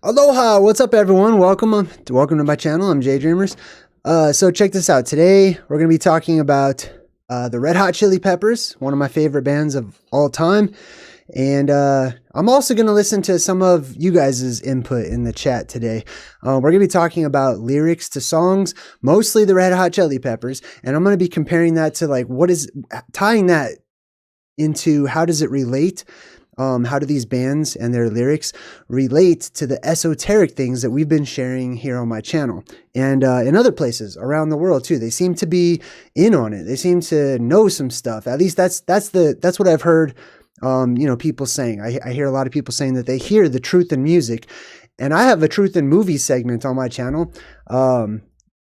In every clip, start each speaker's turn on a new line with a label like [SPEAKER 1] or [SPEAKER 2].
[SPEAKER 1] Aloha, what's up everyone? Welcome to my channel. I'm JayDreamerZ. So check this out. Today we're going to be talking about the Red Hot Chili Peppers, one of my favorite bands of all time. And I'm also going to listen to some of you guys' input in the chat today. We're going to be talking about lyrics to songs, mostly the Red Hot Chili Peppers. And I'm going to be comparing that to like tying that into how does it relate. How do these bands and their lyrics relate to the esoteric things that we've been sharing here on my channel and in other places around the world too? They seem to be in on it. They seem to know some stuff. At least that's what I've heard. People saying. I hear a lot of people saying that they hear the truth in music, and I have a truth in movies segment on my channel.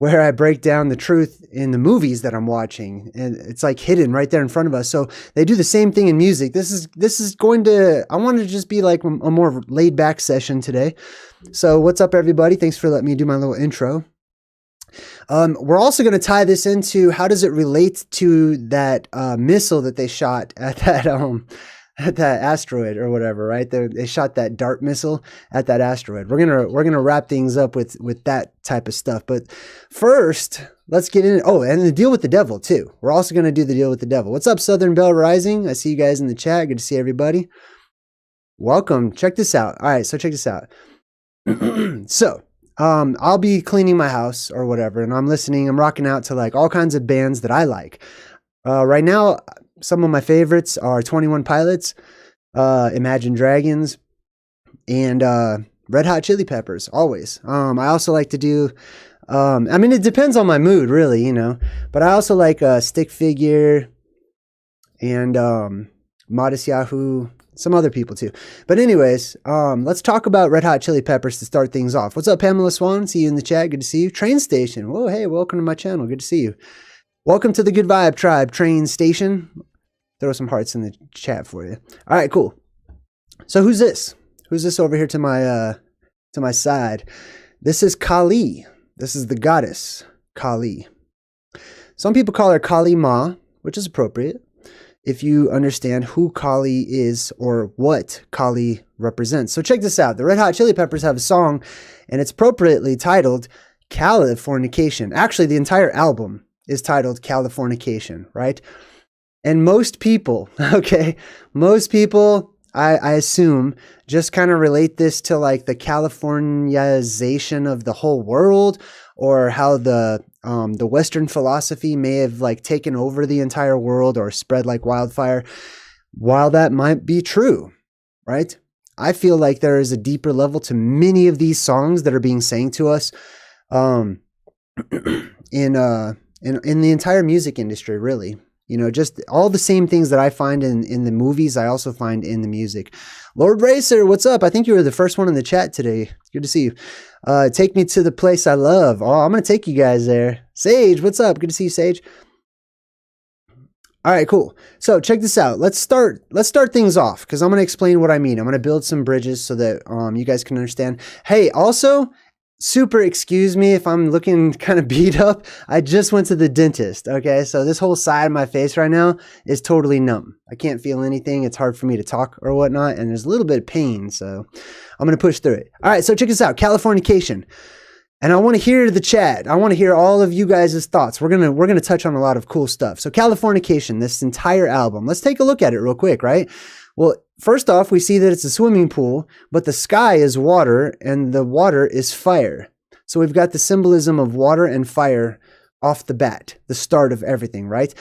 [SPEAKER 1] Where I break down the truth in the movies that I'm watching, and it's like hidden right there in front of us. So they do the same thing in music. I want to just be like a more laid back session today. So what's up everybody? Thanks for letting me do my little intro. We're also going to tie this into how does it relate to that missile that they shot at that asteroid or whatever, right? They shot that DART missile at that asteroid. We're gonna wrap things up with that type of stuff. But first, let's get in. Oh, and the deal with the devil too. We're also gonna do the deal with the devil. What's up, Southern Bell Rising? I see you guys in the chat. Good to see everybody. Welcome. Check this out. All right, so check this out. So I'll be cleaning my house or whatever, and I'm rocking out to like all kinds of bands that I like. Right now, some of my favorites are 21 Pilots, Imagine Dragons, and Red Hot Chili Peppers, always. I also like to do, it depends on my mood, really, but I also like Stick Figure and Modest Yahoo, some other people too. But anyways, let's talk about Red Hot Chili Peppers to start things off. What's up, Pamela Swan? See you in the chat. Good to see you. Train Station. Whoa, hey, welcome to my channel. Good to see you. Welcome to the Good Vibe Tribe, Train Station. Throw some hearts in the chat for you. All right, cool. So who's this? Who's this over here to my side? This is Kali. This is the goddess Kali. Some people call her Kali Ma, which is appropriate if you understand who Kali is or what Kali represents. So check this out. The Red Hot Chili Peppers have a song, and it's appropriately titled Californication. Actually, the entire album is titled Californication, right? And most people, I assume, just kind of relate this to like the Californiization of the whole world, or how the Western philosophy may have like taken over the entire world or spread like wildfire. While that might be true, right? I feel like there is a deeper level to many of these songs that are being sang to us in the entire music industry, really. Just all the same things that I find in the movies, I also find in the music. Lord Racer, what's up? I think you were the first one in the chat today. Good to see you. Take me to the place I love. Oh, I'm going to take you guys there. Sage, what's up? Good to see you, Sage. All right, cool. So check this out. Let's start things off because I'm going to explain what I mean. I'm going to build some bridges so that you guys can understand. Hey, also, super excuse me if I'm looking kind of beat up. I just went to the dentist, okay? So this whole side of my face right now is totally numb. I can't feel anything. It's hard for me to talk or whatnot, and there's a little bit of pain, so I'm going to push through it. All right, so check this out, Californication. And I want to hear the chat. I want to hear all of you guys' thoughts. We're gonna touch on a lot of cool stuff. So Californication, this entire album. Let's take a look at it real quick, right? Well, first off, we see that it's a swimming pool, but the sky is water and the water is fire. So we've got the symbolism of water and fire off the bat, the start of everything, right?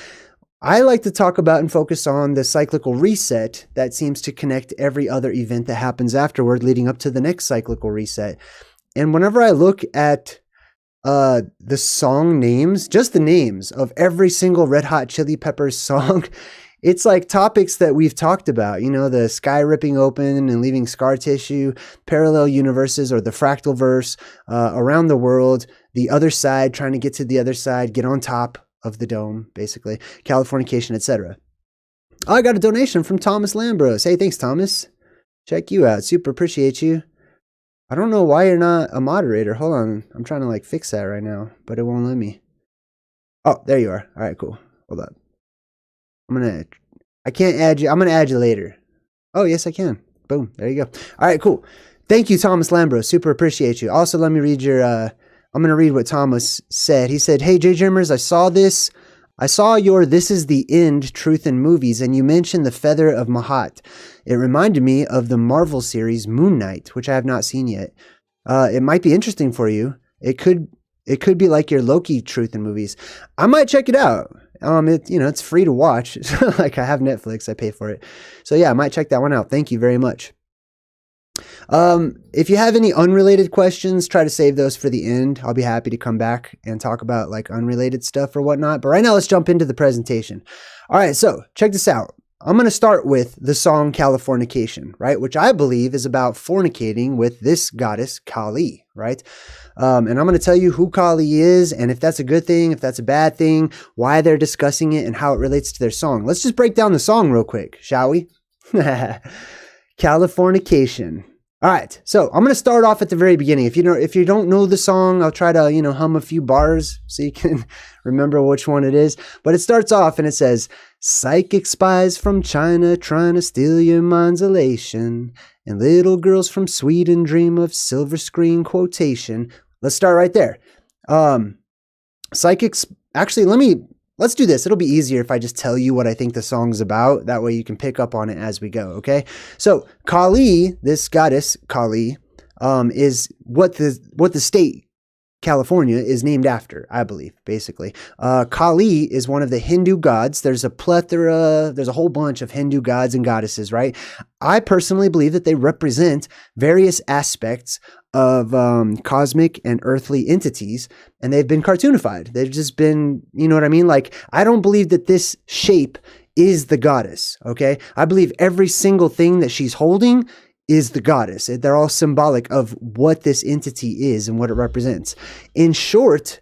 [SPEAKER 1] I like to talk about and focus on the cyclical reset that seems to connect every other event that happens afterward, leading up to the next cyclical reset. And whenever I look at the song names, just the names of every single Red Hot Chili Peppers song, it's like topics that we've talked about, the sky ripping open and leaving scar tissue, parallel universes or the fractal verse, around the world, the other side, trying to get to the other side, get on top of the dome, basically, Californication, etc. Oh, I got a donation from Thomas Lambros. Hey, thanks, Thomas. Check you out. Super appreciate you. I don't know why you're not a moderator. Hold on. I'm trying to fix that right now, but it won't let me. Oh, there you are. All right, cool. Hold up. I can't add you. I'm going to add you later. Oh, yes, I can. Boom. There you go. All right, cool. Thank you, Thomas Lambro. Super appreciate you. Also, let me read your, I'm going to read what Thomas said. He said, hey, JayDreamerZ, I saw this. I saw your This Is the End, Truth in Movies, and you mentioned the Feather of Mahat. It reminded me of the Marvel series Moon Knight, which I have not seen yet. It might be interesting for you. It could be like your Loki Truth in Movies. I might check it out. It's free to watch. Like I have Netflix, I pay for it. So yeah, I might check that one out. Thank you very much. If you have any unrelated questions, try to save those for the end. I'll be happy to come back and talk about like unrelated stuff or whatnot. But right now, let's jump into the presentation. All right, so check this out. I'm going to start with the song Californication, right? Which I believe is about fornicating with this goddess Kali, right? And I'm going to tell you who Kali is and if that's a good thing, if that's a bad thing, why they're discussing it and how it relates to their song. Let's just break down the song real quick, shall we? Californication. All right, so I'm going to start off at the very beginning. If you don't know the song, I'll try to, hum a few bars so you can remember which one it is. But it starts off and it says, psychic spies from China trying to steal your mind's elation, and little girls from Sweden dream of silver screen quotation. Let's start right there. Psychics, actually, let's do this. It'll be easier if I just tell you what I think the song's about. That way you can pick up on it as we go, okay? So Kali, this goddess Kali, is what the state California is named after, I believe, basically. Kali is one of the Hindu gods. There's a whole bunch of Hindu gods and goddesses, right? I personally believe that they represent various aspects of cosmic and earthly entities, and they've been cartoonified. They've just been, you know what I mean? Like, I don't believe that this shape is the goddess, okay? I believe every single thing that she's holding is the goddess. They're all symbolic of what this entity is and what it represents. In short,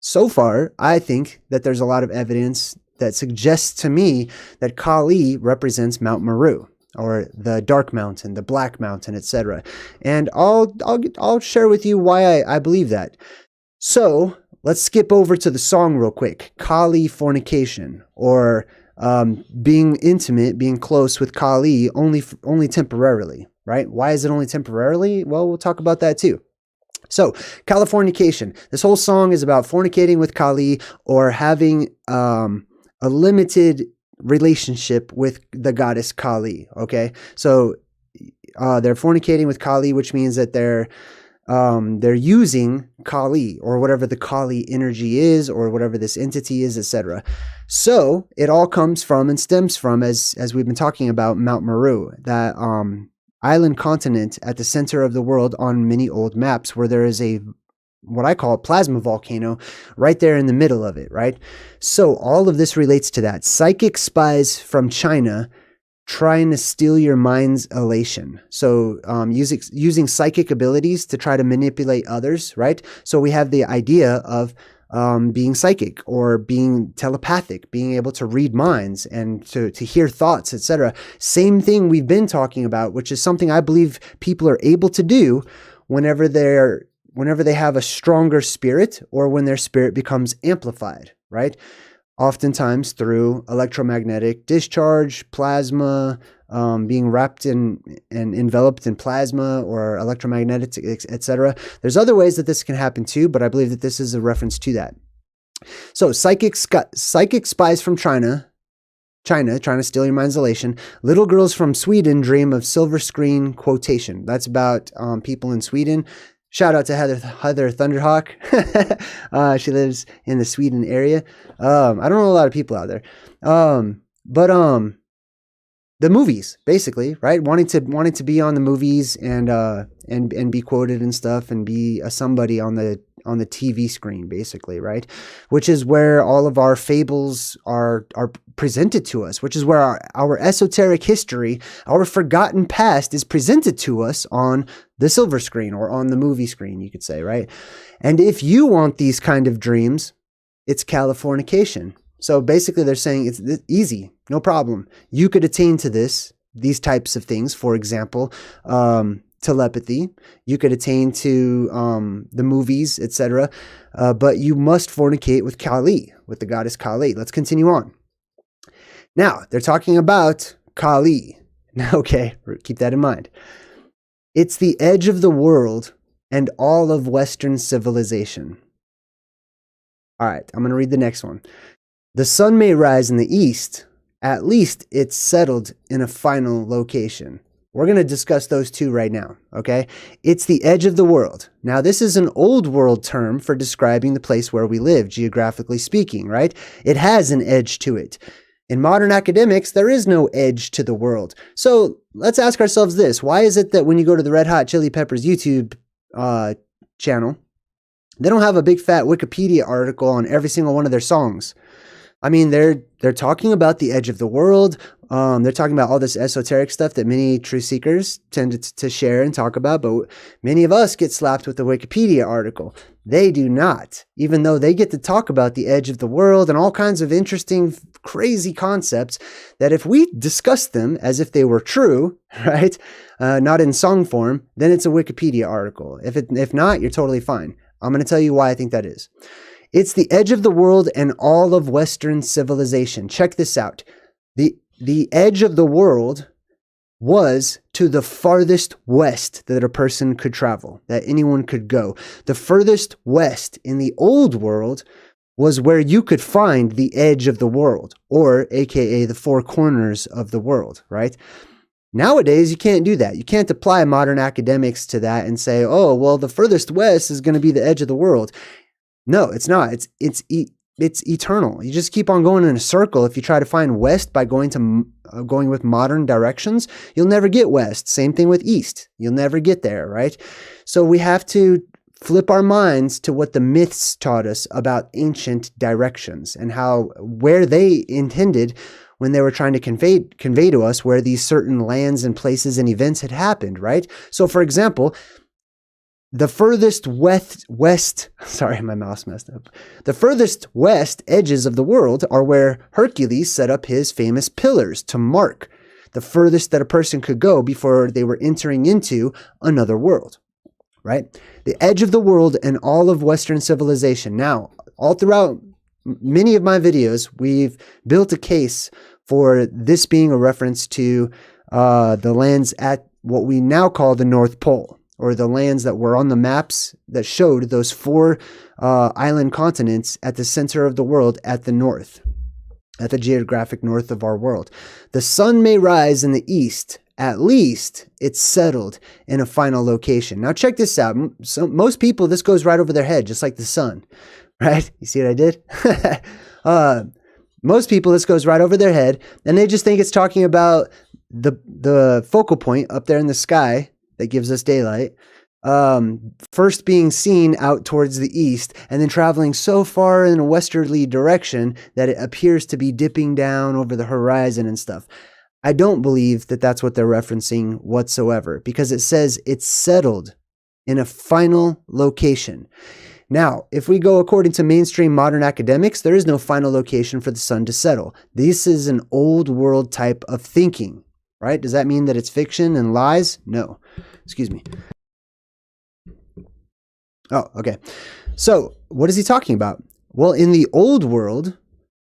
[SPEAKER 1] so far, I think that there's a lot of evidence that suggests to me that Kali represents Mount Meru, or the Dark Mountain, the Black Mountain, etc. And I'll share with you why I believe that. So let's skip over to the song real quick. Californication, or being intimate, being close with Kali only temporarily, right? Why is it only temporarily? Well, we'll talk about that too. So, Californication. This whole song is about fornicating with Kali, or having a limited relationship with the goddess Kali, okay? So, they're fornicating with Kali, which means that they're using Kali, or whatever the Kali energy is, or whatever this entity is, etc. So it all comes from and stems from, as we've been talking about, Mount Meru, that island continent at the center of the world on many old maps, where there is what I call a plasma volcano right there in the middle of it, right? So all of this relates to that. Psychic spies from China trying to steal your mind's elation. So using psychic abilities to try to manipulate others, right? So we have the idea of being psychic, or being telepathic, being able to read minds and to hear thoughts, etc. Same thing we've been talking about, which is something I believe people are able to do whenever they have a stronger spirit, or when their spirit becomes amplified, right? Oftentimes through electromagnetic discharge, plasma, being wrapped in and enveloped in plasma or electromagnetic, etc. There's other ways that this can happen too, but I believe that this is a reference to that. So psychic spies from China trying to steal your mind's elation. Little girls from Sweden dream of silver screen quotation. That's about people in Sweden. Shout out to Heather Thunderhawk. She lives in the Sweden area. I don't know a lot of people out there. But the movies, basically, right? Wanting to be on the movies and be quoted and stuff, and be a somebody on the TV screen, basically, right? Which is where all of our fables are presented to us, which is where our esoteric history, our forgotten past, is presented to us on the silver screen, or on the movie screen, you could say, right? And if you want these kind of dreams, it's Californication. So basically they're saying it's easy, no problem. You could attain to these types of things. For example, telepathy. You could attain to the movies, etc. But you must fornicate with Kali, with the goddess Kali. Let's continue on. Now, they're talking about Kali. Okay, keep that in mind. It's the edge of the world and all of Western civilization. All right, I'm going to read the next one. The sun may rise in the east. At least it's settled in a final location. We're going to discuss those two right now, okay? It's the edge of the world. Now, this is an old world term for describing the place where we live, geographically speaking, right? It has an edge to it. In modern academics, there is no edge to the world. So let's ask ourselves this. Why is it that when you go to the Red Hot Chili Peppers YouTube channel, they don't have a big fat Wikipedia article on every single one of their songs? I mean, they're talking about the edge of the world. They're talking about all this esoteric stuff that many truth seekers tend to share and talk about, but many of us get slapped with the Wikipedia article. They do not, even though they get to talk about the edge of the world and all kinds of interesting, crazy concepts that if we discuss them as if they were true, right, not in song form, then it's a Wikipedia article. If not, you're totally fine. I'm going to tell you why I think that is. It's the edge of the world and all of Western civilization. Check this out. The edge of the world was to the farthest west that a person could travel, that anyone could go. The furthest west in the old world was where you could find the edge of the world, or AKA the four corners of the world, right? Nowadays, you can't do that. You can't apply modern academics to that and say, oh, well, the furthest west is going to be the edge of the world. No, it's not. It's eternal. You just keep on going in a circle. If you try to find west by going with modern directions, you'll never get west. Same thing with east. You'll never get there, right? So we have to flip our minds to what the myths taught us about ancient directions and where they intended when they were trying to convey to us where these certain lands and places and events had happened, right? So for example, the furthest sorry, my mouse messed up. The furthest west edges of the world are where Hercules set up his famous pillars to mark the furthest that a person could go before they were entering into another world, right? The edge of the world and all of Western civilization. Now, all throughout many of my videos, we've built a case for this being a reference to the lands at what we now call the North Pole, or the lands that were on the maps that showed those four island continents at the center of the world at the north, at the geographic north of our world. The sun may rise in the east. At least it's settled in a final location. Now check this out. So most people, this goes right over their head, just like the sun, right? You see what I did? Most people, this goes right over their head, and they just think it's talking about the focal point up there in the sky that gives us daylight, first being seen out towards the east and then traveling so far in a westerly direction that it appears to be dipping down over the horizon and stuff. I don't believe that that's what they're referencing whatsoever, because it says it's settled in a final location. Now, if we go according to mainstream modern academics, there is no final location for the sun to settle. This is an old world type of thinking, right? Does that mean that it's fiction and lies? No. Excuse me. Oh, okay. So what is he talking about? Well, in the old world,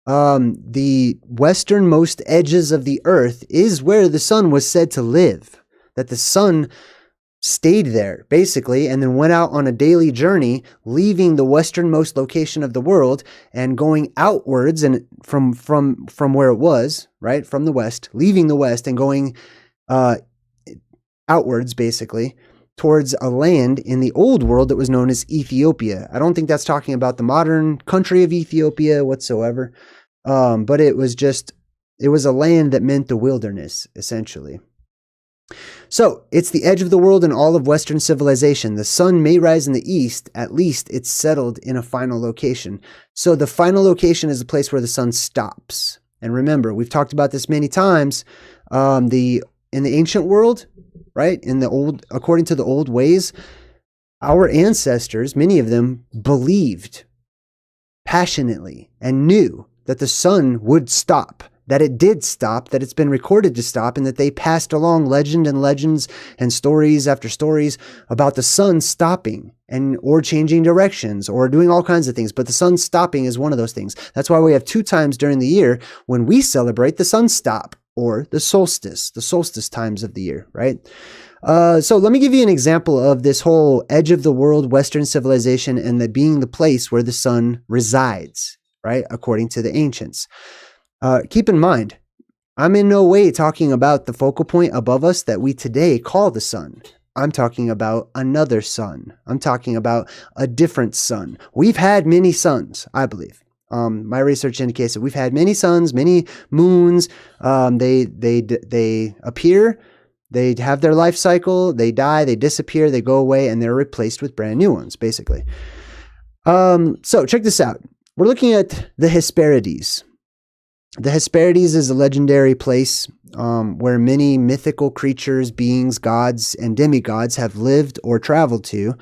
[SPEAKER 1] the westernmost edges of the earth is where the sun was said to live, that the sun stayed there basically and then went out on a daily journey, leaving the westernmost location of the world and going outwards and from where it was, right, from the west, leaving the west and going outwards basically towards a land in the old world that was known as Ethiopia. I don't think that's talking about the modern country of Ethiopia whatsoever, but it was a land that meant the wilderness essentially. So it's the edge of the world and all of Western civilization. The sun may rise in the east. At least it's settled in a final location. So the final location is the place where the sun stops. And remember, we've talked about this many times. In the ancient world, right? According to the old ways, our ancestors, many of them, believed passionately and knew that the sun would stop. that it did stop, that it's been recorded to stop, and that they passed along legends and stories after stories about the sun stopping or changing directions or doing all kinds of things. But the sun stopping is one of those things. That's why we have 2 times during the year when we celebrate the sun stop or the solstice times of the year, right? So let me give you an example of this whole edge of the world, Western civilization, and that being the place where the sun resides, right? According to the ancients. Keep in mind, I'm in no way talking about the focal point above us that we today call the sun. I'm talking about another sun. I'm talking about a different sun. We've had many suns, I believe. My research indicates that we've had many suns, many moons. They appear, they have their life cycle, they die, they disappear, they go away, and they're replaced with brand new ones, basically. So check this out. We're looking at the Hesperides. The Hesperides is a legendary place where many mythical creatures, beings, gods, and demigods have lived or traveled to,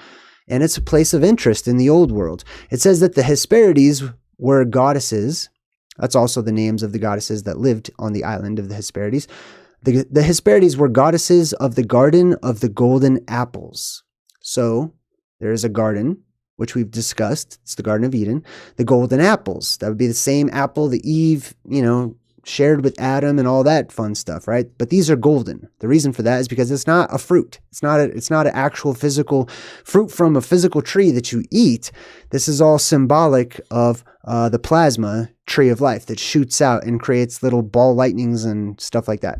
[SPEAKER 1] and it's a place of interest in the old world. It says that the Hesperides were goddesses. That's also the names of the goddesses that lived on the island of the Hesperides. The Hesperides were goddesses of the Garden of the Golden Apples. So there is a garden, which we've discussed. It's the Garden of Eden. The golden apples. That would be the same apple that Eve, shared with Adam and all that fun stuff, right? But these are golden. The reason for that is because it's not a fruit. It's not an actual physical fruit from a physical tree that you eat. This is all symbolic of the plasma tree of life that shoots out and creates little ball lightnings and stuff like that.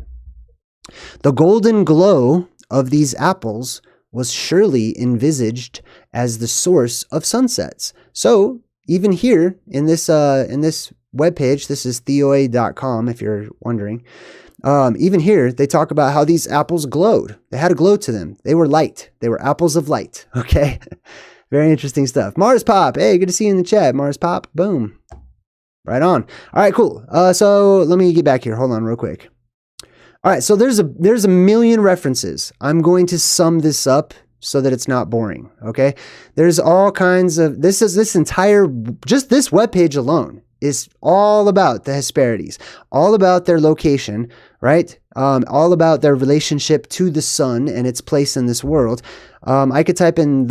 [SPEAKER 1] The golden glow of these apples was surely envisaged as the source of sunsets. So even here in this webpage, this is theoi.com if you're wondering, even here they talk about how these apples glowed. They had a glow to them. They were light. They were apples of light. Okay. Very interesting stuff. Mars Pop. Hey, good to see you in the chat. Mars Pop. Boom. Right on. All right, cool. So let me get back here. Hold on real quick. All right, so there's a million references. I'm going to sum this up so that it's not boring, okay? There's all kinds of, just this webpage alone is all about the Hesperides, all about their location, right? All about their relationship to the sun and its place in this world. I could type in,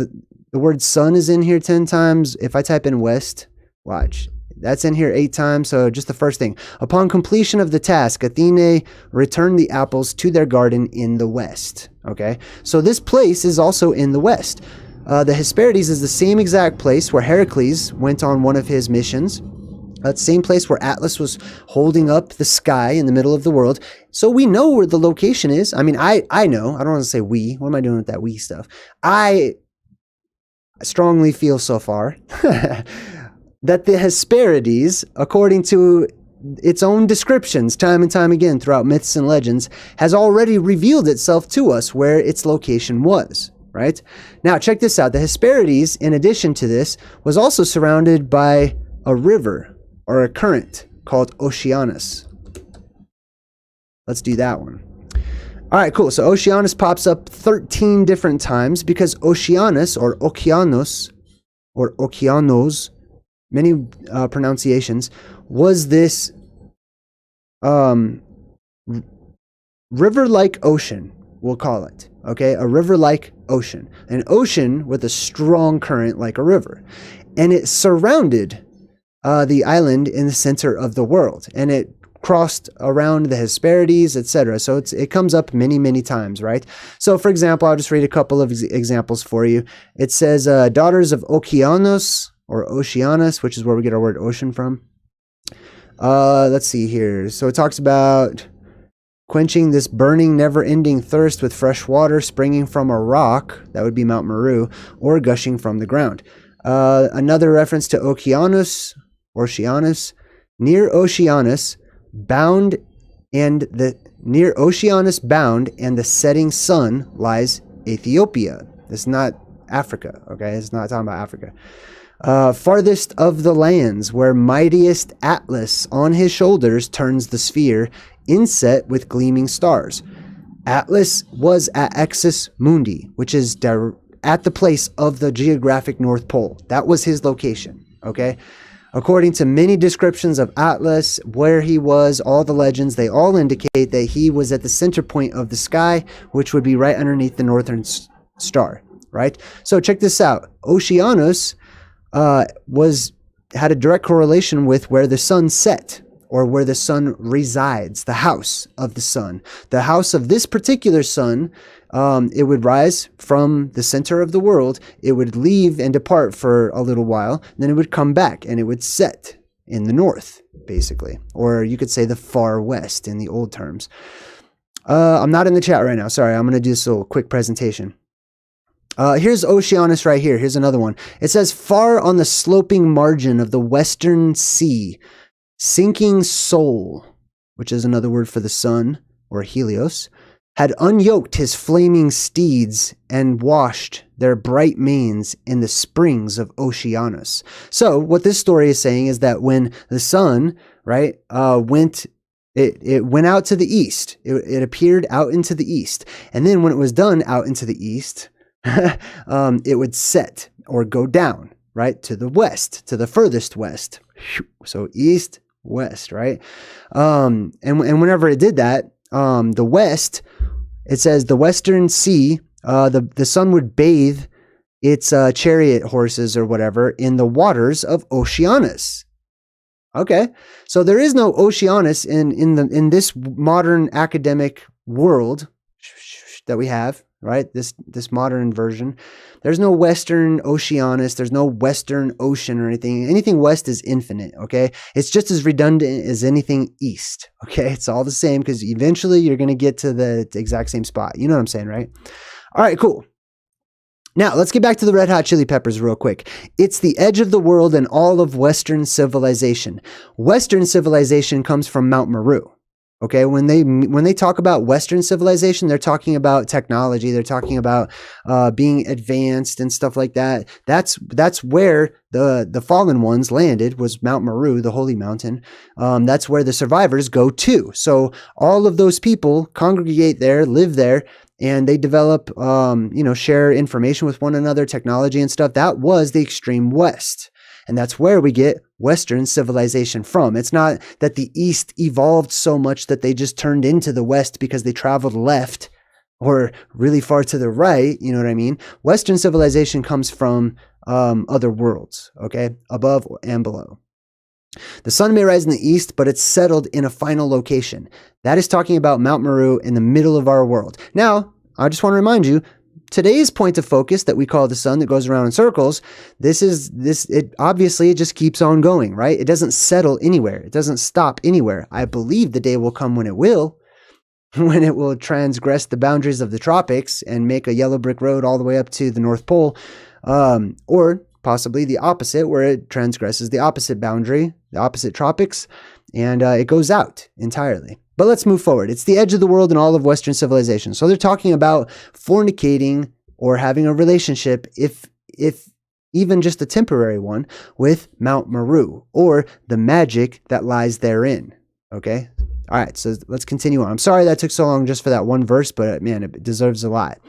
[SPEAKER 1] the word sun is in here 10 times. If I type in west, watch. That's in here 8 times. So just the first thing. Upon completion of the task, Athene returned the apples to their garden in the west. Okay. So this place is also in the west. The Hesperides is the same exact place where Heracles went on one of his missions. That same place where Atlas was holding up the sky in the middle of the world. So we know where the location is. I mean, I know. I don't want to say we. What am I doing with that we stuff? I strongly feel so far that the Hesperides, according to its own descriptions time and time again throughout myths and legends, has already revealed itself to us where its location was, right? Now, check this out. The Hesperides, in addition to this, was also surrounded by a river or a current called Oceanus. Let's do that one. All right, cool. So Oceanus pops up 13 different times because Oceanus or Oceanos or Oceanos, many pronunciations, was this river-like ocean, we'll call it, okay? A river-like ocean. An ocean with a strong current like a river. And it surrounded the island in the center of the world. And it crossed around the Hesperides, etc. So it comes up many, many times, right? So, for example, I'll just read a couple of examples for you. It says, daughters of Oceanus, or Oceanus, which is where we get our word ocean from. Let's see here. So it talks about quenching this burning, never-ending thirst with fresh water springing from a rock, that would be Mount Meru, or gushing from the ground. Another reference to Oceanus, near Oceanus bound, and the setting sun lies Ethiopia. It's not Africa, okay? It's not talking about Africa. Farthest of the lands, where mightiest Atlas on his shoulders turns the sphere, inset with gleaming stars. Atlas was at Axis Mundi, which is at the place of the geographic North Pole. That was his location, okay? According to many descriptions of Atlas, where he was, all the legends, they all indicate that he was at the center point of the sky, which would be right underneath the northern star, right? So check this out. Oceanus had a direct correlation with where the sun set, or where the sun resides, the house of the sun. The house of this particular sun, it would rise from the center of the world. It would leave and depart for a little while. Then it would come back and it would set in the north, basically. Or you could say the far west in the old terms. I'm not in the chat right now. Sorry, I'm going to do this little quick presentation. Here's Oceanus right here. Here's another one. It says, far on the sloping margin of the western sea, sinking Sol, which is another word for the sun, or Helios, had unyoked his flaming steeds and washed their bright manes in the springs of Oceanus. So what this story is saying is that when the sun, right, went out to the east, it appeared out into the east. And then when it was done out into the east, it would set or go down, right, to the west, to the furthest west. So east, west, right? And whenever it did that, the west, it says the western sea, the sun would bathe its chariot horses or whatever in the waters of Oceanus. Okay, so there is no Oceanus in this modern academic world that we have, right? This modern version. There's no Western Oceanus. There's no Western Ocean or anything. Anything west is infinite, okay? It's just as redundant as anything east, okay? It's all the same because eventually you're going to get to the exact same spot. You know what I'm saying, right? All right, cool. Now, let's get back to the Red Hot Chili Peppers real quick. It's the edge of the world and all of Western civilization. Western civilization comes from Mount Meru. Okay, when they talk about Western civilization, they're talking about technology. They're talking about being advanced and stuff like that. That's where the fallen ones landed, was Mount Meru, the holy mountain. That's where the survivors go to. So all of those people congregate there, live there, and they develop, share information with one another, technology and stuff. That was the extreme West. And that's where we get Western civilization from. It's not that the East evolved so much that they just turned into the West because they traveled left or really far to the right. You know what I mean? Western civilization comes from other worlds, okay? Above and below. The sun may rise in the east, but it's settled in a final location. That is talking about Mount Meru in the middle of our world. Now, I just want to remind you, today's point of focus that we call the sun that goes around in circles, it obviously just keeps on going, right? It doesn't settle anywhere. It doesn't stop anywhere. I believe the day will come when it will transgress the boundaries of the tropics and make a yellow brick road all the way up to the North Pole, or possibly the opposite, where it transgresses the opposite boundary, the opposite tropics, and it goes out entirely. But let's move forward. It's the edge of the world and all of Western civilization. So they're talking about fornicating or having a relationship, if even just a temporary one, with Mount Meru or the magic that lies therein. Okay? All right, so let's continue on. I'm sorry that took so long just for that one verse, but man, it deserves a lot.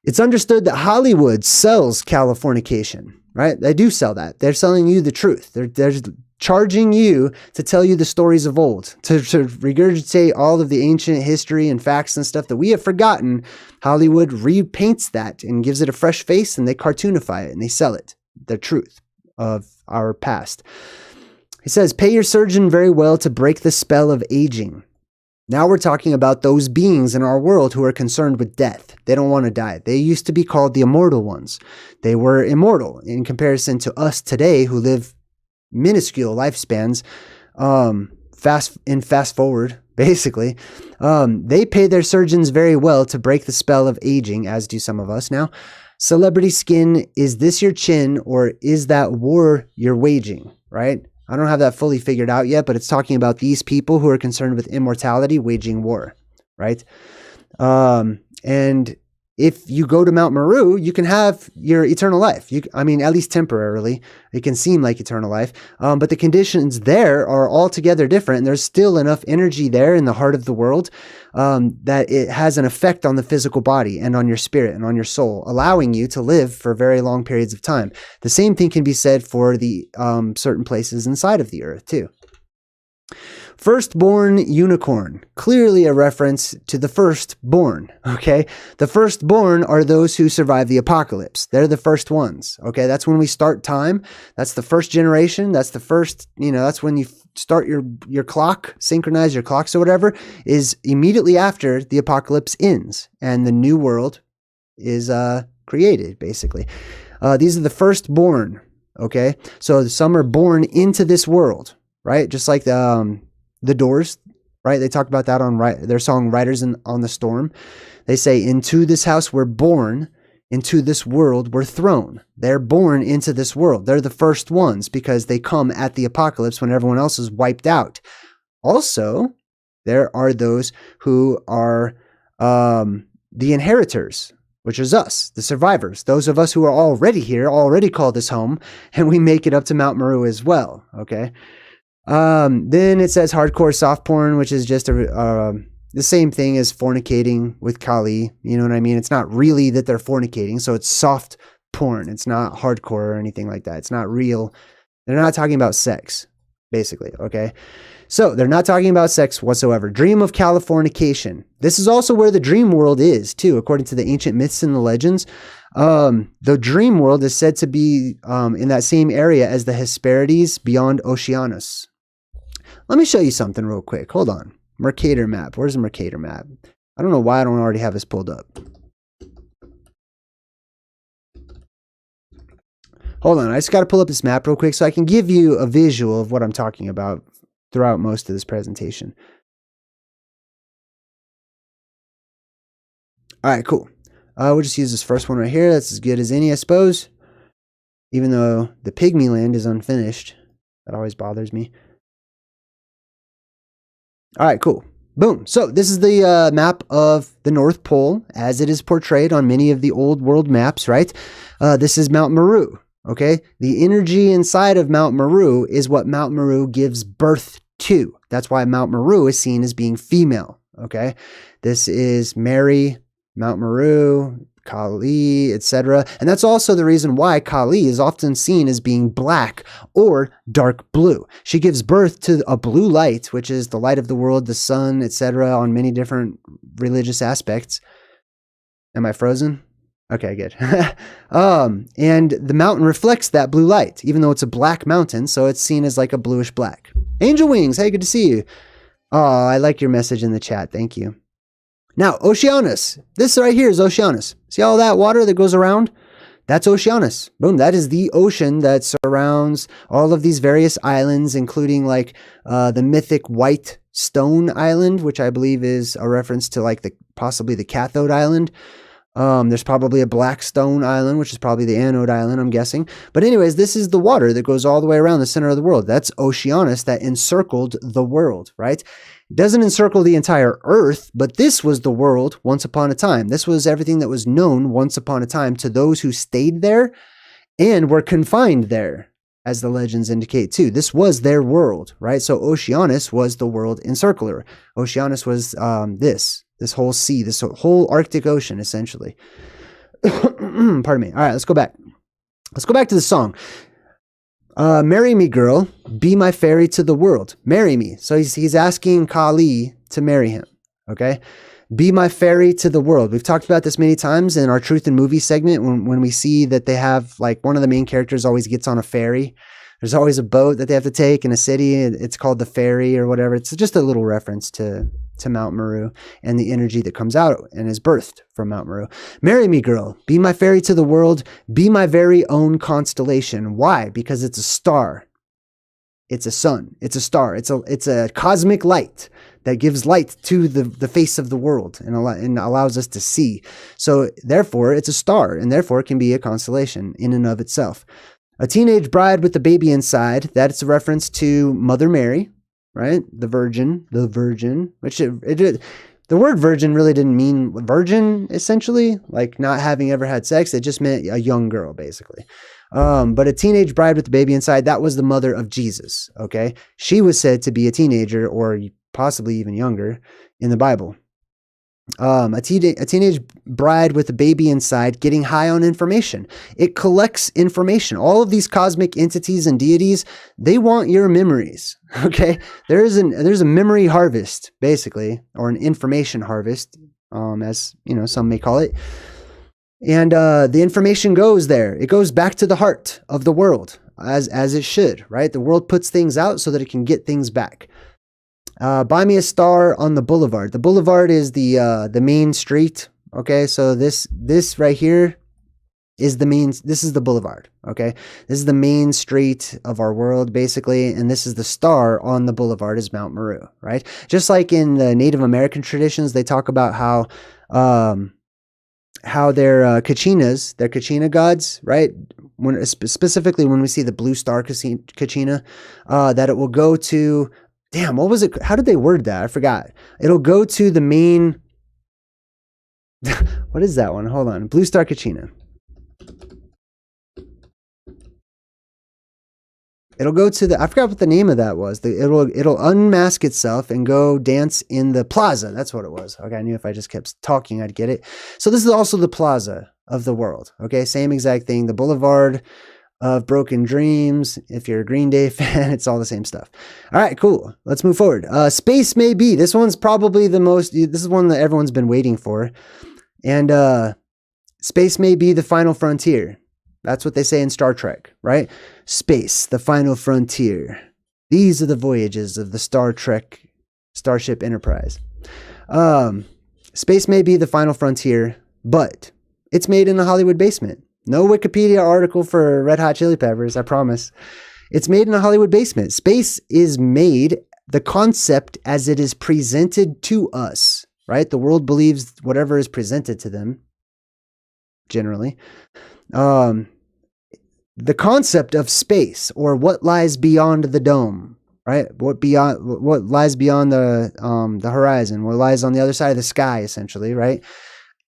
[SPEAKER 1] It's understood that Hollywood sells Californication, right? They do sell that. They're selling you the truth. They're charging you to tell you the stories of old, to regurgitate all of the ancient history and facts and stuff that we have forgotten. Hollywood repaints that and gives it a fresh face, and they cartoonify it and they sell it, the truth of our past. He says, pay your surgeon very well to break the spell of aging. Now we're talking about those beings in our world who are concerned with death. They don't want to die. They used to be called the immortal ones. They were immortal in comparison to us today who live minuscule lifespans, fast forward, basically. They pay their surgeons very well to break the spell of aging, as do some of us now. Celebrity skin, is this your chin, or is that war you're waging, right? I don't have that fully figured out yet, but it's talking about these people who are concerned with immortality waging war, right? And if you go to Mount Meru, you can have your eternal life. I mean, at least temporarily, it can seem like eternal life. But the conditions there are altogether different. And there's still enough energy there in the heart of the world that it has an effect on the physical body and on your spirit and on your soul, allowing you to live for very long periods of time. The same thing can be said for the certain places inside of the earth too. Firstborn unicorn, clearly a reference to the firstborn, okay? The firstborn are those who survive the apocalypse. They're the first ones, okay? That's when we start time. That's the first generation. That's the first, that's when you start your clock, synchronize your clocks or whatever, is immediately after the apocalypse ends and the new world is created, basically. These are the firstborn, okay? So some are born into this world, right? Just like the Doors, right? They talk about that on their song Riders on the Storm. They say, into this house we're born, into this world we're thrown. They're born into this world. They're the first ones because they come at the apocalypse when everyone else is wiped out. Also, there are those who are the inheritors, which is us, the survivors, those of us who are already here, already call this home, and we make it up to Mount Meru as well, okay? Then it says hardcore soft porn, which is just the same thing as fornicating with Kali. You know what I mean? It's not really that they're fornicating. So it's soft porn. It's not hardcore or anything like that. It's not real. They're not talking about sex, basically. Okay. So they're not talking about sex whatsoever. Dream of Californication. This is also where the dream world is too, according to the ancient myths and the legends. The dream world is said to be in that same area as the Hesperides beyond Oceanus. Let me show you something real quick. Hold on. Mercator map. Where's the Mercator map? I don't know why I don't already have this pulled up. Hold on. I just got to pull up this map real quick so I can give you a visual of what I'm talking about throughout most of this presentation. All right, cool. We'll just use this first one right here. That's as good as any, I suppose. Even though the Pygmy land is unfinished. That always bothers me. All right, cool. Boom. So this is the map of the North Pole as it is portrayed on many of the old world maps, right? This is Mount Meru, okay? The energy inside of Mount Meru is what Mount Meru gives birth to. That's why Mount Meru is seen as being female, okay? This is Mary, Mount Meru, Kali, etc. And that's also the reason why Kali is often seen as being black or dark blue. She gives birth to a blue light, which is the light of the world, the sun, etc. on many different religious aspects. Am I frozen? Okay, good. And the mountain reflects that blue light, even though it's a black mountain, so it's seen as like a bluish black. Angel Wings, hey, good to see you. Oh, I like your message in the chat. Thank you. Now, Oceanus. This right here is Oceanus. See all that water that goes around? That's Oceanus. Boom. That is the ocean that surrounds all of these various islands, including like the mythic White Stone Island, which I believe is a reference to like possibly the Cathode Island. There's probably a Black Stone Island, which is probably the Anode Island, I'm guessing. But anyways, this is the water that goes all the way around the center of the world. That's Oceanus that encircled the world, right? It doesn't encircle the entire earth, but this was the world once upon a time. This was everything that was known once upon a time to those who stayed there and were confined there, as the legends indicate too. This was their world, right? So Oceanus was the world encircler. Oceanus was this whole sea, this whole Arctic Ocean, essentially. Pardon me. All right, let's go back. Let's go back to the song. Marry me, girl, be my ferry to the world. Marry me. So he's asking Kali to marry him, okay? Be my ferry to the world. We've talked about this many times in our Truth in Movie segment when we see that they have, like, one of the main characters always gets on a ferry. There's always a boat that they have to take in a city. It's called the Ferry or whatever. It's just a little reference to Mount Meru and the energy that comes out and is birthed from Mount Meru. Marry me, girl. Be my ferry to the world. Be my very own constellation. Why? Because it's a star. It's a sun. It's a star. It's a cosmic light that gives light to the face of the world and allows us to see. So therefore, it's a star, and therefore it can be a constellation in and of itself. A teenage bride with the baby inside, that's a reference to Mother Mary, right? The virgin, which the word virgin really didn't mean virgin, essentially, like not having ever had sex. It just meant a young girl, basically. But a teenage bride with a baby inside, that was the mother of Jesus, okay? She was said to be a teenager or possibly even younger in the Bible. A teenage bride with a baby inside getting high on information. It collects information. All of these cosmic entities and deities, they want your memories, okay? There's a memory harvest, basically, or an information harvest, as some may call it. And the information goes there. It goes back to the heart of the world, as it should, right? The world puts things out so that it can get things back. Buy me a star on the boulevard. The boulevard is the main street. Okay, so this right here is this is the boulevard. Okay, this is the main street of our world, basically, and this is the star on the boulevard is Mount Meru, right? Just like in the Native American traditions, they talk about how their Kachinas, their Kachina gods, right? Specifically when we see the blue star Kachina, that it will go to. Damn, what was it? How did they word that? I forgot. It'll go to the main. What is that one? Hold on. Blue Star Kachina. It'll go to the. I forgot what the name of that was. It'll unmask itself and go dance in the plaza. That's what it was. Okay, I knew if I just kept talking, I'd get it. So this is also the plaza of the world. Okay, same exact thing. The boulevard of broken dreams. If you're a Green Day fan, it's all the same stuff. All right, cool. Let's move forward. Space may be. This one's probably the most. This is one that everyone's been waiting for, and space may be the final frontier. That's what they say in Star Trek, right? Space, the final frontier. These are the voyages of the Star Trek Starship Enterprise. Space may be the final frontier, but it's made in a Hollywood basement. No Wikipedia article for Red Hot Chili Peppers, I promise. It's made in a Hollywood basement. Space is made, the concept as it is presented to us, right? The world believes whatever is presented to them, generally. The concept of space, or what lies beyond the dome, right? What lies beyond the horizon, what lies on the other side of the sky, essentially, right?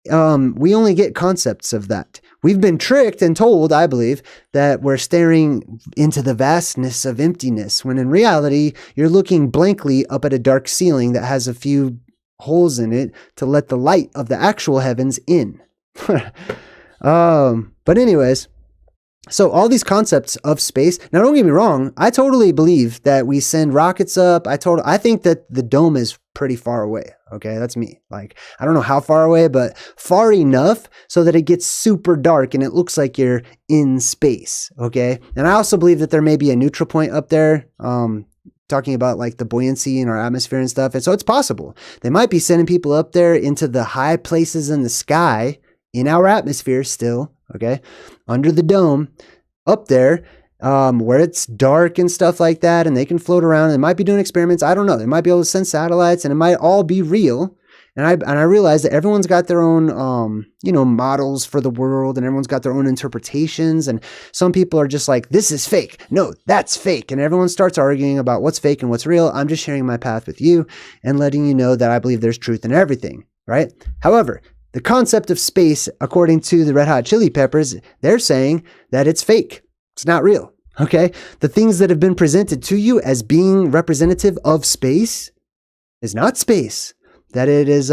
[SPEAKER 1] We only get concepts of that. We've been tricked and told, I believe, that we're staring into the vastness of emptiness, when in reality, you're looking blankly up at a dark ceiling that has a few holes in it to let the light of the actual heavens in. But anyways, so all these concepts of space. Now, don't get me wrong. I totally believe that we send rockets up. I think that the dome is pretty far away. Okay, that's me. Like, I don't know how far away, but far enough so that it gets super dark and it looks like you're in space. Okay, and I also believe that there may be a neutral point up there. Talking about like the buoyancy in our atmosphere and stuff. And so it's possible they might be sending people up there into the high places in the sky in our atmosphere still. Okay, under the dome, up there, where it's dark and stuff like that, and they can float around. And they might be doing experiments. I don't know. They might be able to send satellites, and it might all be real. And I realize that everyone's got their own, models for the world, and everyone's got their own interpretations. And some people are just like, "This is fake. No, that's fake." And everyone starts arguing about what's fake and what's real. I'm just sharing my path with you and letting you know that I believe there's truth in everything. Right? However, the concept of space, according to the Red Hot Chili Peppers, they're saying that it's fake. It's not real. Okay? The things that have been presented to you as being representative of space is not space. That it is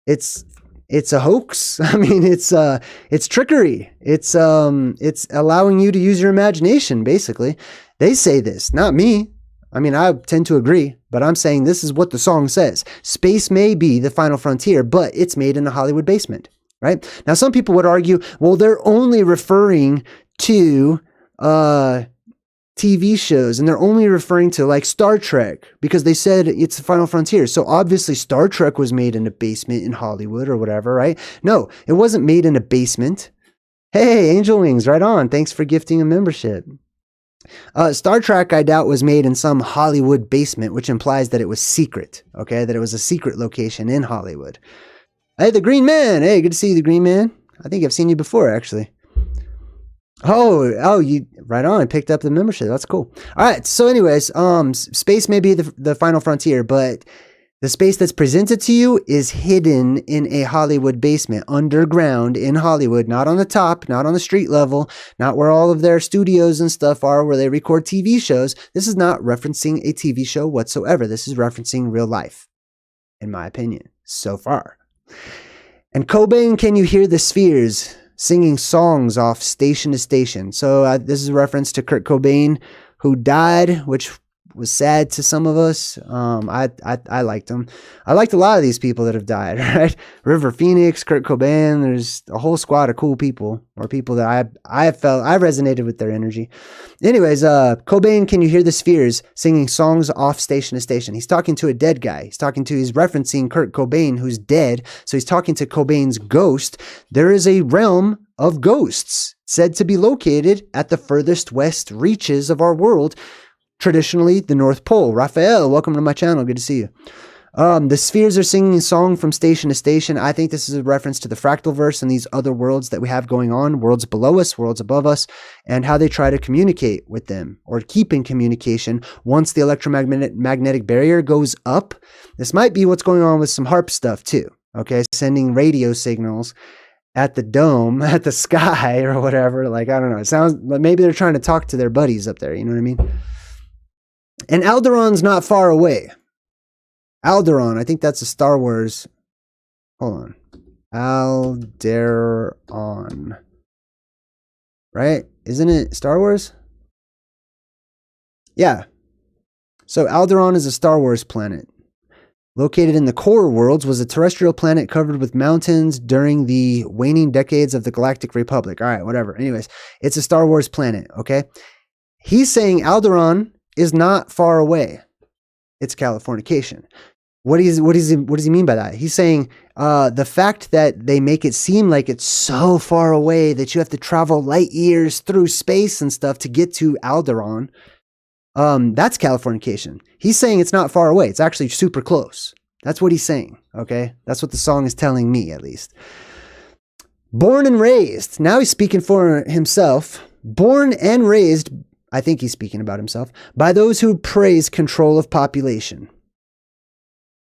[SPEAKER 1] it's a hoax. I mean, it's trickery. It's allowing you to use your imagination, basically. They say this, not me. I mean, I tend to agree, but I'm saying this is what the song says. Space may be the final frontier, but it's made in a Hollywood basement, right? Now, some people would argue, well, they're only referring to TV shows, and they're only referring to like Star Trek because they said it's the final frontier. So obviously Star Trek was made in a basement in Hollywood or whatever, right? No, it wasn't made in a basement. Hey, Angel Wings, right on. Thanks for gifting a membership. Star Trek, I doubt, was made in some Hollywood basement, which implies that it was secret, okay? That it was a secret location in Hollywood. Hey, the Green Man. Hey, good to see you, the Green Man. I think I've seen you before, actually. Oh, you right on. I picked up the membership. That's cool. All right. So anyways, space may be the final frontier, but The space that's presented to you is hidden in a Hollywood basement, underground in Hollywood, not on the top, not on the street level, not where all of their studios and stuff are where they record TV shows. This is not referencing a TV show whatsoever. This is referencing real life, in my opinion, so far. And Cobain, can you hear the spheres singing songs off station to station? So this is a reference to Kurt Cobain, who died, which was sad to some of us. I liked him. I liked a lot of these people that have died, right? River Phoenix, Kurt Cobain, there's a whole squad of cool people, or people that I resonated with their energy. Anyways, Cobain, can you hear the spheres singing songs off station to station? He's talking to a dead guy. He's referencing Kurt Cobain, who's dead. So he's talking to Cobain's ghost. There is a realm of ghosts said to be located at the furthest west reaches of our world, traditionally the North Pole. Raphael, welcome to my channel. Good to see you. The spheres are singing a song from station to station. I think this is a reference to the fractal verse and these other worlds that we have going on, worlds below us, worlds above us, and how they try to communicate with them or keep in communication once the electromagnetic barrier goes up. This might be what's going on with some HARP stuff too. Okay, sending radio signals at the dome, at the sky or whatever. Like, I don't know. It sounds like maybe they're trying to talk to their buddies up there. You know what I mean? And Alderon's not far away. Alderon, I think that's a Star Wars. Hold on. Alderon. Right? Isn't it Star Wars? Yeah. So Alderon is a Star Wars planet. Located in the core worlds, was a terrestrial planet covered with mountains during the waning decades of the Galactic Republic. All right, whatever. Anyways, it's a Star Wars planet, okay? He's saying Alderon is not far away. It's Californication. What does he mean by that? He's saying the fact that they make it seem like it's so far away that you have to travel light years through space and stuff to get to Alderon, that's Californication. He's saying it's not far away. It's actually super close. That's what he's saying, okay? That's what the song is telling me, at least. Born and raised. Now he's speaking for himself. Born and raised, I think he's speaking about himself, by those who praise control of population.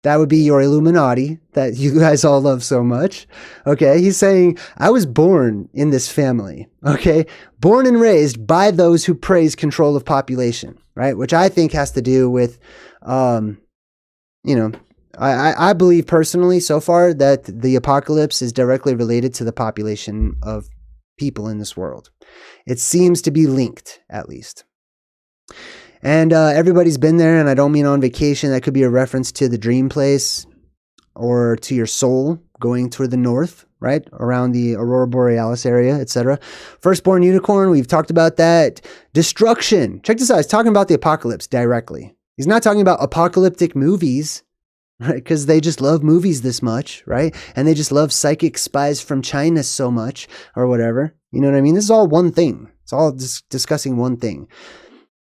[SPEAKER 1] That would be your Illuminati that you guys all love so much. Okay, he's saying, I was born in this family. Okay, born and raised by those who praise control of population, right? Which I think has to do with, I believe personally so far that the apocalypse is directly related to the population of people in this world. It seems to be linked, at least. And everybody's been there, and I don't mean on vacation. That could be a reference to the dream place or to your soul going toward the north, right? Around the Aurora Borealis area, etc. Firstborn unicorn, we've talked about that. Destruction. Check this out. He's talking about the apocalypse directly. He's not talking about apocalyptic movies, right? Because they just love movies this much, right? And they just love psychic spies from China so much or whatever. You know what I mean? This is all one thing. It's all discussing one thing.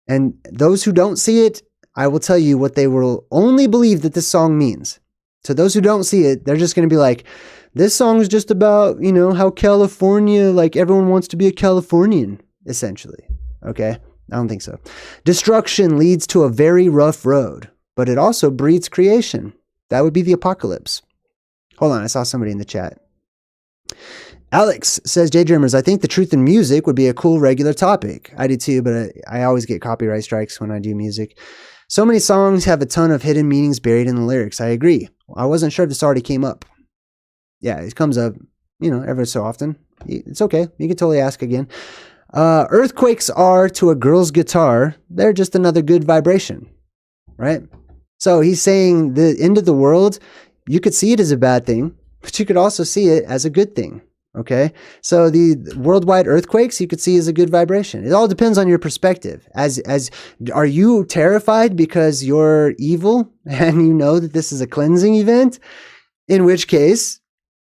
[SPEAKER 1] And those who don't see it, I will tell you what they will only believe that this song means. So those who don't see it, they're just going to be like, this song is just about, how California, like everyone wants to be a Californian, essentially. Okay? I don't think so. Destruction leads to a very rough road, but it also breeds creation. That would be the apocalypse. Hold on, I saw somebody in the chat. Alex says, JayDreamerZ, I think the truth in music would be a cool regular topic. I do too, but I always get copyright strikes when I do music. So many songs have a ton of hidden meanings buried in the lyrics. I agree. I wasn't sure if this already came up. Yeah, it comes up, every so often. It's okay. You can totally ask again. Earthquakes are to a girl's guitar, they're just another good vibration, right? So he's saying the end of the world, you could see it as a bad thing, but you could also see it as a good thing. Okay, so the worldwide earthquakes you could see as a good vibration. It all depends on your perspective. Are you terrified because you're evil and you know that this is a cleansing event? In which case,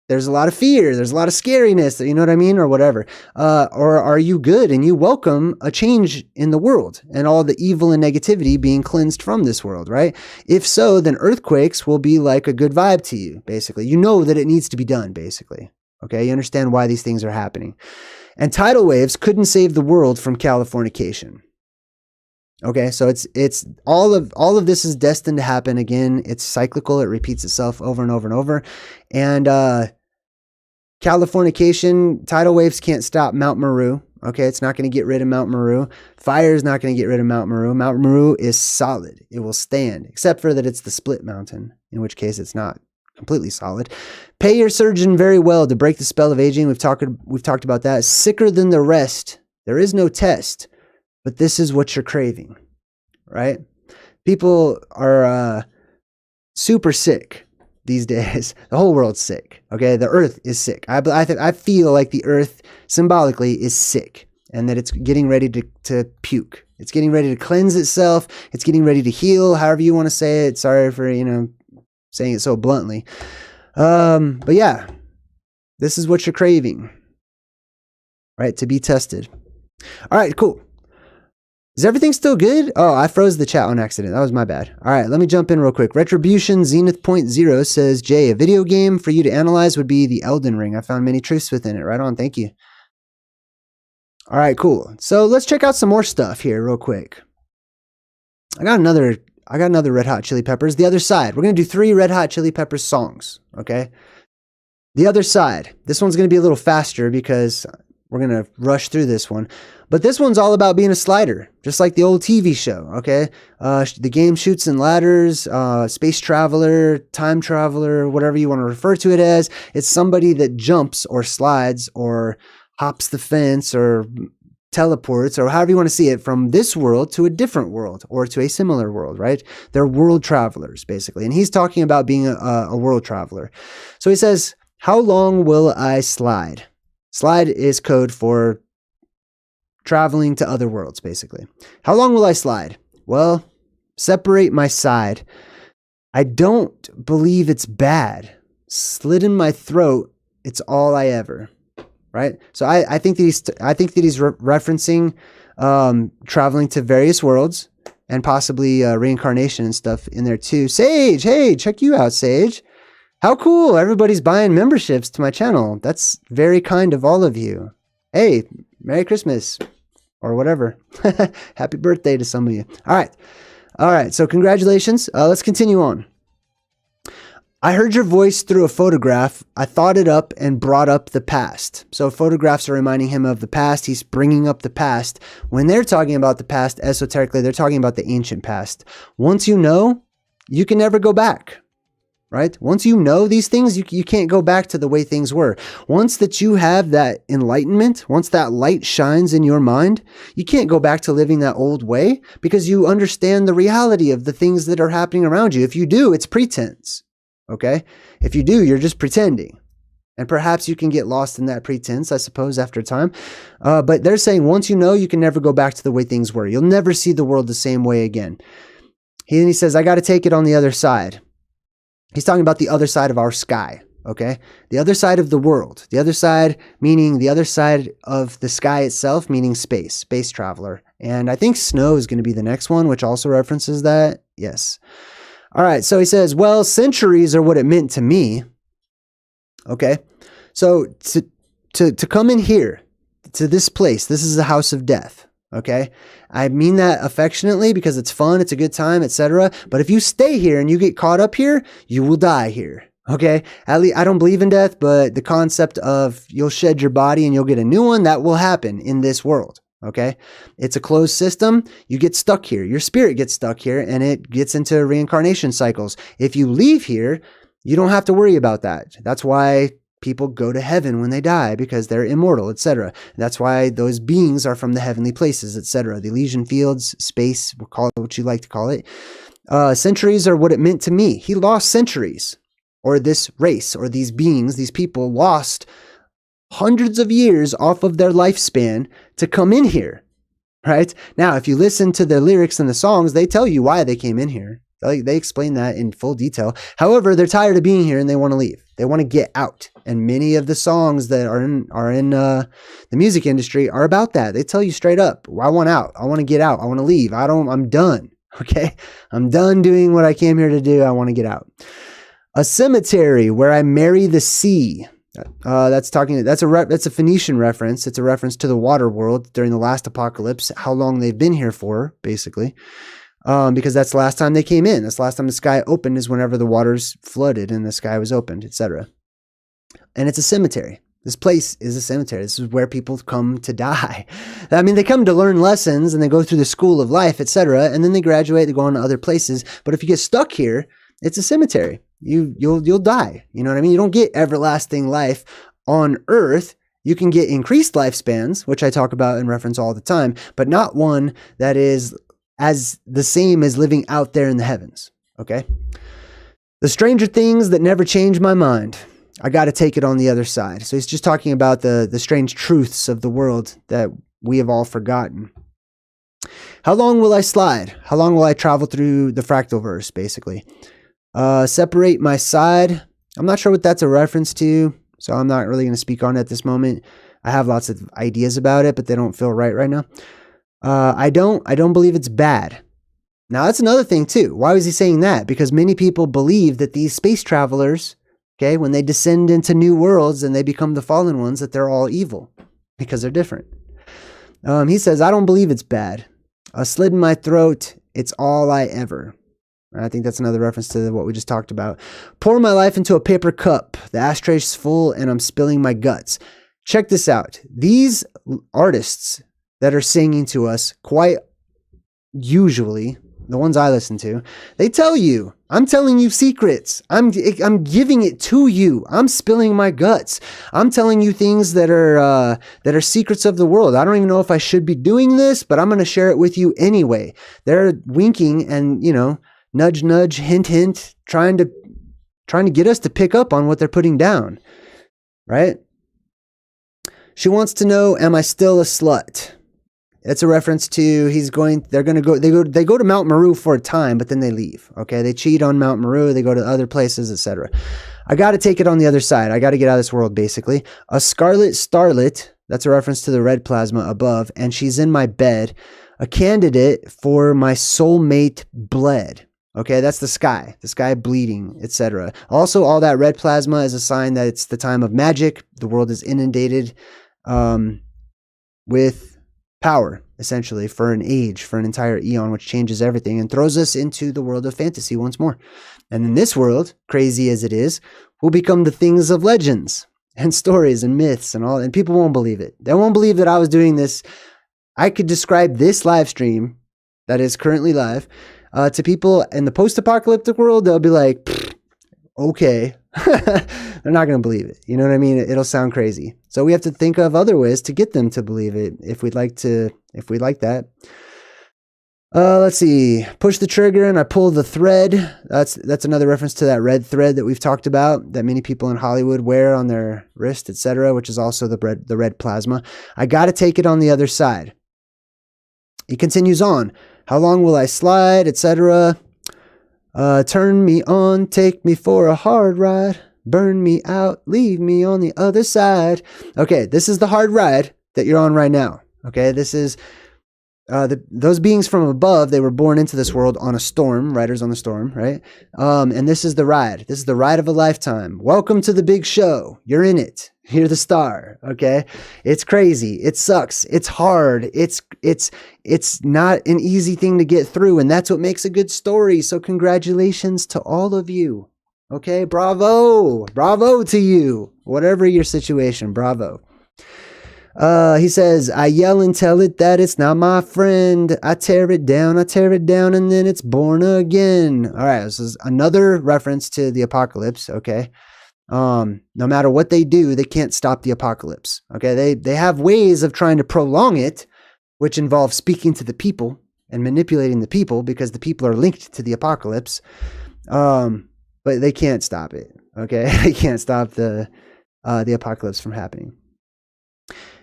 [SPEAKER 1] there's a lot of fear, there's a lot of scariness, you know what I mean, or whatever. Or are you good and you welcome a change in the world and all the evil and negativity being cleansed from this world, right? If so, then earthquakes will be like a good vibe to you, basically. You know that it needs to be done, basically. Okay, you understand why these things are happening. And tidal waves couldn't save the world from Californication. Okay, so it's all of this is destined to happen again. It's cyclical. It repeats itself over and over and over. And Californication, tidal waves can't stop Mount Meru. Okay, it's not going to get rid of Mount Meru. Fire is not going to get rid of Mount Meru. Mount Meru is solid. It will stand, except for that it's the split mountain, in which case it's not completely solid. Pay your surgeon very well to break the spell of aging. We've talked about that. Sicker than the rest. There is no test, but this is what you're craving, right? People are super sick these days. The whole world's sick. Okay, the earth is sick. I feel like the earth symbolically is sick, and that it's getting ready to puke. It's getting ready to cleanse itself. It's getting ready to heal, however you want to say it. Sorry for, saying it so bluntly. But yeah, this is what you're craving, right? To be tested. All right, cool. Is everything still good? Oh, I froze the chat on accident. That was my bad. All right, let me jump in real quick. Retribution Zenith Point Zero says, Jay, a video game for you to analyze would be the Elden Ring. I found many truths within it. Right on. Thank you. All right, cool. So let's check out some more stuff here real quick. I got another Red Hot Chili Peppers. The Other Side. We're going to do 3 Red Hot Chili Peppers songs, okay? The Other Side. This one's going to be a little faster because we're going to rush through this one. But this one's all about being a slider, just like the old TV show, okay? The game Chutes and Ladders, space traveler, time traveler, whatever you want to refer to it as. It's somebody that jumps or slides or hops the fence or teleports, or however you want to see it, from this world to a different world or to a similar world, right? They're world travelers, basically. And he's talking about being a world traveler. So he says, how long will I slide? Slide is code for traveling to other worlds, basically. How long will I slide? Well, separate my side. I don't believe it's bad. Slit in my throat, it's all I ever. Right? So I think that he's referencing traveling to various worlds and possibly reincarnation and stuff in there too. Sage, hey, check you out, Sage. How cool. Everybody's buying memberships to my channel. That's very kind of all of you. Hey, Merry Christmas or whatever. Happy birthday to some of you. All right. So congratulations. Let's continue on. I heard your voice through a photograph. I thought it up and brought up the past. So photographs are reminding him of the past. He's bringing up the past. When they're talking about the past esoterically, they're talking about the ancient past. Once you know, you can never go back, right? Once you know these things, you can't go back to the way things were. Once that you have that enlightenment, once that light shines in your mind, you can't go back to living that old way because you understand the reality of the things that are happening around you. If you do, it's pretense. Okay? If you do, you're just pretending. And perhaps you can get lost in that pretense, I suppose, after time. But they're saying once you know, you can never go back to the way things were. You'll never see the world the same way again. He says, I got to take it on the other side. He's talking about the other side of our sky. Okay? The other side of the world. The other side, meaning the other side of the sky itself, meaning space traveler. And I think snow is going to be the next one, which also references that. Yes. All right, so he says, well, centuries are what it meant to me. Okay, so to come in here, to this place, this is the house of death. Okay, I mean that affectionately because it's fun, it's a good time, etc. But if you stay here and you get caught up here, you will die here. Okay, at least I don't believe in death, but the concept of you'll shed your body and you'll get a new one, that will happen in this world. Okay, it's a closed system. You get stuck here. Your spirit gets stuck here and it gets into reincarnation cycles. If you leave here, you don't have to worry about that. That's why people go to heaven when they die because they're immortal, etc. That's why those beings are from the heavenly places, etc. The Elysian fields, space, we'll call it what you like to call it. Centuries are what it meant to me. He lost centuries, or this race, or these beings, these people lost hundreds of years off of their lifespan to come in here, right? Now, if you listen to the lyrics and the songs, they tell you why they came in here. They explain that in full detail. However, they're tired of being here and they want to leave. They want to get out. And many of the songs that are in the music industry are about that. They tell you straight up, well, I want out. I want to get out. I want to leave. I'm done. Okay? I'm done doing what I came here to do. I want to get out. A cemetery where I marry the sea. That's a Phoenician reference. It's a reference to the water world during the last apocalypse, how long they've been here for, basically. Because that's the last time they came in. That's the last time the sky opened, is whenever the waters flooded and the sky was opened, etc. And it's a cemetery. This place is a cemetery. This is where people come to die. I mean, they come to learn lessons and they go through the school of life, etc. And then they graduate, they go on to other places. But if you get stuck here, it's a cemetery. You'll die. You know what I mean? You don't get everlasting life on earth. You can get increased lifespans, which I talk about and reference all the time, but not one that is as the same as living out there in the heavens. Okay? The stranger things that never change my mind. I got to take it on the other side. So he's just talking about the strange truths of the world that we have all forgotten. How long will I slide? How long will I travel through the fractal verse, basically? Separate my side. I'm not sure what that's a reference to, so I'm not really going to speak on it at this moment. I have lots of ideas about it, but they don't feel right now. I don't believe it's bad. Now, that's another thing, too. Why was he saying that? Because many people believe that these space travelers, okay, when they descend into new worlds and they become the fallen ones, that they're all evil because they're different. He says, I don't believe it's bad. A slit in my throat, it's all I ever. I think that's another reference to what we just talked about. Pour my life into a paper cup. The ashtray's full and I'm spilling my guts. Check this out. These artists that are singing to us, quite usually, the ones I listen to, they tell you, I'm telling you secrets. I'm giving it to you. I'm spilling my guts. I'm telling you things that are secrets of the world. I don't even know if I should be doing this, but I'm going to share it with you anyway. They're winking and, nudge, nudge, hint, hint, trying to get us to pick up on what they're putting down, right? She wants to know, am I still a slut? It's a reference to they go to Mount Meru for a time, but then they leave. Okay. They cheat on Mount Meru. They go to other places, etc. I got to take it on the other side. I got to get out of this world, basically. A scarlet starlet. That's a reference to the red plasma above. And she's in my bed. A candidate for my soulmate bled. Okay. That's the sky bleeding, etc. Also, all that red plasma is a sign that it's the time of magic. The world is inundated, with power, essentially, for an age, for an entire eon, which changes everything and throws us into the world of fantasy once more. And in this world, crazy as it is, will become the things of legends and stories and myths and all, and people won't believe it. They won't believe that I was doing this. I could describe this live stream that is currently live to people in the post-apocalyptic world. They'll be like, okay. They're not going to believe it. You know what I mean? It'll sound crazy. So we have to think of other ways to get them to believe it if we'd like that. Let's see. Push the trigger and I pull the thread. That's another reference to that red thread that we've talked about that many people in Hollywood wear on their wrist, etc., which is also the red plasma. I got to take it on the other side. He continues on. How long will I slide, etc.? Turn me on, take me for a hard ride, burn me out, leave me on the other side. Okay, this is the hard ride that you're on right now. Okay, this is those beings from above. They were born into this world on a storm, riders on the storm, right? And this is the ride. This is the ride of a lifetime. Welcome to the big show. You're in it. You're the star. Okay, it's crazy. It sucks. It's hard. It's not an easy thing to get through, and that's what makes a good story. So congratulations to all of you. Okay, bravo to you. Whatever your situation, bravo. He says, I yell and tell it that it's not my friend. I tear it down, and then it's born again. All right, this is another reference to the apocalypse, okay? No matter what they do, they can't stop the apocalypse, okay? They have ways of trying to prolong it, which involve speaking to the people and manipulating the people because the people are linked to the apocalypse. But they can't stop it, okay? They can't stop the apocalypse from happening.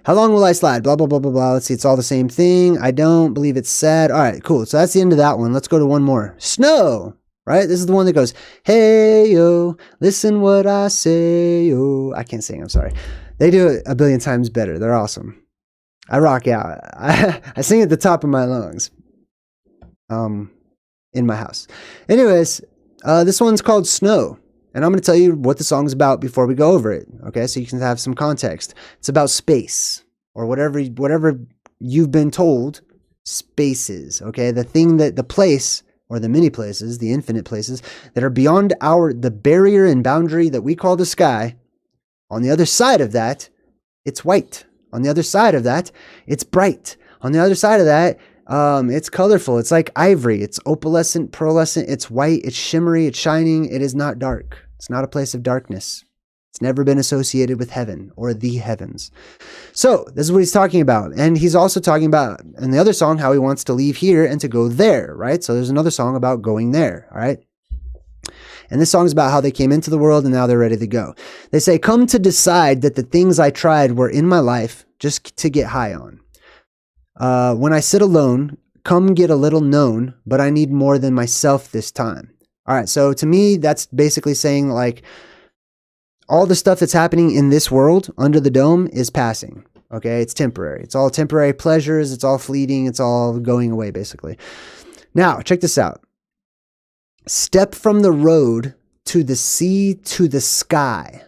[SPEAKER 1] How long will I slide? Blah, blah, blah, blah, blah. Let's see. It's all the same thing. I don't believe it's sad. All right, cool. So that's the end of that one. Let's go to one more. Snow, right? This is the one that goes, hey, yo, listen what I say, yo. I can't sing. I'm sorry. They do it a billion times better. They're awesome. I rock out. I sing at the top of my lungs in my house. Anyways, this one's called Snow. And I'm going to tell you what the song's about before we go over it. Okay, so you can have some context. It's about space, or whatever you've been told space is. Okay, the place, or the many places, the infinite places that are beyond the barrier and boundary that we call the sky. On the other side of that, it's white. On the other side of that, it's bright. On the other side of that, it's colorful. It's like ivory. It's opalescent, pearlescent. It's white. It's shimmery. It's shining. It is not dark. It's not a place of darkness. It's never been associated with heaven or the heavens. So this is what he's talking about. And he's also talking about, in the other song, how he wants to leave here and to go there, right? So there's another song about going there, all right? And this song is about how they came into the world and now they're ready to go. They say, come to decide that the things I tried were in my life just to get high on. When I sit alone, come get a little known, but I need more than myself this time. All right, so to me, that's basically saying like all the stuff that's happening in this world under the dome is passing. Okay, it's temporary. It's all temporary pleasures. It's all fleeting. It's all going away, basically. Now, check this out. Step from the road to the sea to the sky.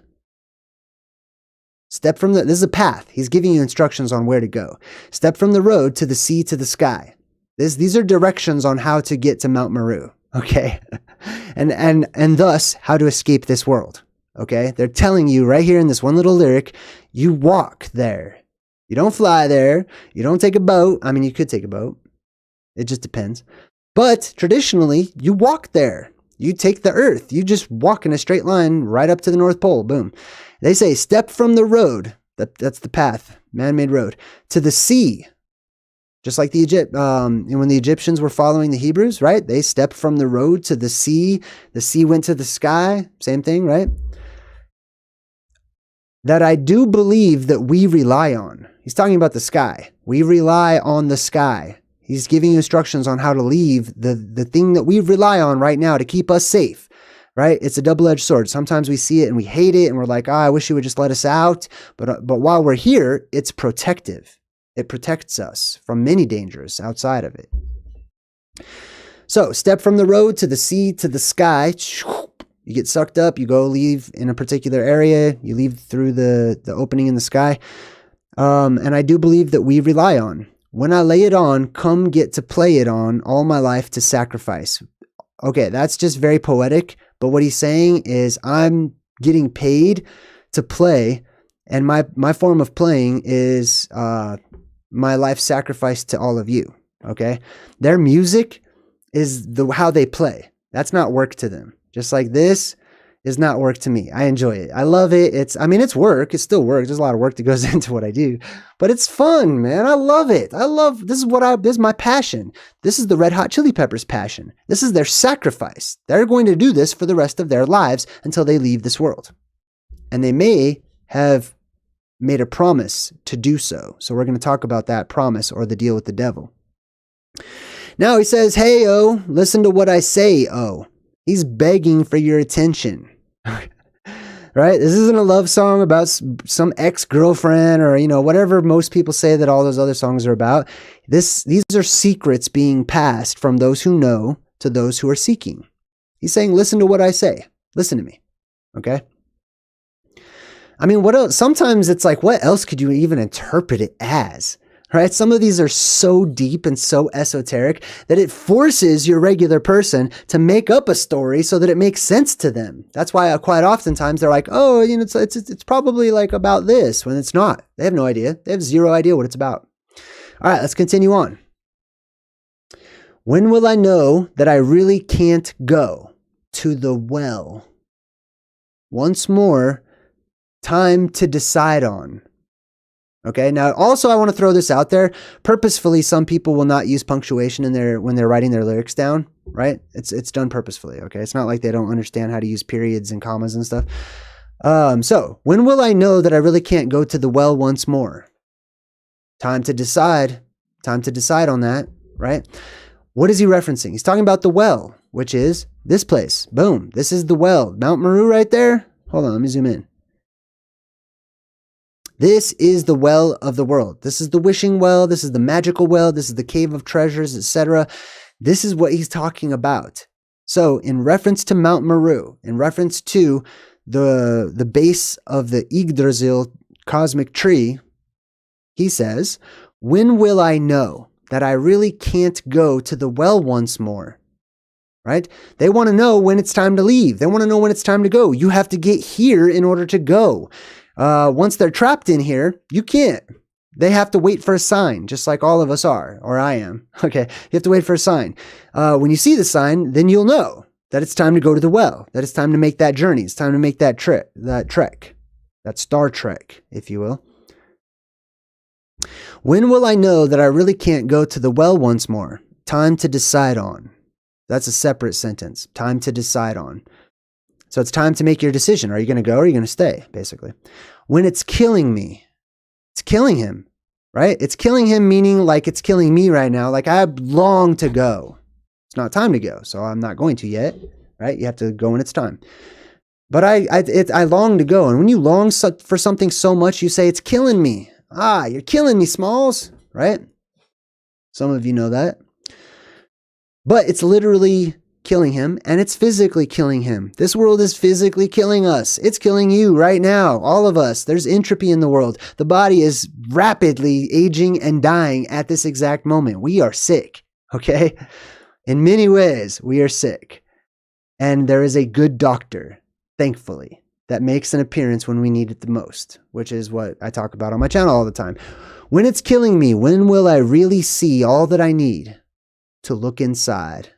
[SPEAKER 1] Step from this is a path. He's giving you instructions on where to go. Step from the road to the sea to the sky. These are directions on how to get to Mount Meru. Okay. and thus how to escape this world. Okay. They're telling you right here in this one little lyric, you walk there. You don't fly there. You don't take a boat. I mean, you could take a boat. It just depends. But traditionally, you walk there. You take the earth. You just walk in a straight line right up to the North Pole. Boom. They say, step from the road. That's the path, man-made road, to the sea. Just like when the Egyptians were following the Hebrews, right? They stepped from the road to the sea. The sea went to the sky. Same thing, right? That I do believe that we rely on. He's talking about the sky. We rely on the sky. He's giving you instructions on how to leave the thing that we rely on right now to keep us safe, right? It's a double-edged sword. Sometimes we see it and we hate it and we're like, I wish you would just let us out. But while we're here, it's protective. It protects us from many dangers outside of it. So step from the road to the sea to the sky. You get sucked up. You go leave in a particular area. You leave through the opening in the sky. And I do believe that we rely on. When I lay it on, come get to play it on all my life to sacrifice. Okay, that's just very poetic. But what he's saying is I'm getting paid to play. And my form of playing is my life sacrifice to all of you. Okay? Their music is how they play. That's not work to them. Just like this is not work to me. I enjoy it. I love it. It's work. It's still work. There's a lot of work that goes into what I do, but it's fun, man. I love it. This is my passion. This is the Red Hot Chili Peppers' passion. This is their sacrifice. They're going to do this for the rest of their lives until they leave this world. And they may have made a promise to do so. So we're going to talk about that promise or the deal with the devil. Now he says, hey, oh, listen to what I say, oh. He's begging for your attention. Right? This isn't a love song about some ex-girlfriend or, whatever most people say that all those other songs are about. These are secrets being passed from those who know to those who are seeking. He's saying, listen to what I say. Listen to me. Okay? I mean, what else? Sometimes it's like, what else could you even interpret it as? Right? Some of these are so deep and so esoteric that it forces your regular person to make up a story so that it makes sense to them. That's why quite oftentimes they're like, oh, it's probably like about this, when it's not. They have no idea. They have zero idea what it's about. All right, let's continue on. When will I know that I really can't go to the well? Once more, time to decide on. Okay. Now, also, I want to throw this out there. Purposefully, some people will not use punctuation when they're writing their lyrics down. Right? It's done purposefully. Okay. It's not like they don't understand how to use periods and commas and stuff. So when will I know that I really can't go to the well once more? Time to decide. Time to decide on that. Right? What is he referencing? He's talking about the well, which is this place. Boom. This is the well. Mount Meru right there. Hold on. Let me zoom in. This is the well of the world. This is the wishing well. This is the magical well. This is the cave of treasures, etc. This is what he's talking about. So in reference to Mount Meru, in reference to the base of the Yggdrasil cosmic tree, he says, when will I know that I really can't go to the well once more? Right? They want to know when it's time to leave. They want to know when it's time to go. You have to get here in order to go. Once they're trapped in here, you can't. They have to wait for a sign, just like all of us are, or I am. Okay, you have to wait for a sign. When you see the sign, then you'll know that it's time to go to the well, that it's time to make that journey, it's time to make that trek, that Star Trek, if you will. When will I know that I really can't go to the well once more? Time to decide on. That's a separate sentence. Time to decide on. So it's time to make your decision. Are you going to go or are you going to stay, basically? When it's killing me, it's killing him, right? It's killing him, meaning like it's killing me right now. Like I long to go. It's not time to go, so I'm not going to yet, right? You have to go when it's time. But I long to go. And when you long for something so much, you say, it's killing me. Ah, you're killing me, Smalls, right? Some of you know that. But it's literally killing him, and it's physically killing him. This world is physically killing us. It's killing you right now, all of us. There's entropy in the world. The body is rapidly aging and dying at this exact moment. We are sick, okay? In many ways, we are sick. And there is a good doctor, thankfully, that makes an appearance when we need it the most, which is what I talk about on my channel all the time. When it's killing me, when will I really see all that I need to look inside?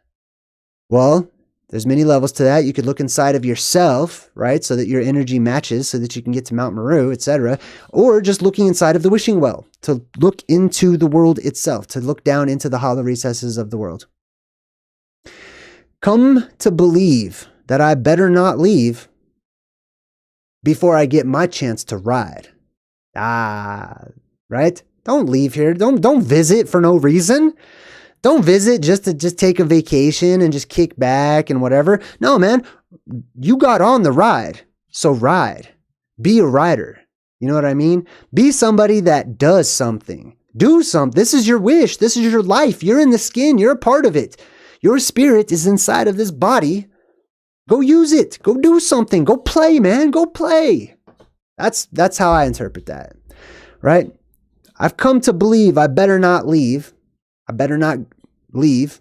[SPEAKER 1] Well, there's many levels to that. You could look inside of yourself, right? So that your energy matches so that you can get to Mount Meru, etc. Or just looking inside of the wishing well to look into the world itself, to look down into the hollow recesses of the world. Come to believe that I better not leave before I get my chance to ride. Right? Don't leave here. Don't visit for no reason. Don't visit just to take a vacation and just kick back and whatever. No, man, you got on the ride. So ride. Be a rider. You know what I mean? Be somebody that does something. Do something. This is your wish. This is your life. You're in the skin. You're a part of it. Your spirit is inside of this body. Go use it. Go do something. Go play, man. Go play. That's how I interpret that. Right? I've come to believe I better not leave. I better not leave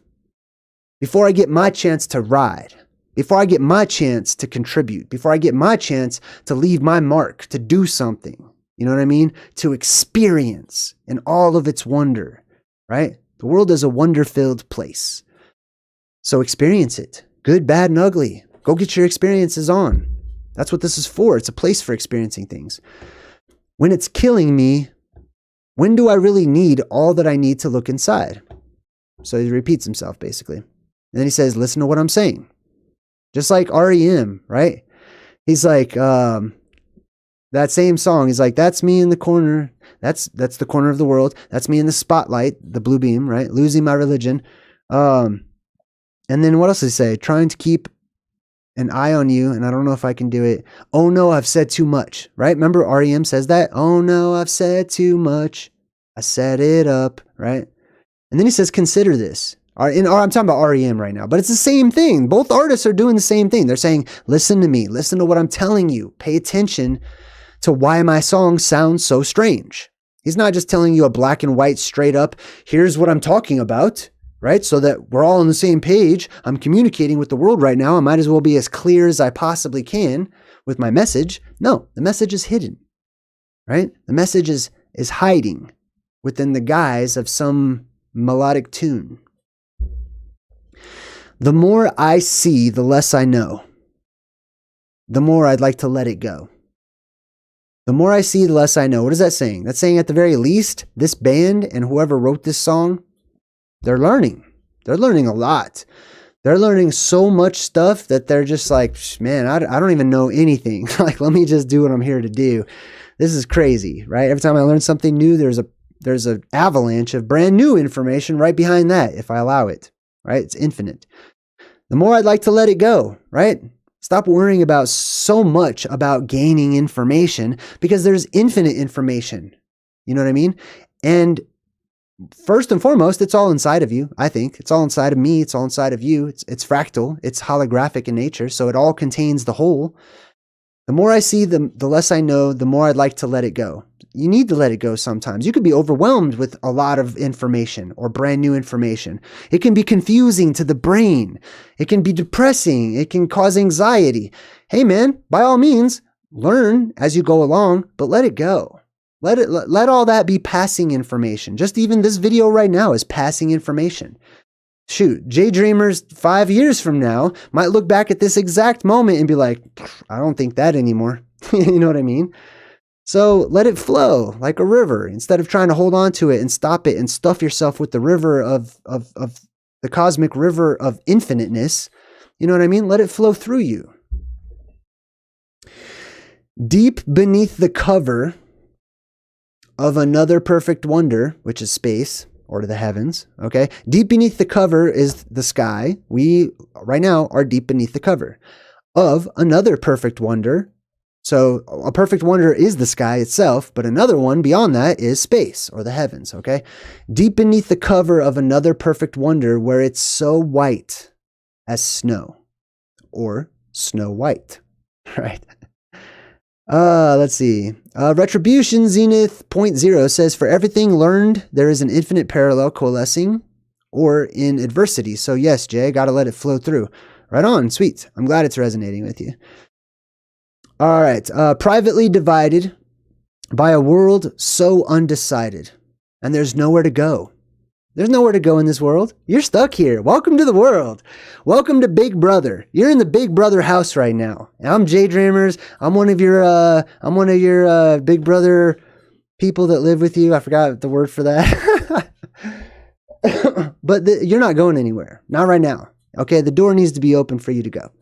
[SPEAKER 1] before I get my chance to ride, before I get my chance to contribute, before I get my chance to leave my mark, to do something. You know what I mean? To experience in all of its wonder, right? The world is a wonder-filled place. So experience it. Good, bad, and ugly. Go get your experiences on. That's what this is for. It's a place for experiencing things. When it's killing me, when do I really need all that I need to look inside? So he repeats himself, basically. And then he says, listen to what I'm saying. Just like REM, right? He's like, that same song. He's like, that's me in the corner. That's the corner of the world. That's me in the spotlight, the blue beam, right? Losing my religion. And then what else does he say? Trying to keep an eye on you, and I don't know if I can do it. Oh no, I've said too much, right? Remember REM says that? Oh no, I've said too much. I set it up, right? And then he says, consider this. I'm talking about REM right now, but it's the same thing. Both artists are doing the same thing. They're saying, listen to me. Listen to what I'm telling you. Pay attention to why my song sounds so strange. He's not just telling you a black and white straight up, here's what I'm talking about, right? So that we're all on the same page. I'm communicating with the world right now. I might as well be as clear as I possibly can with my message. No, the message is hidden, right? The message is hiding within the guise of some melodic tune. The more I see, the less I know. The more I'd like to let it go. The more I see, the less I know. What is that saying? That's saying at the very least, this band and whoever wrote this song, they're learning. They're learning a lot. They're learning so much stuff that they're just like, man, I don't even know anything. Like, let me just do what I'm here to do. This is crazy, right? Every time I learn something new, there's an avalanche of brand new information right behind that if I allow it, right? It's infinite. The more I'd like to let it go, right? Stop worrying about so much about gaining information because there's infinite information. You know what I mean? And first and foremost, it's all inside of you. I think it's all inside of me. It's all inside of you. It's fractal. It's holographic in nature. So it all contains the whole. The more I see, the less I know, the more I'd like to let it go. You need to let it go sometimes. You could be overwhelmed with a lot of information or brand new information. It can be confusing to the brain. It can be depressing. It can cause anxiety. Hey man, by all means, learn as you go along, but let it go. Let all that be passing information. Just even this video right now is passing information. Shoot, JayDreamerZ 5 years from now might look back at this exact moment and be like, I don't think that anymore. You know what I mean? So let it flow like a river instead of trying to hold on to it and stop it and stuff yourself with the river of the cosmic river of infiniteness. You know what I mean? Let it flow through you. Deep beneath the cover of another perfect wonder, which is space, or to the heavens, okay? Deep beneath the cover is the sky. We, right now, are deep beneath the cover of another perfect wonder. So a perfect wonder is the sky itself, but another one beyond that is space, or the heavens, okay? Deep beneath the cover of another perfect wonder where it's so white as snow, or snow white, right? Let's see. Retribution Zenith 0.0 says, for everything learned, there is an infinite parallel coalescing or in adversity. So yes, Jay, got to let it flow through. Right on. Sweet. I'm glad it's resonating with you. All right. Privately divided by a world so undecided, and there's nowhere to go. There's nowhere to go in this world. You're stuck here. Welcome to the world. Welcome to Big Brother. You're in the Big Brother house right now. I'm JayDreamerZ. I'm one of your Big Brother people that live with you. I forgot the word for that. But you're not going anywhere. Not right now. Okay, the door needs to be open for you to go.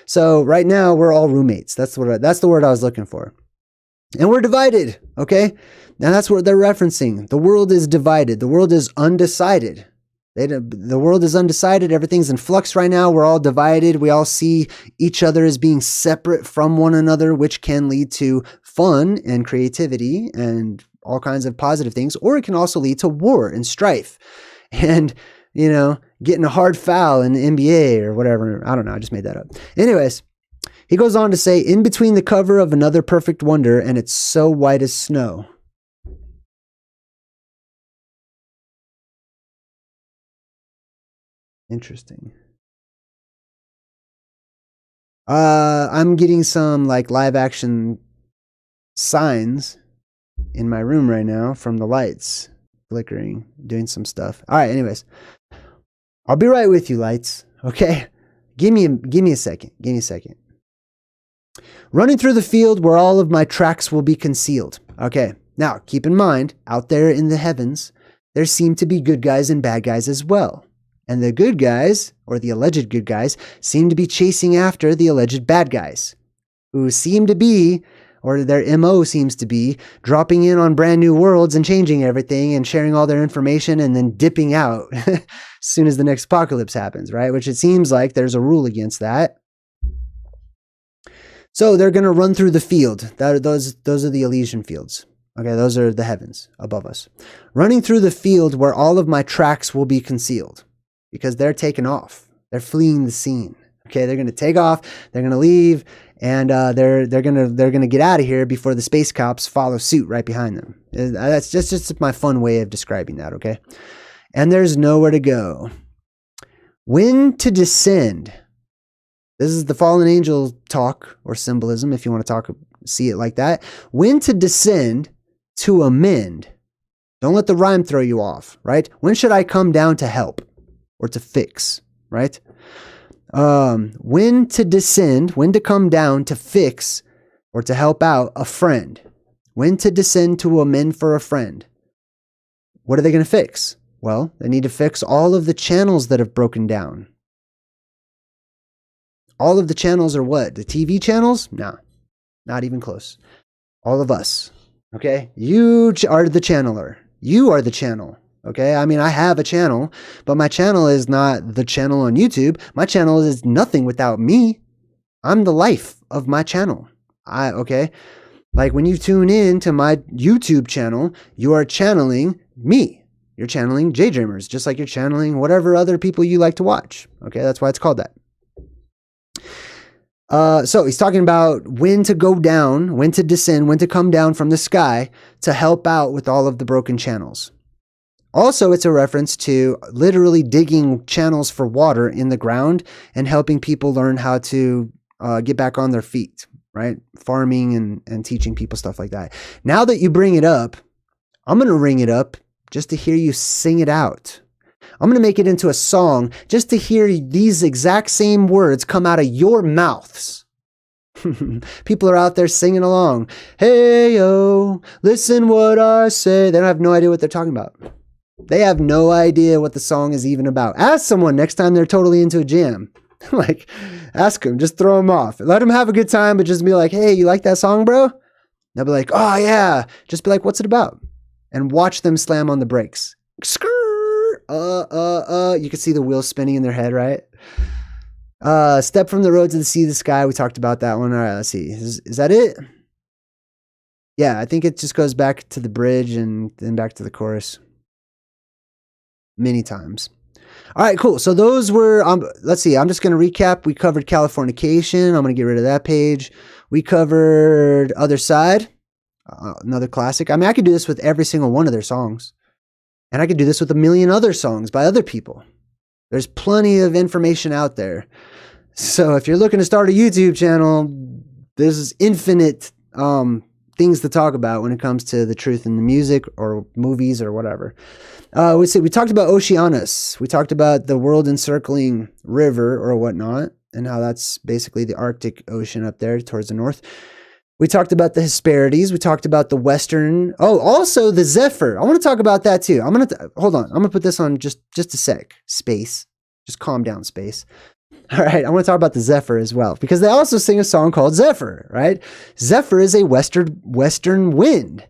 [SPEAKER 1] So right now we're all roommates. That's the word I was looking for. And we're divided, okay? Now that's what they're referencing. The world is divided. The world is undecided. The world is undecided. Everything's in flux right now. We're all divided. We all see each other as being separate from one another, which can lead to fun and creativity and all kinds of positive things. Or it can also lead to war and strife and, you know, getting a hard foul in the NBA or whatever. I don't know. I just made that up. Anyways. He goes on to say, in between the cover of another perfect wonder, and it's so white as snow. Interesting. I'm getting some like live action signs in my room right now from the lights flickering, doing some stuff. All right, anyways. I'll be right with you, lights. Okay? Give me a second. Give me a second. Running through the field where all of my tracks will be concealed. Okay, now keep in mind, out there in the heavens, there seem to be good guys and bad guys as well. And the good guys, or the alleged good guys, seem to be chasing after the alleged bad guys, who seem to be, or their MO seems to be, dropping in on brand new worlds and changing everything and sharing all their information and then dipping out as soon as the next apocalypse happens, right? Which it seems like there's a rule against that. So they're going to run through the field. Those are the Elysian fields. Okay, those are the heavens above us. Running through the field where all of my tracks will be concealed. Because they're taking off. They're fleeing the scene. Okay, they're going to take off. They're going to leave. And they're going to get out of here before the space cops follow suit right behind them. That's just my fun way of describing that, okay? And there's nowhere to go. When to descend. This is the fallen angel talk or symbolism, if you want to see it like that. When to descend to amend. Don't let the rhyme throw you off, right? When should I come down to help or to fix, right? When to descend, when to come down to fix or to help out a friend. When to descend to amend for a friend. What are they going to fix? Well, they need to fix all of the channels that have broken down. All of the channels are what? The TV channels? No, not even close. All of us. Okay? You are the channeler. You are the channel. Okay? I mean, I have a channel, but my channel is not the channel on YouTube. My channel is nothing without me. I'm the life of my channel. Okay? Like when you tune in to my YouTube channel, you are channeling me. you're channeling JayDreamerZ, just like you're channeling whatever other people you like to watch. Okay, that's why it's called that. So he's talking about when to go down, when to descend, when to come down from the sky to help out with all of the broken channels. Also, it's a reference to literally digging channels for water in the ground and helping people learn how to get back on their feet, right? Farming and teaching people stuff like that. Now that you bring it up, I'm going to ring it up just to hear you sing it out. I'm going to make it into a song just to hear these exact same words come out of your mouths. People are out there singing along. Hey, yo, listen what I say. They don't have no idea what they're talking about. They have no idea what the song is even about. Ask someone next time they're totally into a jam. Like, ask them, just throw them off. Let them have a good time, but just be like, hey, you like that song, bro? They'll be like, oh, yeah. Just be like, what's it about? And watch them slam on the brakes. Skrrr. You can see the wheels spinning in their head, right? Step from the road to the sea, the sky. We talked about that one. All right, let's see. Is that it? Yeah, I think it just goes back to the bridge and then back to the chorus. Many times. All right, cool. So those were, let's see, I'm just going to recap. We covered Californication. I'm going to get rid of that page. We covered Otherside, another classic. I mean, I could do this with every single one of their songs. And I could do this with a million other songs by other people. There's plenty of information out there. So if you're looking to start a YouTube channel, there's infinite things to talk about when it comes to the truth in the music or movies or whatever. We talked about Oceanus. We talked about the world encircling river or whatnot, and how that's basically the Arctic Ocean up there towards the north. We talked about the Hesperides. We talked about the Western. Oh, also the Zephyr. I want to talk about that too. Hold on. I'm going to put this on just a sec. Space. Just calm down, space. All right. I want to talk about the Zephyr as well, because they also sing a song called Zephyr, right? Zephyr is a western wind.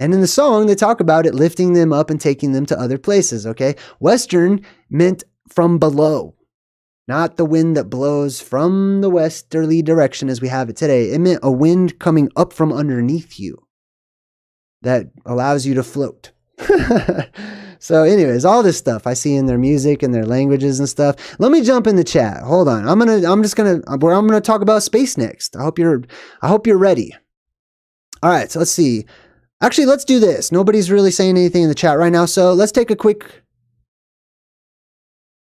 [SPEAKER 1] And in the song, they talk about it lifting them up and taking them to other places, okay? Western meant from below, not the wind that blows from the westerly direction as we have it today. It meant a wind coming up from underneath you that allows you to float. So anyways, all this stuff I see in their music and their languages and stuff. Let me jump in the chat. Hold on. I'm going to talk about space next. I hope you're ready. All right. So let's see. Actually, let's do this. Nobody's really saying anything in the chat right now. So let's take a quick,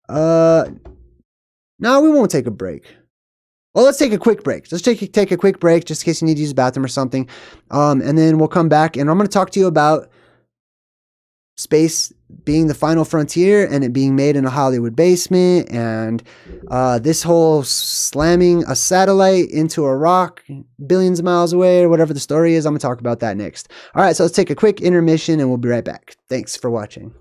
[SPEAKER 1] no, we won't take a break. Well, let's take a quick break. Let's take a quick break just in case you need to use the bathroom or something. And then we'll come back and I'm going to talk to you about space being the final frontier and it being made in a Hollywood basement, and this whole slamming a satellite into a rock billions of miles away or whatever the story is. I'm going to talk about that next. All right, so let's take a quick intermission and we'll be right back. Thanks for watching.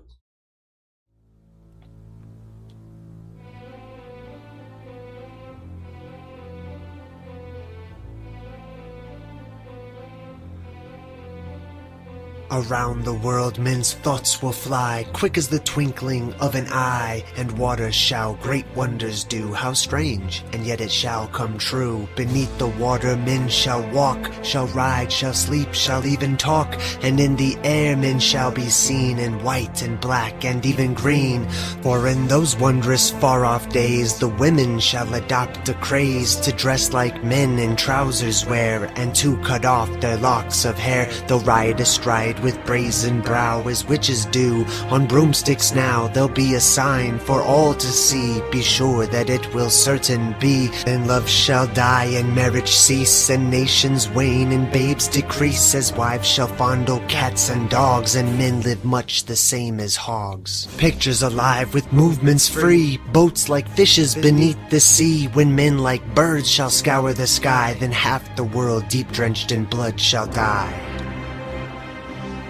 [SPEAKER 2] Around the world men's thoughts will fly, quick as the twinkling of an eye, and waters shall great wonders do. How strange, and yet it shall come true. Beneath the water men shall walk, shall ride, shall sleep, shall even talk, and in the air men shall be seen in white and black and even green. For in those wondrous far-off days the women shall adopt a craze to dress like men in trousers wear, and to cut off their locks of hair. They'll ride astride with brazen brow as witches do. On broomsticks now there'll be a sign for all to see. Be sure that it will certain be. Then love shall die and marriage cease, and nations wane and babes decrease, as wives shall fondle cats and dogs, and men live much the same as hogs. Pictures alive with movements free, boats like fishes beneath the sea. When men like birds shall scour the sky, then half the world deep drenched in blood shall die.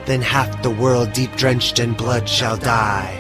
[SPEAKER 2] Then half the world deep drenched in blood shall die.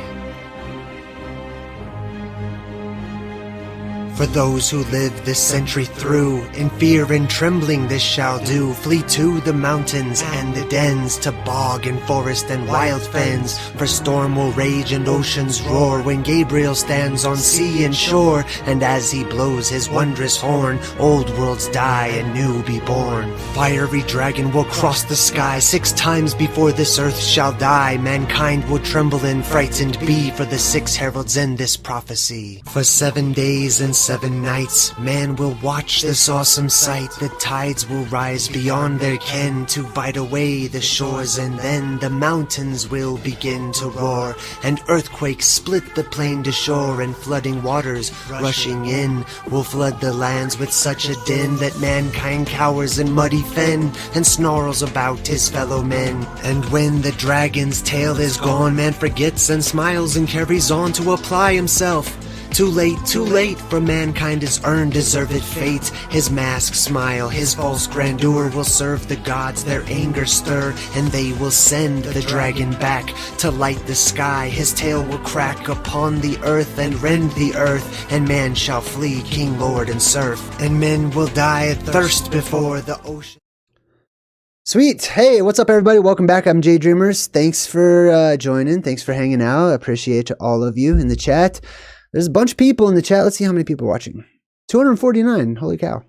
[SPEAKER 2] For those who live this century through, in fear and trembling this shall do. Flee to the mountains and the dens, to bog and forest and wild fens. For storm will rage and oceans roar, when Gabriel stands on sea and shore. And as he blows his wondrous horn, old worlds die and new be born. Fiery dragon will cross the sky, 6 times before this earth shall die. Mankind will tremble and frightened be, for the 6 heralds in this prophecy. For 7 days and 7 nights, man will watch this awesome sight. The tides will rise beyond their ken to bite away the shores, and then the mountains will begin to roar, and earthquakes split the plain to shore, and flooding waters rushing in will flood the lands with such a din that mankind cowers in muddy fen and snarls about his fellow men. And when the dragon's tail is gone, man forgets and smiles and carries on to apply himself. Too late, for mankind has earned deserved fate. His masked smile, his false grandeur will serve the gods their anger stir, and they will send the dragon back to light the sky. His tail will crack upon the earth and rend the earth, and man shall flee king, lord, and serf, and men will die of thirst before the ocean.
[SPEAKER 1] Sweet. Hey, what's up, everybody? Welcome back. I'm JayDreamerZ. Thanks for joining. Thanks for hanging out. I appreciate all of you in the chat. There's a bunch of people in the chat. Let's see how many people are watching. 249. Holy cow.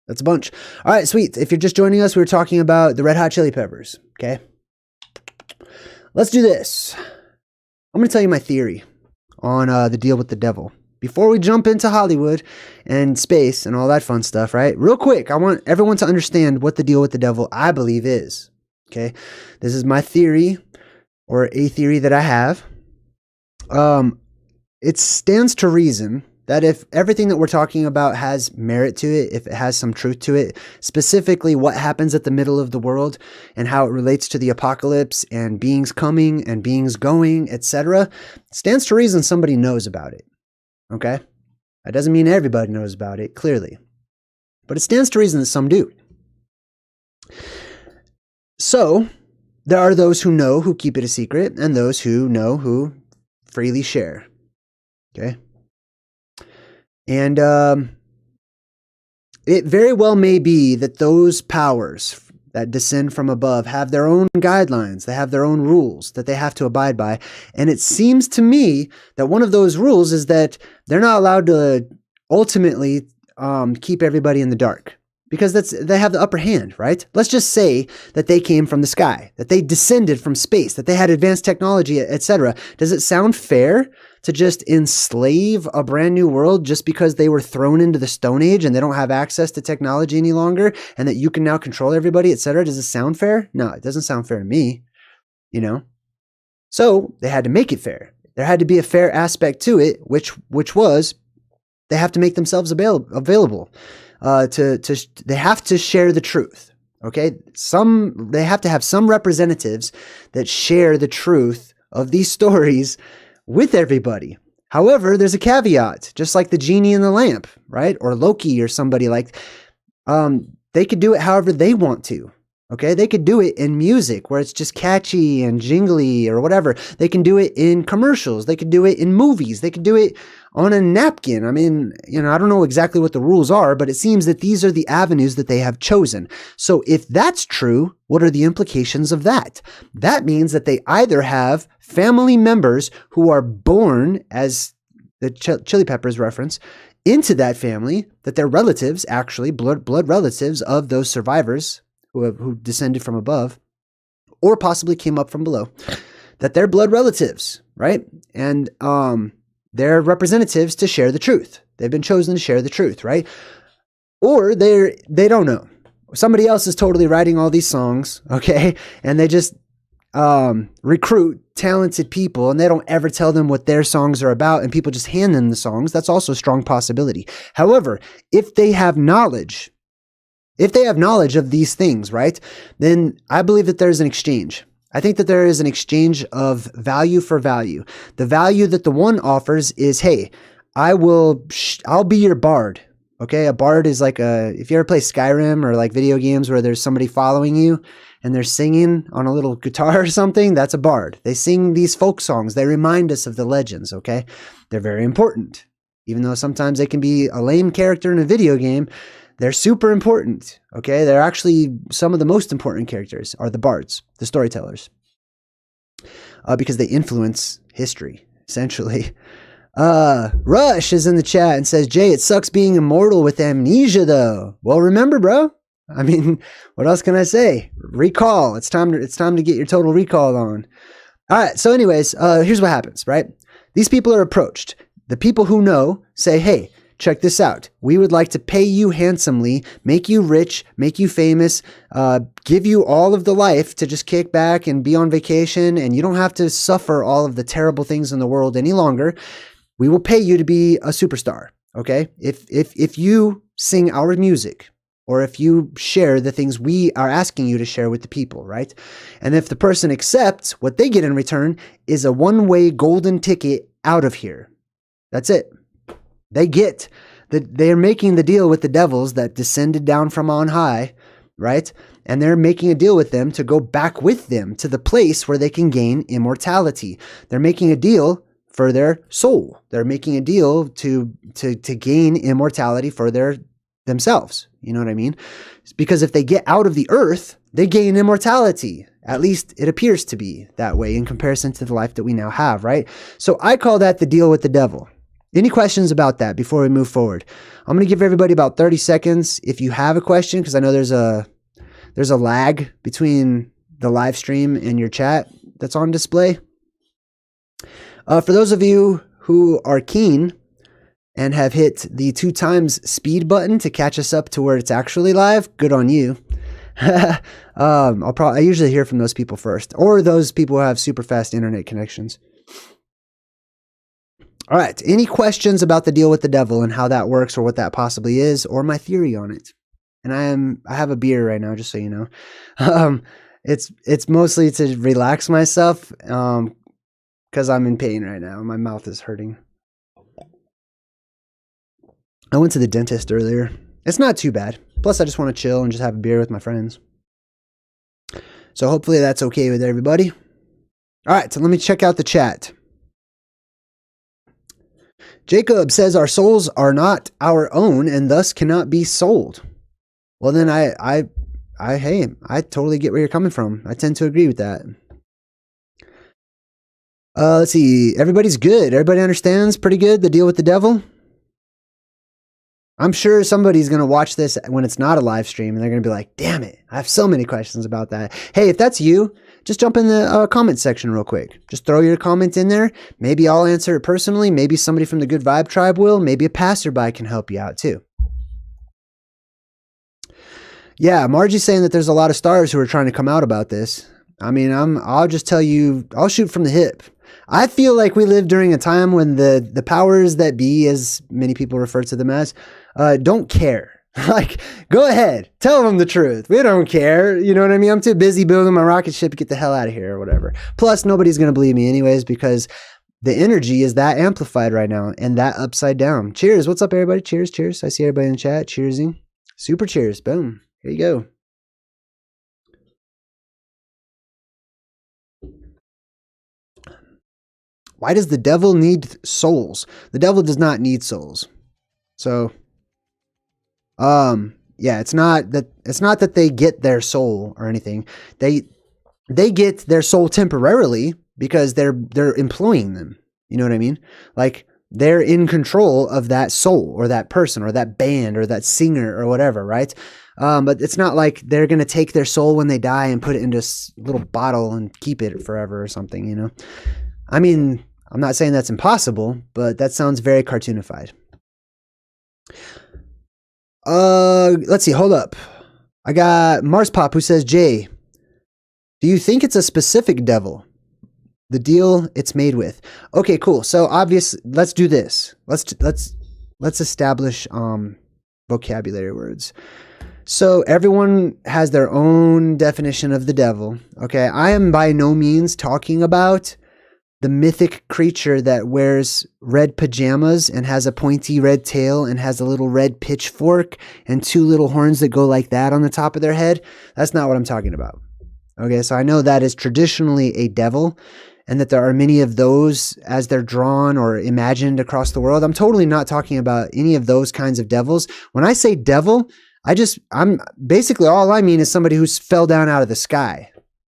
[SPEAKER 1] That's a bunch. All right, sweet. If you're just joining us, we were talking about the Red Hot Chili Peppers. Okay. Let's do this. I'm going to tell you my theory on the deal with the devil. Before we jump into Hollywood and space and all that fun stuff, right? Real quick, I want everyone to understand what the deal with the devil I believe is. Okay. This is my theory, or a theory that I have. It stands to reason that if everything that we're talking about has merit to it, if it has some truth to it, specifically what happens at the middle of the world and how it relates to the apocalypse and beings coming and beings going, etc., stands to reason somebody knows about it. Okay? That doesn't mean everybody knows about it, clearly. But it stands to reason that some do. So, there are those who know who keep it a secret, and those who know who freely share. Okay. And it very well may be that those powers that descend from above have their own guidelines. They have their own rules that they have to abide by. And it seems to me that one of those rules is that they're not allowed to ultimately keep everybody in the dark, because they have the upper hand, right? Let's just say that they came from the sky, that they descended from space, that they had advanced technology, etc. Does it sound fair to just enslave a brand new world just because they were thrown into the Stone Age and they don't have access to technology any longer, and that you can now control everybody, etc.? Does it sound fair? No, it doesn't sound fair to me, you know? So they had to make it fair. There had to be a fair aspect to it, which was they have to make themselves available. They have to share the truth. Okay. They have to have some representatives that share the truth of these stories with everybody. However, there's a caveat, just like the genie in the lamp, right? Or Loki or somebody like, they could do it however they want to. Okay. They could do it in music where it's just catchy and jingly or whatever. They can do it in commercials. They could do it in movies. They could do it on a napkin. I mean, I don't know exactly what the rules are, but it seems that these are the avenues that they have chosen. So if that's true, what are the implications of that? That means that they either have family members who are born, as the Chili Peppers reference, into that family, that they're relatives, actually blood relatives of those survivors who descended from above, or possibly came up from below, that they're blood relatives, right? And they're representatives to share the truth. They've been chosen to share the truth, right? Or they don't know. Somebody else is totally writing all these songs, okay? And they just recruit talented people, and they don't ever tell them what their songs are about, and people just hand them the songs. That's also a strong possibility. However, if they have knowledge of these things, right, then I believe that there's an exchange. I think that there is an exchange of value for value. The value that the one offers is, hey, I'll be your bard. Okay. A bard is like if you ever play Skyrim or like video games where there's somebody following you and they're singing on a little guitar or something, that's a bard. They sing these folk songs. They remind us of the legends. Okay. They're very important. Even though sometimes they can be a lame character in a video game, they're super important, okay? They're actually some of the most important characters are the bards, the storytellers, because they influence history, essentially. Rush is in the chat and says, Jay, it sucks being immortal with amnesia, though. Well, remember, bro. I mean, what else can I say? Recall. It's time to get your total recall on. All right. So anyways, here's what happens, right? These people are approached. The people who know say, hey, check this out. We would like to pay you handsomely, make you rich, make you famous, give you all of the life to just kick back and be on vacation, and you don't have to suffer all of the terrible things in the world any longer. We will pay you to be a superstar, okay? If you sing our music, or if you share the things we are asking you to share with the people, right? And if the person accepts, what they get in return is a one-way golden ticket out of here. That's it. They're making the deal with the devils that descended down from on high, right? And they're making a deal with them to go back with them to the place where they can gain immortality. They're making a deal for their soul. They're making a deal to gain immortality for themselves. You know what I mean? Because if they get out of the earth, they gain immortality. At least it appears to be that way in comparison to the life that we now have, right? So I call that the deal with the devil. Any questions about that before we move forward? I'm going to give everybody about 30 seconds if you have a question, because I know there's a lag between the live stream and your chat that's on display. For those of you who are keen and have hit the 2 times speed button to catch us up to where it's actually live, good on you. I usually hear from those people first, or those people who have super fast internet connections. All right. Any questions about the deal with the devil and how that works, or what that possibly is, or my theory on it? And I have a beer right now, just so you know. It's mostly to relax myself, because I'm in pain right now. My mouth is hurting. I went to the dentist earlier. It's not too bad. Plus, I just want to chill and just have a beer with my friends. So hopefully that's okay with everybody. All right. So let me check out the chat. Jacob says our souls are not our own and thus cannot be sold. Well, then I totally get where you're coming from. I tend to agree with that. Let's see. Everybody's good. Everybody understands pretty good the deal with the devil. I'm sure somebody's going to watch this when it's not a live stream and they're going to be like, damn it, I have so many questions about that. Hey, if that's you, just jump in the comment section real quick. Just throw your comment in there. Maybe I'll answer it personally. Maybe somebody from the Good Vibe Tribe will. Maybe a passerby can help you out too. Yeah, Margie's saying that there's a lot of stars who are trying to come out about this. I mean, I'll just tell you, I'll shoot from the hip. I feel like we live during a time when the powers that be, as many people refer to them as, don't care. Like, go ahead, tell them the truth. We don't care. You know what I mean? I'm too busy building my rocket ship to get the hell out of here or whatever. Plus, nobody's going to believe me anyways, because the energy is that amplified right now and that upside down. Cheers. What's up, everybody? Cheers, cheers. I see everybody in the chat. Cheersing. Super cheers. Boom. Here you go. Why does the devil need souls? The devil does not need souls. So, yeah, it's not that they get their soul or anything. They get their soul temporarily because they're employing them. You know what I mean? Like, they're in control of that soul or that person or that band or that singer or whatever, right? But it's not like they're going to take their soul when they die and put it into a little bottle and keep it forever or something, you know? I mean, I'm not saying that's impossible, but that sounds very cartoonified. Let's see. Hold up. I got Mars Pop who says, Jay, do you think it's a specific devil? The deal it's made with. Okay, cool. So obviously, let's do this. Let's establish vocabulary words. So everyone has their own definition of the devil. Okay, I am by no means talking about the mythic creature that wears red pajamas and has a pointy red tail and has a little red pitchfork and 2 little horns that go like that on the top of their head. That's not what I'm talking about. Okay, so I know that is traditionally a devil. and that there are many of those as they're drawn or imagined across the world. I'm totally not talking about any of those kinds of devils. When I say devil, I'm basically, all I mean is somebody who fell down out of the sky.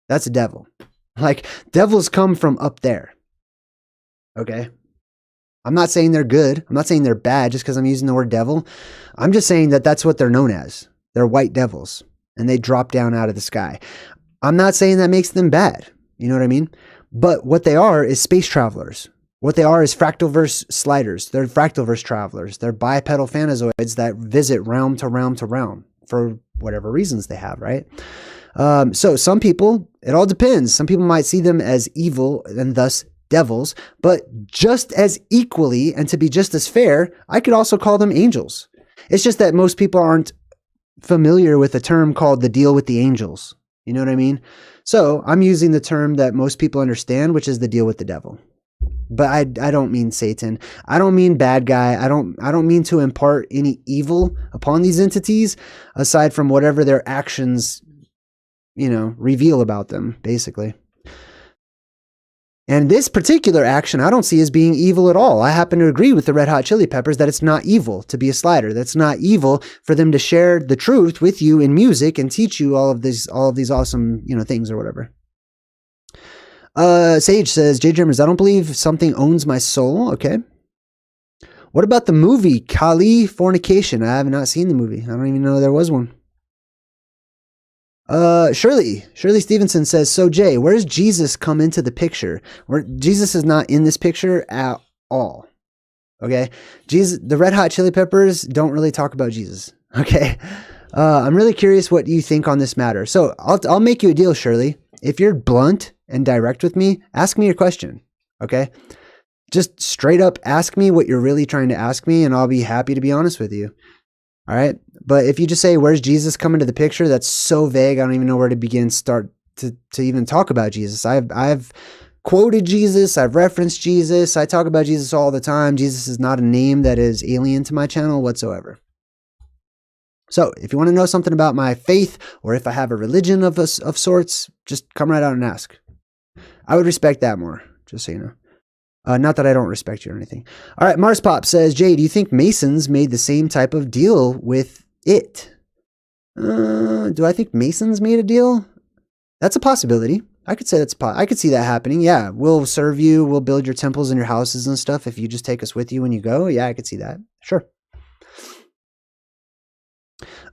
[SPEAKER 1] That's a devil. Like, devils come from up there. Okay? I'm not saying they're good. I'm not saying they're bad just because I'm using the word devil. I'm just saying that that's what they're known as. They're white devils, and they drop down out of the sky. I'm not saying that makes them bad. You know what I mean? But what they are is space travelers. What they are is fractalverse sliders. They're fractalverse travelers. They're bipedal phanazoids that visit realm to realm to realm for whatever reasons they have, right? So some people, it all depends. Some people might see them as evil and thus devils, but just as equally, and to be just as fair, I could also call them angels. It's just that most people aren't familiar with a term called the deal with the angels. You know what I mean? So I'm using the term that most people understand, which is the deal with the devil. But I don't mean Satan. I don't mean bad guy. I don't mean to impart any evil upon these entities aside from whatever their actions, reveal about them, basically. And this particular action I don't see as being evil at all. I happen to agree with the Red Hot Chili Peppers that it's not evil to be a slider. That's not evil for them to share the truth with you in music and teach you all of these awesome, things or whatever. Sage says, JayDreamerZ, I don't believe something owns my soul. Okay. What about the movie Kalifornication? I have not seen the movie. I don't even know there was one. Shirley Stevenson says, so Jay, where does Jesus come into the picture? Where Jesus is not in this picture at all. Okay. The Red Hot Chili Peppers don't really talk about Jesus. Okay. I'm really curious what you think on this matter. So I'll make you a deal, Shirley. If you're blunt and direct with me, ask me your question. Okay. Just straight up ask me what you're really trying to ask me, and I'll be happy to be honest with you. All right. But if you just say, where's Jesus come into the picture? That's so vague. I don't even know where to start to even talk about Jesus. I've quoted Jesus. I've referenced Jesus. I talk about Jesus all the time. Jesus is not a name that is alien to my channel whatsoever. So if you want to know something about my faith, or if I have a religion of sorts, just come right out and ask. I would respect that more, just so you know. Not that I don't respect you or anything. All right, Mars Pop says, Jay, do you think Masons made the same type of deal with it? Do I think Masons made a deal? That's a possibility. I could say I could see that happening. Yeah, we'll serve you. We'll build your temples and your houses and stuff if you just take us with you when you go. Yeah, I could see that. Sure.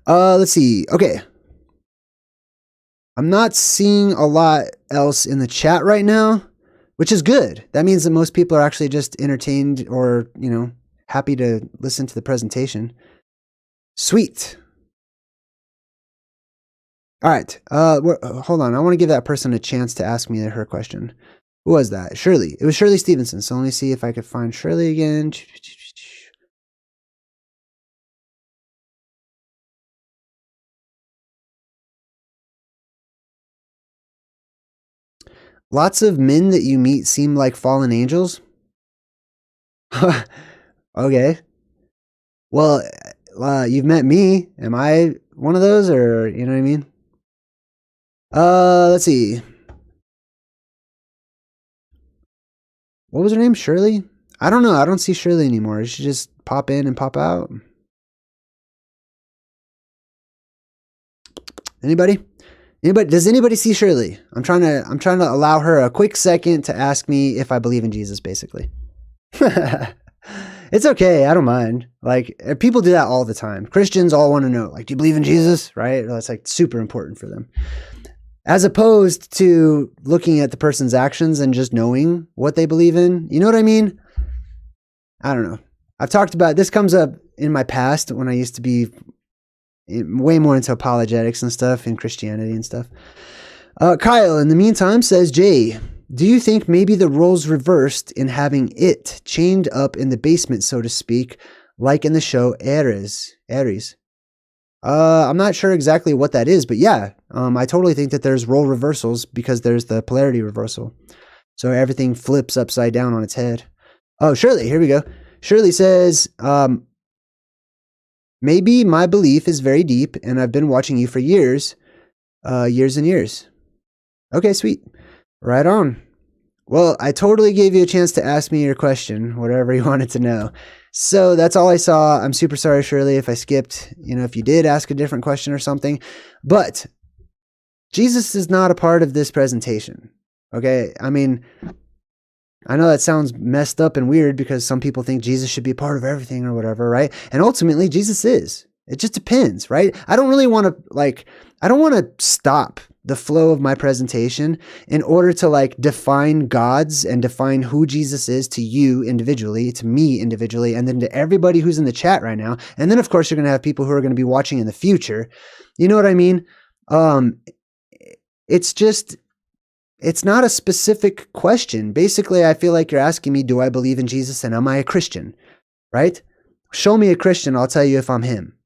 [SPEAKER 1] Let's see. Okay. I'm not seeing a lot else in the chat right now, which is good. That means that most people are actually just entertained or, happy to listen to the presentation. Sweet. All right. Hold on. I want to give that person a chance to ask me her question. Who was that? Shirley. It was Shirley Stevenson. So let me see if I could find Shirley again. Lots of men that you meet seem like fallen angels. Okay. Well, you've met me. Am I one of those, or you know what I mean? Let's see. What was her name? Shirley? I don't know. I don't see Shirley anymore. Did she just pop in and pop out? Anybody? Does anybody see Shirley? I'm trying to allow her a quick second to ask me if I believe in Jesus, basically. It's okay. I don't mind. Like, people do that all the time. Christians all want to know, like, do you believe in Jesus? Right? That's like super important for them. As opposed to looking at the person's actions and just knowing what they believe in. You know what I mean? I don't know. I've talked about, this comes up in my past when I used to be way more into apologetics and stuff and Christianity and stuff. Kyle, in the meantime, says, Jay, do you think maybe the roles reversed in having it chained up in the basement, so to speak, like in the show Ares? I'm not sure exactly what that is, but yeah, I totally think that there's role reversals because there's the polarity reversal. So everything flips upside down on its head. Oh, Shirley, here we go. Shirley says, maybe my belief is very deep and I've been watching you for years and years. Okay, sweet. Right on. Well, I totally gave you a chance to ask me your question, whatever you wanted to know. So that's all I saw. I'm super sorry, Shirley, if I skipped, if you did ask a different question or something. But Jesus is not a part of this presentation. Okay? I mean, I know that sounds messed up and weird because some people think Jesus should be a part of everything or whatever, right? And ultimately, Jesus is. It just depends, right? I don't want to stop the flow of my presentation in order to define gods and define who Jesus is to you individually, to me individually, and then to everybody who's in the chat right now. And then of course you're going to have people who are going to be watching in the future. You know what I mean? It's not a specific question. Basically, I feel like you're asking me, do I believe in Jesus and am I a Christian? Right? Show me a Christian, I'll tell you if I'm him.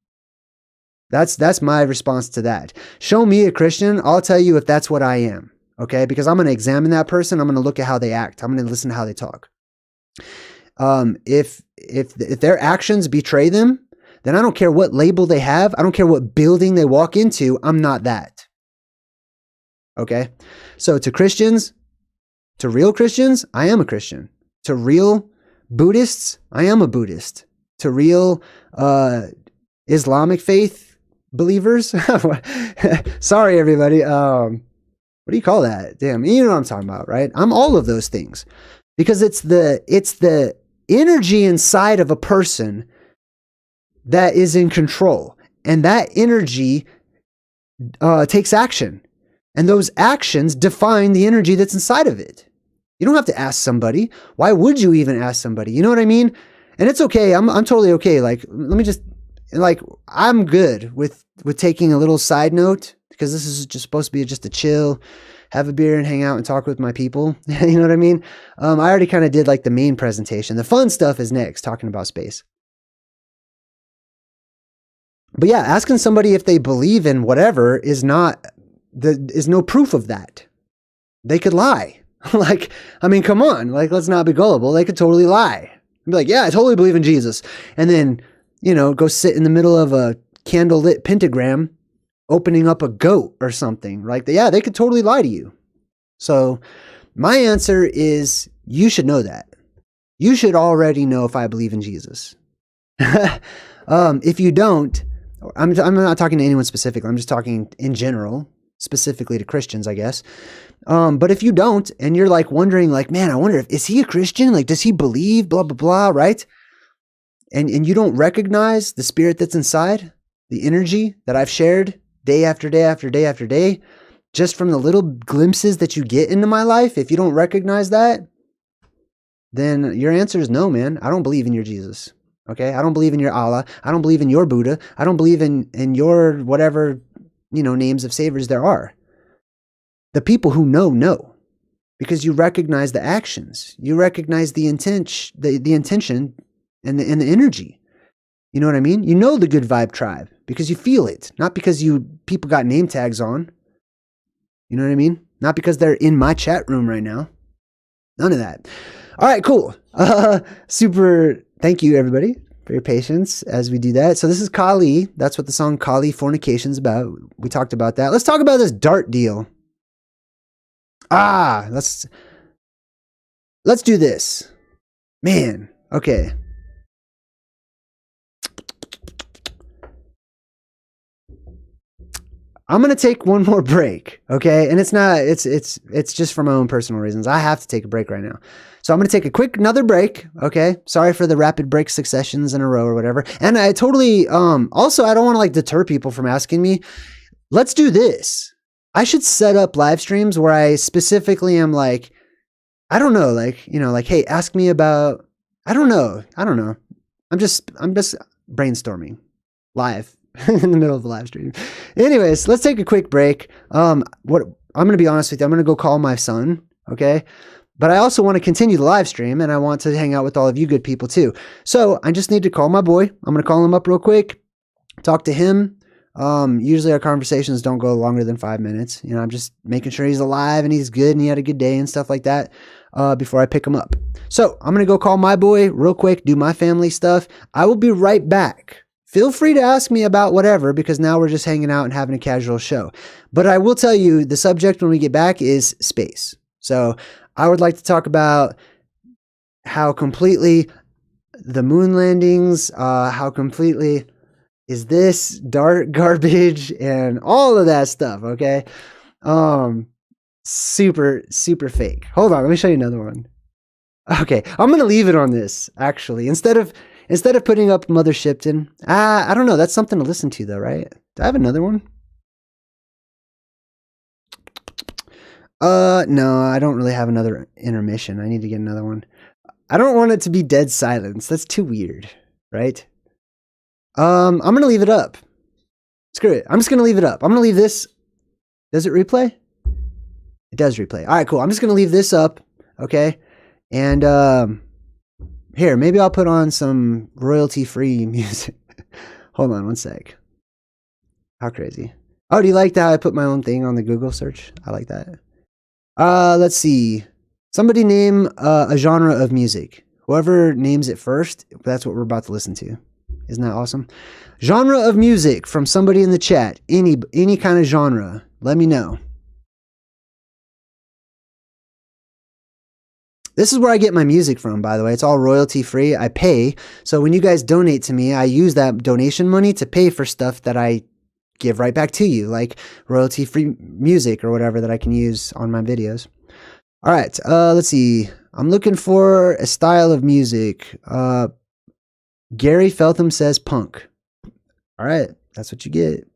[SPEAKER 1] That's my response to that. Show me a Christian, I'll tell you if that's what I am. Okay? Because I'm going to examine that person. I'm going to look at how they act. I'm going to listen to how they talk. If their actions betray them, then I don't care what label they have. I don't care what building they walk into. I'm not that. Okay? So to Christians, to real Christians, I am a Christian. To real Buddhists, I am a Buddhist. To real Islamic faith believers, sorry everybody, what do you call that? Damn, you know what I'm talking about, right? I'm all of those things because it's the energy inside of a person that is in control, and that energy takes action, and those actions define the energy that's inside of it. You don't have to ask somebody. Why would you even ask somebody? You know what I mean? And it's okay. I'm totally okay. Let me just, I'm good with taking a little side note because this is just supposed to be just a chill, have a beer and hang out and talk with my people. You know what I mean? I already kind of did the main presentation. The fun stuff is next, talking about space. But yeah, asking somebody if they believe in whatever is no proof of that. They could lie. Come on, let's not be gullible. They could totally lie. Be like, yeah, I totally believe in Jesus. And then, go sit in the middle of a candlelit pentagram, opening up a goat or something. Yeah, they could totally lie to you. So my answer is, you should know that. You should already know if I believe in Jesus. If you don't, I'm not talking to anyone specific. I'm just talking in general, specifically to Christians, I guess. But if you don't, and you're wondering, man, I wonder is he a Christian? Does he believe blah, blah, blah, right? And you don't recognize the spirit that's inside, the energy that I've shared day after day after day after day, just from the little glimpses that you get into my life. If you don't recognize that, then your answer is no, man. I don't believe in your Jesus. Okay? I don't believe in your Allah. I don't believe in your Buddha. I don't believe in your whatever, names of saviors there are. The people who know. Because you recognize the actions. You recognize the intention and the energy. You know what I mean? You know the good vibe tribe because you feel it, not because people got name tags on. You know what I mean? Not because they're in my chat room right now. None of that. All right, cool. Super. Thank you, everybody, for your patience as we do that. So this is Kali. That's what the song Californication is about. We talked about that. Let's talk about this dart deal. Let's do this. Man, okay. I'm going to take one more break, okay? And it's just for my own personal reasons. I have to take a break right now. So I'm going to take another break, okay? Sorry for the rapid break successions in a row or whatever. And I totally, also, I don't want to deter people from asking me. Let's do this. I should set up live streams where I specifically am I don't know, hey, ask me about, I don't know. I'm just brainstorming live. In the middle of the live stream. Anyways, let's take a quick break. I'm going to be honest with you. I'm going to go call my son. Okay. But I also want to continue the live stream and I want to hang out with all of you good people too. So I just need to call my boy. I'm going to call him up real quick, talk to him. Usually our conversations don't go longer than 5 minutes. I'm just making sure he's alive and he's good and he had a good day and stuff like that, before I pick him up. So I'm going to go call my boy real quick, do my family stuff. I will be right back. Feel free to ask me about whatever, because now we're just hanging out and having a casual show. But I will tell you the subject when we get back is space. So I would like to talk about how completely the moon landings, how completely is this dark garbage and all of that stuff, okay? Super, super fake. Hold on, let me show you another one. Okay, I'm gonna leave it on this, actually. Instead of putting up Mother Shipton. I don't know, that's something to listen to though, right? Do I have another one? No, I don't really have another intermission. I need to get another one. I don't want it to be dead silence. That's too weird, right? I'm gonna leave it up. Screw it. I'm just gonna leave it up. I'm gonna leave this. Does it replay? It does replay. All right, cool. I'm just gonna leave this up, okay? And here, maybe I'll put on some royalty-free music. Hold on one sec. How crazy. Oh, do you like that I put my own thing on the Google search? I like that. Let's see. Somebody name a genre of music. Whoever names it first, that's what we're about to listen to. Isn't that awesome? Genre of music from somebody in the chat. Any kind of genre. Let me know. This is where I get my music from, by the way. It's all royalty free. I pay. So when you guys donate to me, I use that donation money to pay for stuff that I give right back to you, like royalty free music or whatever that I can use on my videos. All right, let's see. I'm looking for a style of music. Gary Feltham says punk. All right, that's what you get.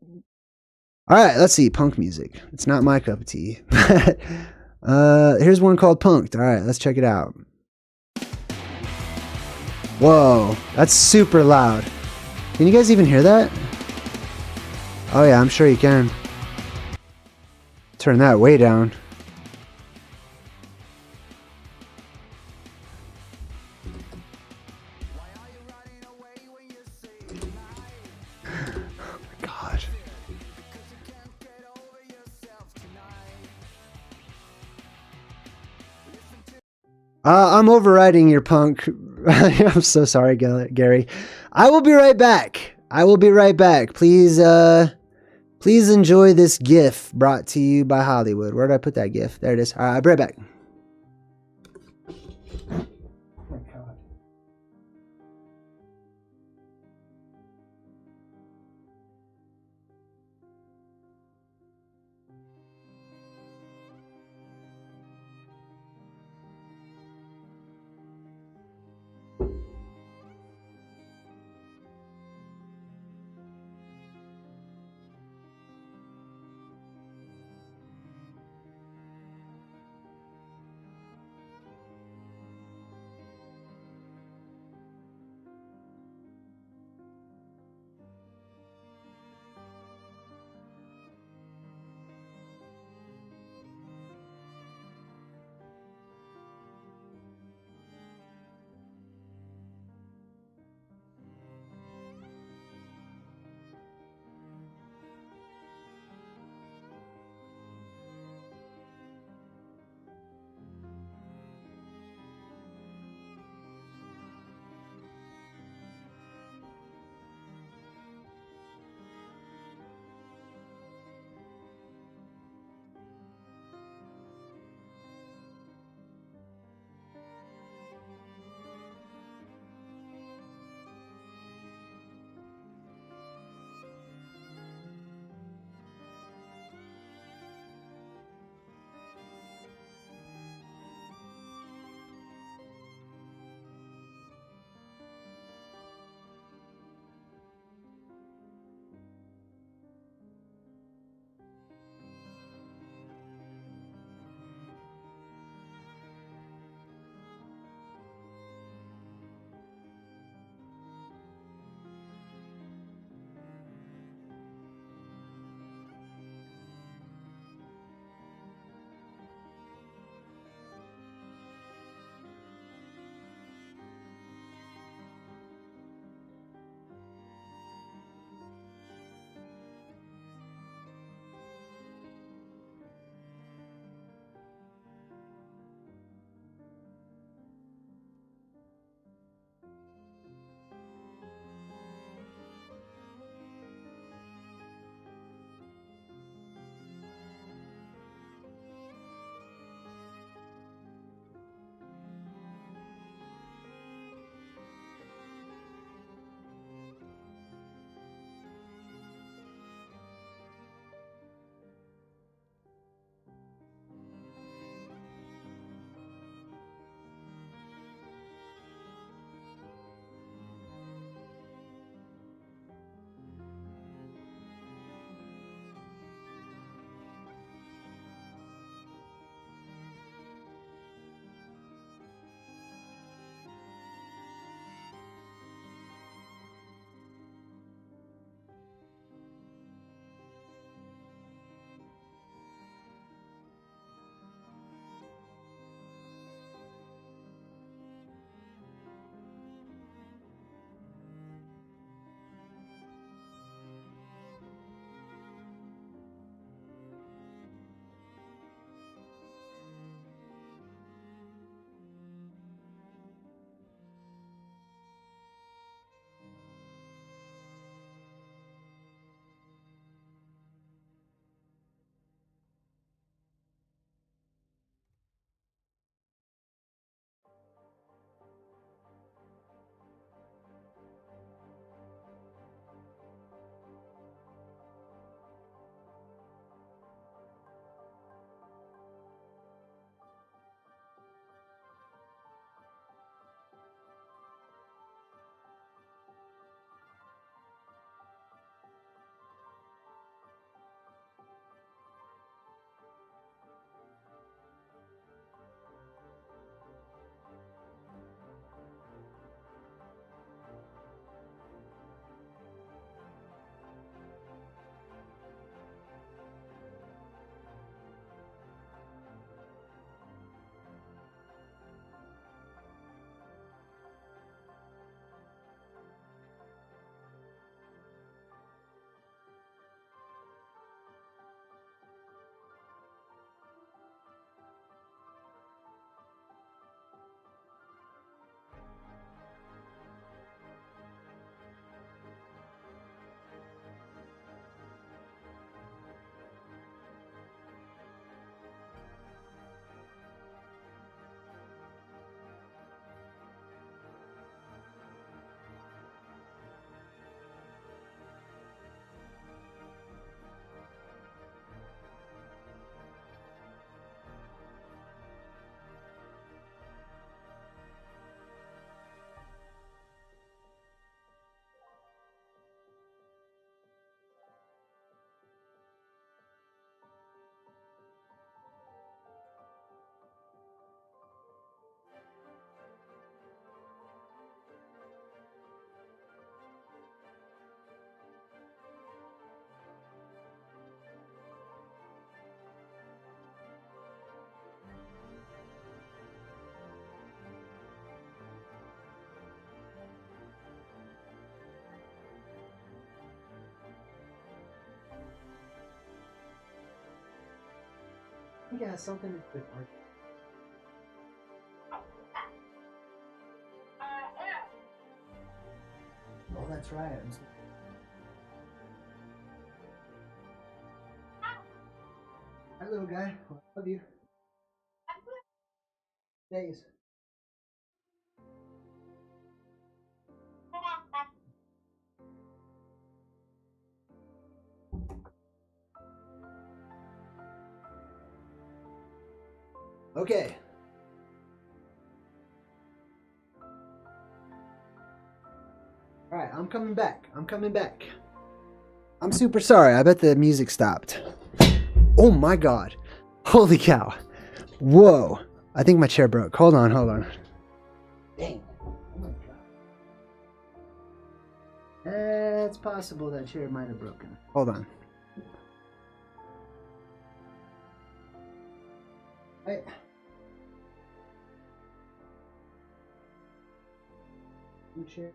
[SPEAKER 1] All right, let's see. Punk music. It's not my cup of tea. Here's one called Punked. All right, let's check it out. Whoa, that's super loud. Can you guys even hear that? Oh yeah, I'm sure you can. Turn that way down. God. I'm overriding your punk. I'm so sorry, Gary. I will be right back. I will be right back. Please enjoy this GIF brought to you by Hollywood. Where did I put that GIF? There it is. All right, I'll be right back. think it has something with art. Oh, that's right. Hi, little guy. Love you. Thanks. Okay. All right, I'm coming back. I'm coming back. I'm super sorry. I bet the music stopped. Oh my God. Holy cow. Whoa. I think my chair broke. Hold on, hold on. Dang. Oh my God. It's possible that chair might have broken. Hold on. Hey. New chair.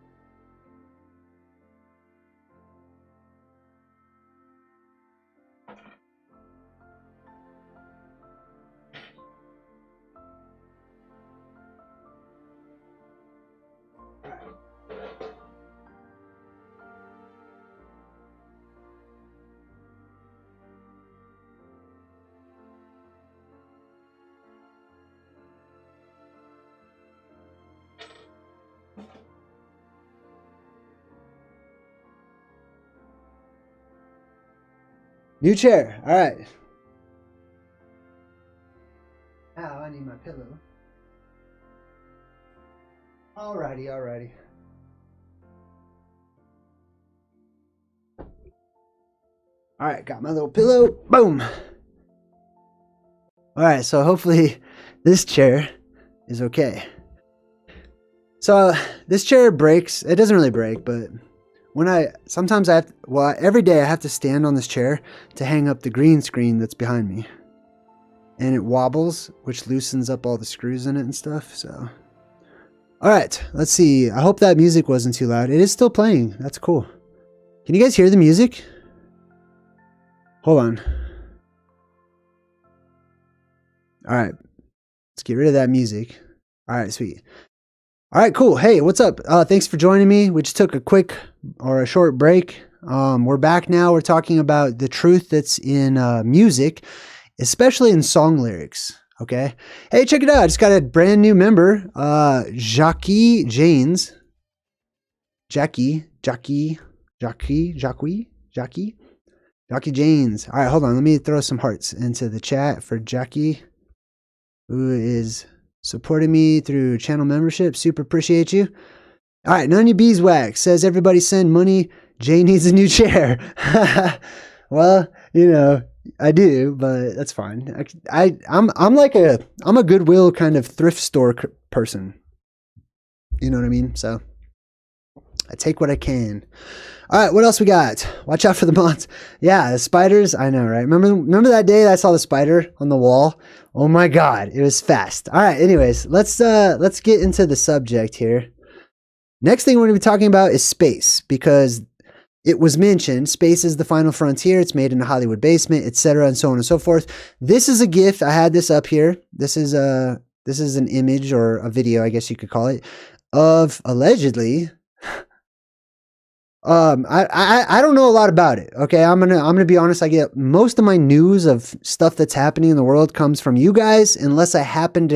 [SPEAKER 1] New chair. All right. Now I need my pillow. Alrighty, alrighty. All right, got my little pillow. Boom. All right, so hopefully this chair is okay. So this chair breaks. It doesn't really break, but sometimes I have to, well, every day I have to stand on this chair to hang up the green screen that's behind me. And it wobbles, which loosens up all the screws in it and stuff, so. All right, let's see. I hope that music wasn't too loud. It is still playing. That's cool. Can you guys hear the music? Hold on. All right, let's get rid of that music. All right, sweet. All right, cool. Hey, what's up? Thanks for joining me. We just took a short break. We're back now. We're talking about the truth that's in music, especially in song lyrics. Okay. Hey, check it out. I just got a brand new member, Jackie Janes. Jackie Janes. All right, hold on. Let me throw some hearts into the chat for Jackie, who is supporting me through channel membership. Super appreciate you. All right, Nanya Beeswax says everybody send money. Jay needs a new chair. Well, you know, I do, but that's fine. I'm a Goodwill kind of thrift store person. You know what I mean? So I take what I can. All right, what else we got? Watch out for the moths. Yeah, the spiders. I know, right? Remember that day that I saw the spider on the wall? Oh my God, it was fast. All right, anyways, let's get into the subject here. Next thing we're going to be talking about is space, because it was mentioned space is the final frontier. It's made in a Hollywood basement, etc., and so on and so forth. This is a GIF. I had this up here. This is an image or a video, I guess you could call it, of allegedly. I don't know a lot about it. Okay, I'm gonna be honest. I get most of my news of stuff that's happening in the world comes from you guys, unless it happens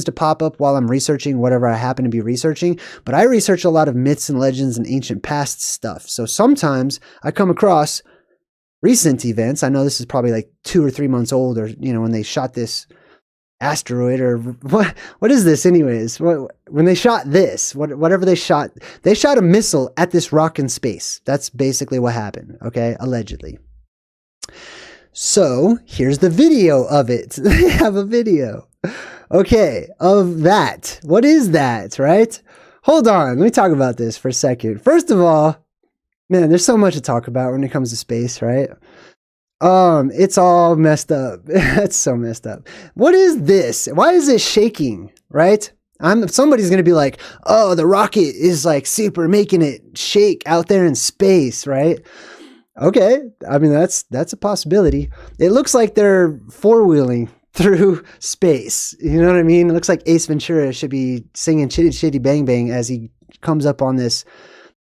[SPEAKER 1] to pop up while I'm researching whatever I happen to be researching. But I research a lot of myths and legends and ancient past stuff. So sometimes I come across recent events. I know this is probably like 2 or 3 months old, or when they shot this asteroid, or what is this anyways? When they shot this, whatever they shot a missile at this rock in space. That's basically what happened. Okay, allegedly. So here's the video of it. They have a video. Okay, of that. What is that, right? Hold on, let me talk about this for a second. First of all, man, there's so much to talk about when it comes to space, right? It's all messed up. It's so messed up. What is this? Why is it shaking, right? Somebody's going to be like, oh, the rocket is like super making it shake out there in space, right? Okay, I mean that's a possibility. It looks like they're four-wheeling through space. You know what I mean? It looks like Ace Ventura should be singing Chitty Chitty Bang Bang as he comes up on this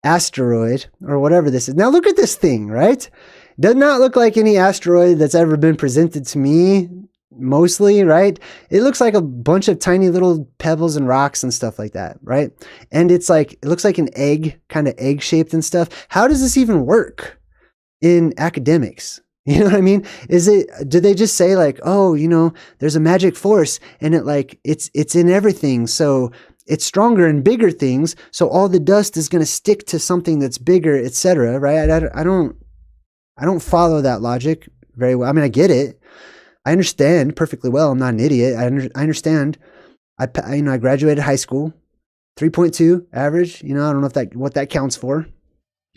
[SPEAKER 1] asteroid or whatever this is. Now look at this thing, right? Does not look like any asteroid that's ever been presented to me, mostly, right? It looks like a bunch of tiny little pebbles and rocks and stuff like that, right? And it's like, it looks like an egg, kind of egg shaped and stuff. How does this even work in academics? You know what I mean? Do they just say like, oh, you know, there's a magic force and it's in everything. So it's stronger in bigger things. So all the dust is going to stick to something that's bigger, etc. Right? I don't follow that logic very well. I mean, I get it. I understand perfectly well. I'm not an idiot. I understand. I graduated high school, 3.2 average. You know, I don't know what that counts for.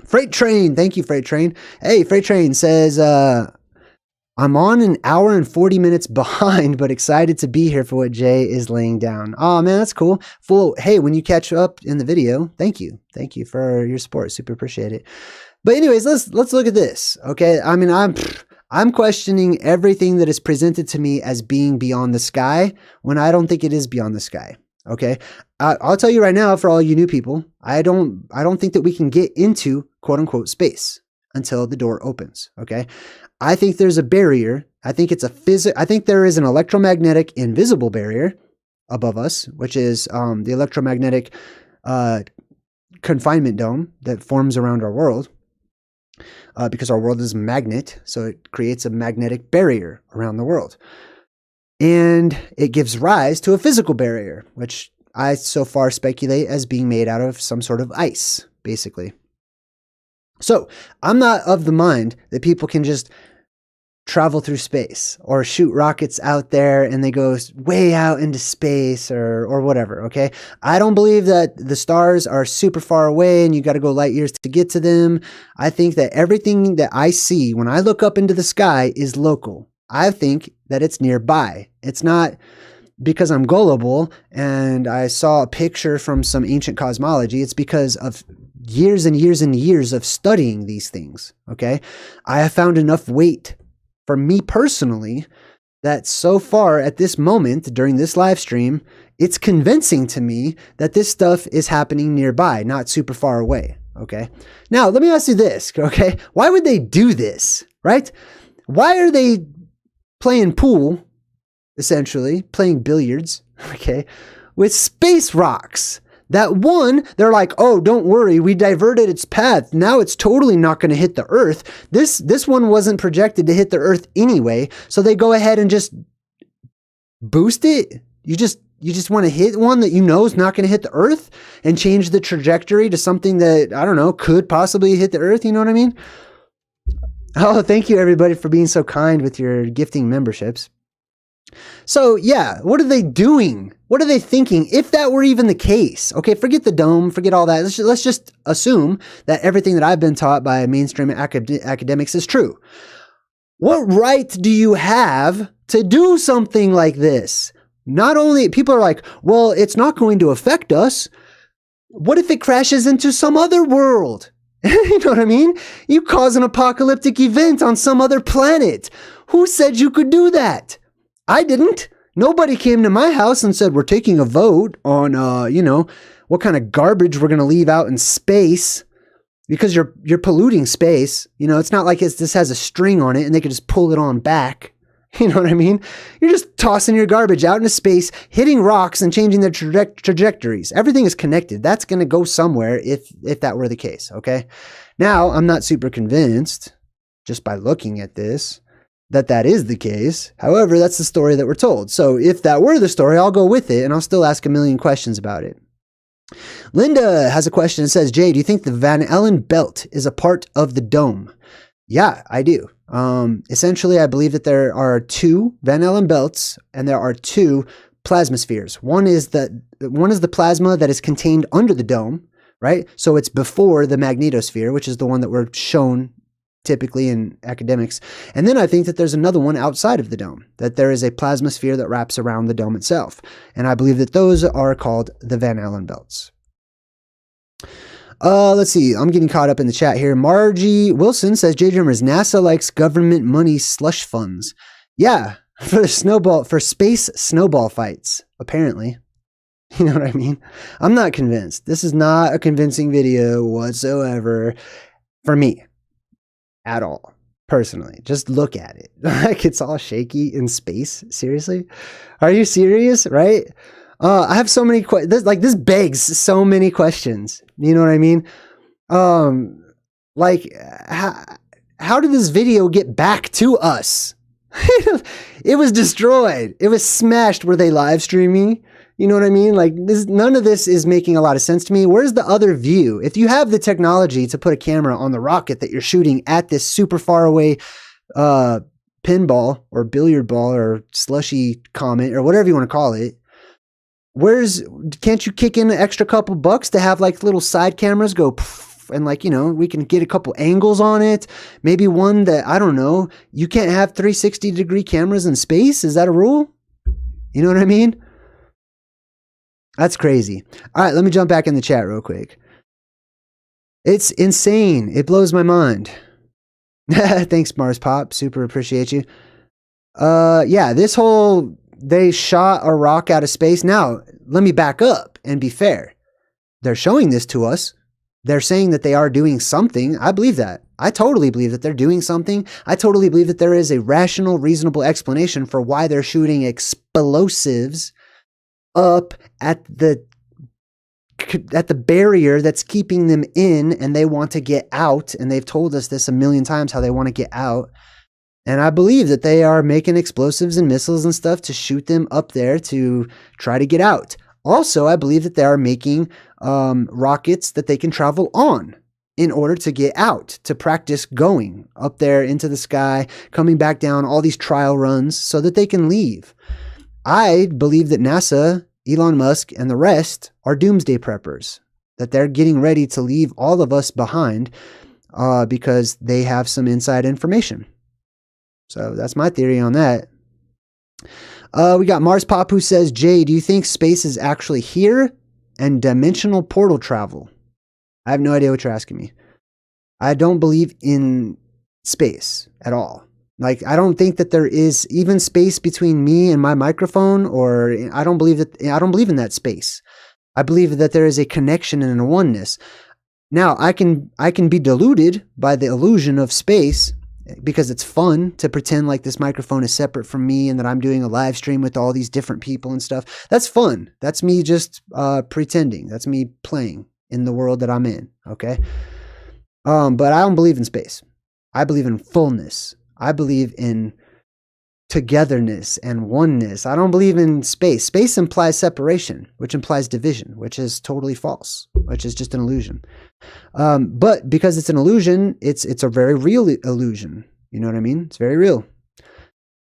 [SPEAKER 1] Freight Train. Thank you, Freight Train. Hey, Freight Train says, I'm on an hour and 40 minutes behind, but excited to be here for what Jay is laying down. Oh man, that's cool. Hey, when you catch up in the video, thank you. Thank you for your support. Super appreciate it. But anyways, let's look at this. Okay. I mean, I'm questioning everything that is presented to me as being beyond the sky when I don't think it is beyond the sky. Okay. I'll tell you right now, for all you new people, I don't think that we can get into quote unquote space until the door opens. Okay. I think there's a barrier. I think I think there is an electromagnetic invisible barrier above us, which is the electromagnetic confinement dome that forms around our world. Because our world is a magnet, so it creates a magnetic barrier around the world. And it gives rise to a physical barrier, which I so far speculate as being made out of some sort of ice, basically. So I'm not of the mind that people can just travel through space or shoot rockets out there and they go way out into space or whatever, okay? I don't believe that the stars are super far away and you got to go light years to get to them. I think that everything that I see when I look up into the sky is local. I think that it's nearby. It's not because I'm gullible and I saw a picture from some ancient cosmology. It's because of years and years and years of studying these things, okay? I have found enough weight for me personally that so far at this moment during this live stream, it's convincing to me that this stuff is happening nearby, not super far away, okay? Now, let me ask you this, okay? Why would they do this, right? Why are they playing pool, essentially, playing billiards, okay, with space rocks? That one, they're like, oh, don't worry, we diverted its path. Now it's totally not going to hit the Earth. This one wasn't projected to hit the Earth anyway, so they go ahead and just boost it. You just want to hit one that you know is not going to hit the Earth and change the trajectory to something that, I don't know, could possibly hit the Earth. You know what I mean? Oh, thank you everybody for being so kind with your gifting memberships. So yeah, what are they doing? What are they thinking? If that were even the case, okay, forget the dome, forget all that. Let's just assume that everything that I've been taught by mainstream academics is true. What right do you have to do something like this? Not only, people are like, well, it's not going to affect us. What if it crashes into some other world? You know what I mean? You cause an apocalyptic event on some other planet. Who said you could do that? I didn't. Nobody came to my house and said, we're taking a vote on, what kind of garbage we're going to leave out in space because you're polluting space. You know, it's not like this has a string on it and they could just pull it on back. You know what I mean? You're just tossing your garbage out into space, hitting rocks and changing their trajectories. Everything is connected. That's going to go somewhere if that were the case. Okay. Now, I'm not super convinced just by looking at this that is the case. However, that's the story that we're told. So if that were the story, I'll go with it and I'll still ask a million questions about it. Linda has a question and says, Jay, do you think the Van Allen belt is a part of the dome? Yeah, I do. Essentially, I believe that there are two Van Allen belts and there are two plasma spheres. One is the plasma that is contained under the dome, right? So it's before the magnetosphere, which is the one that we're shown typically in academics. And then I think that there's another one outside of the dome, that there is a plasma sphere that wraps around the dome itself. And I believe that those are called the Van Allen belts. Let's see. I'm getting caught up in the chat here. Margie Wilson says, JayDreamerZ, NASA likes government money slush funds. Yeah, for space snowball fights, apparently. You know what I mean? I'm not convinced. This is not a convincing video whatsoever for me at all. Personally, just look at it. Like, it's all shaky in space. Seriously? Are you serious? Right? I have so many questions. This begs so many questions. You know what I mean? Like, how did this video get back to us? It was destroyed. It was smashed. Were they live streaming? You know what I mean? Like, none of this is making a lot of sense to me. Where's the other view? If you have the technology to put a camera on the rocket that you're shooting at this super far away pinball or billiard ball or slushy comet or whatever you want to call it, can't you kick in an extra couple bucks to have like little side cameras go and like, you know, we can get a couple angles on it. Maybe one that, I don't know, you can't have 360-degree cameras in space. Is that a rule? You know what I mean? That's crazy. All right, let me jump back in the chat real quick. It's insane. It blows my mind. Thanks, Mars Pop. Super appreciate you. Yeah, they shot a rock out of space. Now, let me back up and be fair. They're showing this to us. They're saying that they are doing something. I believe that. I totally believe that they're doing something. I totally believe that there is a rational, reasonable explanation for why they're shooting explosives up at the barrier that's keeping them in, and they want to get out. And they've told us this a million times, how they want to get out. And I believe that they are making explosives and missiles and stuff to shoot them up there to try to get out. Also, I believe that they are making rockets that they can travel on in order to get out, to practice going up there into the sky, coming back down, all these trial runs so that they can leave. I believe that NASA, Elon Musk, and the rest are doomsday preppers, that they're getting ready to leave all of us behind because they have some inside information. So that's my theory on that. We got Mars Pop who says, Jay, do you think space is actually here and dimensional portal travel? I have no idea what you're asking me. I don't believe in space at all. Like, I don't think that there is even space between me and my microphone, or I don't believe in that space. I believe that there is a connection and a oneness. Now, I can be deluded by the illusion of space because it's fun to pretend like this microphone is separate from me and that I'm doing a live stream with all these different people and stuff. That's fun. That's me just pretending. That's me playing in the world that I'm in, okay? But I don't believe in space. I believe in fullness. I believe in togetherness and oneness. I don't believe in space. Space implies separation, which implies division, which is totally false, which is just an illusion. But because it's an illusion, it's a very real illusion. You know what I mean? It's very real.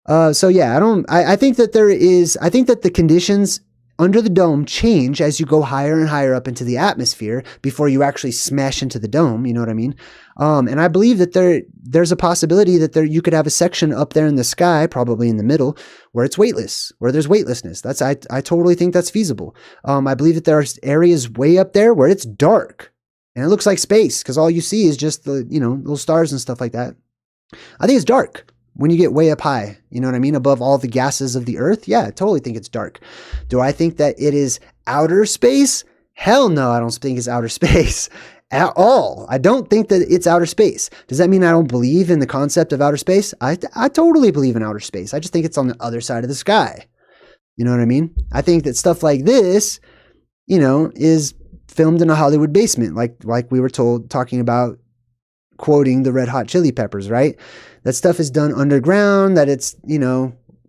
[SPEAKER 1] So yeah, I think that the conditions under the dome change as you go higher and higher up into the atmosphere before you actually smash into the dome. You know what I mean? And I believe that there's a possibility that you could have a section up there in the sky, probably in the middle, where it's weightless, where there's weightlessness. I totally think that's feasible. I believe that there are areas way up there where it's dark and it looks like space because all you see is just the, little stars and stuff like that. I think it's dark when you get way up high, you know what I mean? Above all the gases of the earth. Yeah, I totally think it's dark. Do I think that it is outer space? Hell no, I don't think it's outer space at all. I don't think that it's outer space. Does that mean I don't believe in the concept of outer space? I totally believe in outer space. I just think it's on the other side of the sky. You know what I mean? I think that stuff like this, is filmed in a Hollywood basement, like we were talking about, quoting the Red Hot Chili Peppers, right? That stuff is done underground, that it's,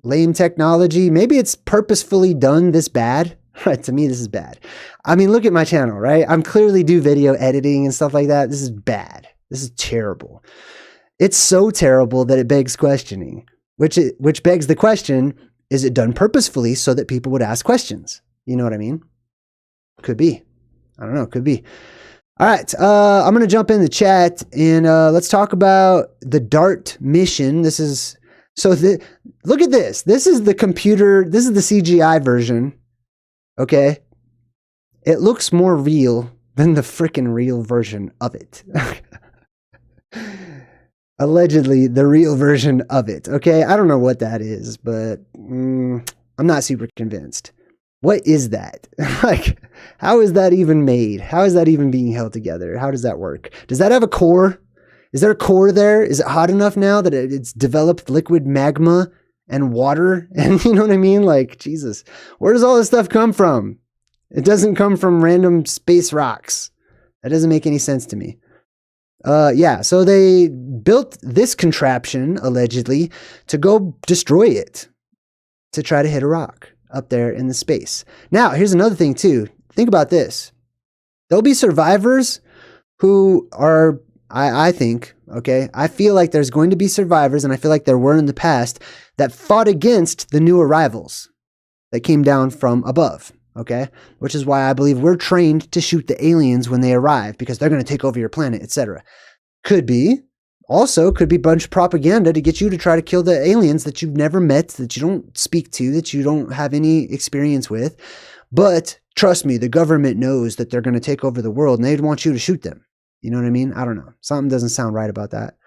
[SPEAKER 1] lame technology. Maybe it's purposefully done this bad. Right? To me, this is bad. I mean, look at my channel, right? I'm clearly do video editing and stuff like that. This is bad. This is terrible. It's so terrible that it begs questioning, which begs the question, is it done purposefully so that people would ask questions? You know what I mean? Could be. I don't know. Could be. All right, I'm going to jump in the chat and let's talk about the DART mission. Look at this. This is the computer. This is the CGI version. Okay. It looks more real than the freaking real version of it. Allegedly, the real version of it. Okay, I don't know what that is, but I'm not super convinced. What is that? Like, how is that even made? How is that even being held together? How does that work? Does that have a core? Is there a core there? Is it hot enough now that it's developed liquid magma and water? And you know what I mean? Like, Jesus, where does all this stuff come from? It doesn't come from random space rocks. That doesn't make any sense to me. Yeah, so they built this contraption, allegedly, to go destroy it, to try to hit a rock up there in the space. Now, here's another thing, too. Think about this. There'll be survivors who are, I think, okay, I feel like there's going to be survivors, and I feel like there were in the past, that fought against the new arrivals that came down from above. Okay, which is why I believe we're trained to shoot the aliens when they arrive because they're going to take over your planet, etc. Could be. Also, could be a bunch of propaganda to get you to try to kill the aliens that you've never met, that you don't speak to, that you don't have any experience with. But trust me, the government knows that they're going to take over the world and they'd want you to shoot them. You know what I mean? I don't know. Something doesn't sound right about that.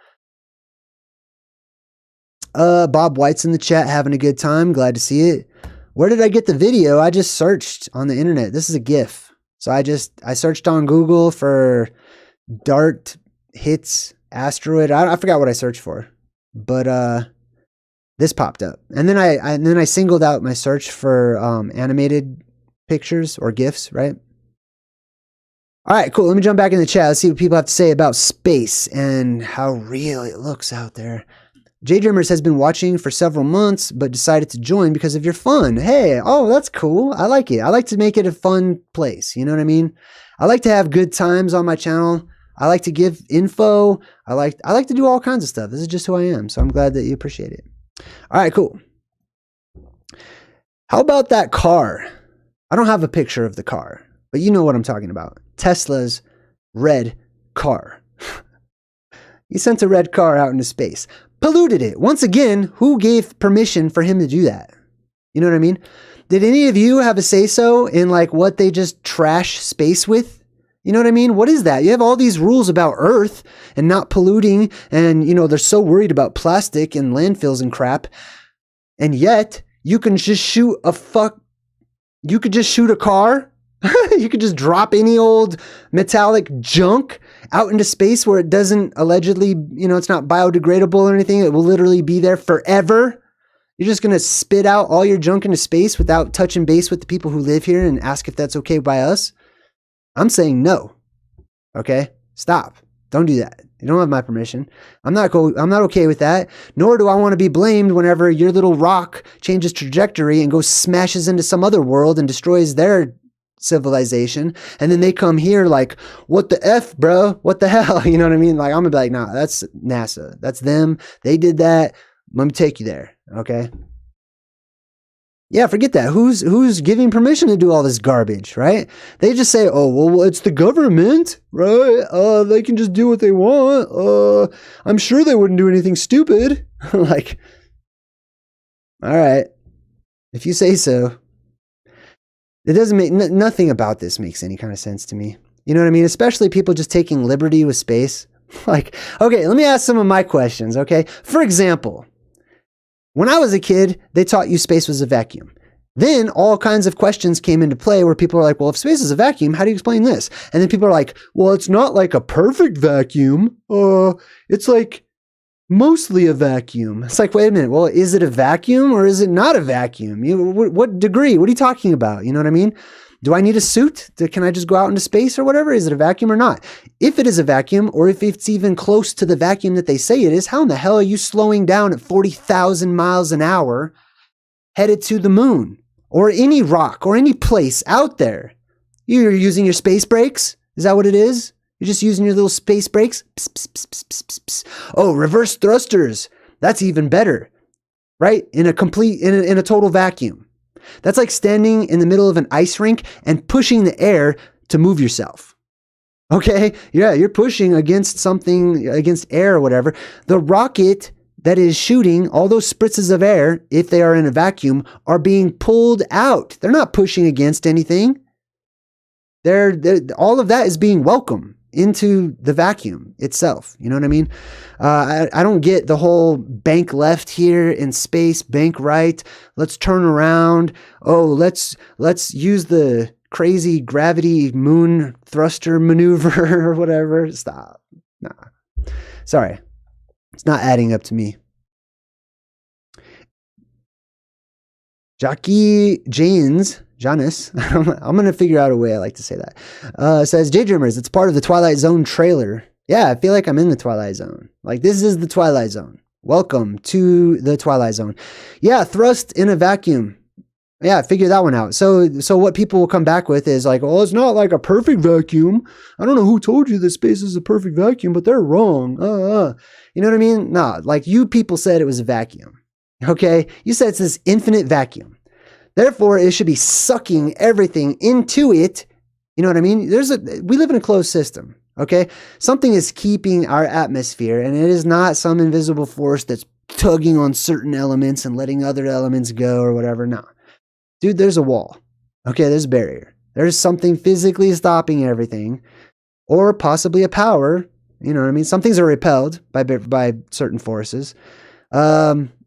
[SPEAKER 1] Bob White's in the chat having a good time. Glad to see it. Where did I get the video? I just searched on the internet. This is a GIF. So I searched on Google for Dart hits asteroid. I forgot what I searched for, but this popped up. And then I singled out my search for animated pictures or GIFs, right? All right, cool. Let me jump back in the chat. Let's see what people have to say about space and how real it looks out there. JayDreamerZ has been watching for several months, but decided to join because of your fun. Hey, oh, that's cool. I like it. I like to make it a fun place. You know what I mean? I like to have good times on my channel. I like to give info. I like to do all kinds of stuff. This is just who I am. So I'm glad that you appreciate it. All right, cool. How about that car? I don't have a picture of the car, but you know what I'm talking about. Tesla's red car. He sent a red car out into space. Polluted it. Once again, who gave permission for him to do that? You know what I mean? Did any of you have a say-so in like what they just trash space with? You know what I mean? What is that? You have all these rules about Earth and not polluting, and you know, they're so worried about plastic and landfills and crap. And yet, you can just shoot a car. You could just drop any old metallic junk out into space where it doesn't allegedly, you know, it's not biodegradable or anything. It will literally be there forever. You're just going to spit out all your junk into space without touching base with the people who live here and ask if that's okay by us. I'm saying no. Okay? Stop. Don't do that. You don't have my permission. I'm not okay with that. Nor do I want to be blamed whenever your little rock changes trajectory and goes smashes into some other world and destroys their civilization, and then they come here like, what the F, bro? What the hell? You know what I mean? Like, I'm gonna be like, nah, that's NASA. That's them. They did that. Let me take you there. Okay? Yeah, forget that. Who's giving permission to do all this garbage, right? They just say, oh, well, it's the government, right? They can just do what they want. I'm sure they wouldn't do anything stupid. Like, all right. If you say so. It doesn't make, nothing about this makes any kind of sense to me. You know what I mean? Especially people just taking liberty with space. Like, okay, let me ask some of my questions, okay? For example, when I was a kid, they taught you space was a vacuum. Then all kinds of questions came into play where people are like, well, if space is a vacuum, how do you explain this? And then people are like, well, it's not like a perfect vacuum. It's like mostly a vacuum. It's like, wait a minute. Well, is it a vacuum or is it not a vacuum? What degree? What are you talking about? You know what I mean? Do I need a suit? Can I just go out into space or whatever? Is it a vacuum or not? If it is a vacuum, or if it's even close to the vacuum that they say it is, how in the hell are you slowing down at 40,000 miles an hour headed to the moon or any rock or any place out there? You're using your space brakes? Is that what it is? You're just using your little space brakes? Pss, pss, pss, pss, pss, pss, pss. Oh, reverse thrusters. That's even better, right? In a total vacuum. That's like standing in the middle of an ice rink and pushing the air to move yourself. Okay? Yeah, you're pushing against something, against air or whatever. The rocket that is shooting all those spritzes of air, if they are in a vacuum, are being pulled out. They're not pushing against anything. All of that is being welcome into the vacuum itself. You know what I mean? I don't get the whole bank left here in space, bank right. Let's turn around. Oh, let's use the crazy gravity moon thruster maneuver or whatever. Stop. Nah. Sorry. It's not adding up to me. Jackie Janes, I'm going to figure out a way I like to say that. Says, JayDreamerZ, it's part of the Twilight Zone trailer. Yeah, I feel like I'm in the Twilight Zone. Like, this is the Twilight Zone. Welcome to the Twilight Zone. Yeah, thrust in a vacuum. Yeah, figure that one out. So what people will come back with is like, well, it's not like a perfect vacuum. I don't know who told you that space is a perfect vacuum, but they're wrong. You know what I mean? No, like you people said it was a vacuum. Okay? You said it's this infinite vacuum. Therefore, it should be sucking everything into it. You know what I mean? We live in a closed system. Okay? Something is keeping our atmosphere, and it is not some invisible force that's tugging on certain elements and letting other elements go or whatever. No. Dude, there's a wall. Okay, there's a barrier. There's something physically stopping everything, or possibly a power. You know what I mean? Some things are repelled by certain forces.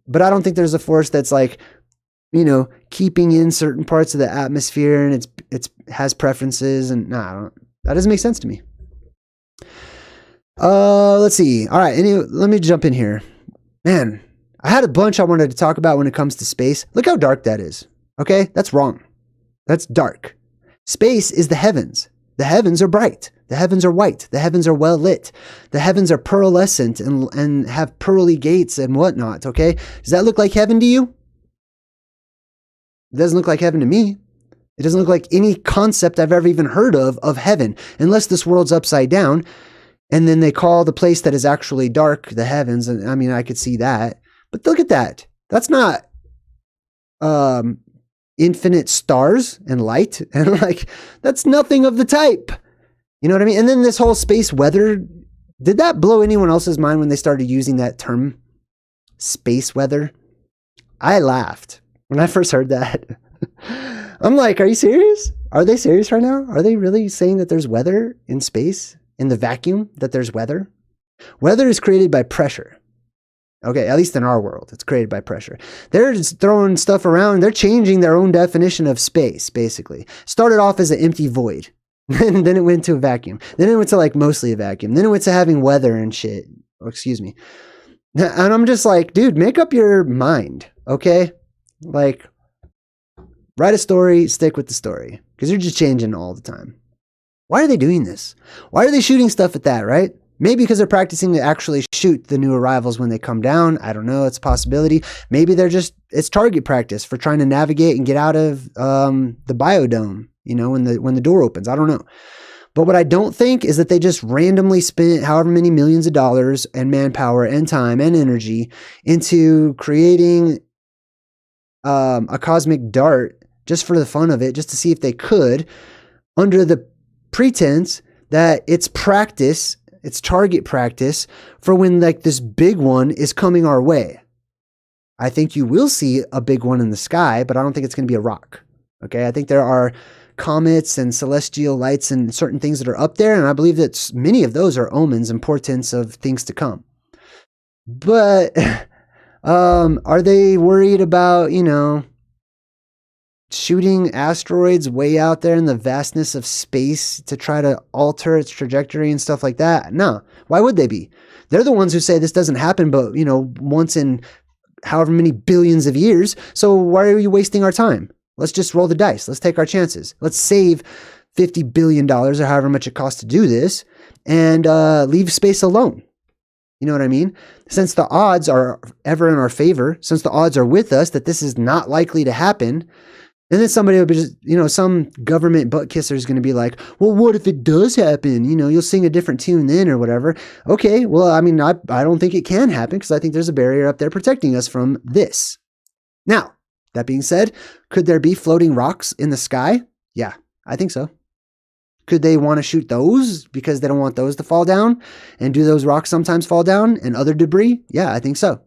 [SPEAKER 1] But I don't think there's a force that's like, you know, keeping in certain parts of the atmosphere and it has preferences, and that doesn't make sense to me. Let's see. All right, let me jump in here. Man, I had a bunch I wanted to talk about when it comes to space. Look how dark that is. Okay, that's wrong. That's dark. Space is the heavens. The heavens are bright. The heavens are white. The heavens are well lit. The heavens are pearlescent and have pearly gates and whatnot. Okay, does that look like heaven to you? It doesn't look like heaven to me. It doesn't look like any concept I've ever even heard of heaven, unless this world's upside down, and then they call the place that is actually dark the heavens. And I mean, I could see that, but look at that. That's not infinite stars and light, and like that's nothing of the type. You know what I mean? And then this whole space weather, did that blow anyone else's mind when they started using that term, space weather? I laughed when I first heard that. I'm like, are you serious? Are they serious right now? Are they really saying that there's weather in space, in the vacuum, that there's weather? Weather is created by pressure. Okay, at least in our world, it's created by pressure. They're just throwing stuff around. They're changing their own definition of space, basically. Started off as an empty void. And then it went to a vacuum. Then it went to like mostly a vacuum. Then it went to having weather and shit. Oh, excuse me. And I'm just like, dude, make up your mind, okay? Like, write a story, stick with the story. Because you're just changing all the time. Why are they doing this? Why are they shooting stuff at that, right? Maybe because they're practicing to actually shoot the new arrivals when they come down. I don't know. It's a possibility. Maybe it's target practice for trying to navigate and get out of the biodome, you know, when the door opens. I don't know. But what I don't think is that they just randomly spent however many millions of dollars and manpower and time and energy into creating a cosmic dart just for the fun of it, just to see if they could, under the pretense that it's practice. It's target practice for when like this big one is coming our way. I think you will see a big one in the sky, but I don't think it's going to be a rock. Okay. I think there are comets and celestial lights and certain things that are up there. And I believe that many of those are omens and portents of things to come. But are they worried about, you know, shooting asteroids way out there in the vastness of space to try to alter its trajectory and stuff like that? No. Why would they be? They're the ones who say this doesn't happen, but, you know, once in however many billions of years. So why are you wasting our time? Let's just roll the dice. Let's take our chances. Let's save $50 billion or however much it costs to do this and leave space alone. You know what I mean? Since the odds are ever in our favor, since the odds are with us that this is not likely to happen, and then somebody will be just, you know, some government butt kisser is going to be like, well, what if it does happen? You know, you'll sing a different tune then or whatever. Okay, well, I mean, I don't think it can happen because I think there's a barrier up there protecting us from this. Now, that being said, could there be floating rocks in the sky? Yeah, I think so. Could they want to shoot those because they don't want those to fall down? And do those rocks sometimes fall down and other debris? Yeah, I think so.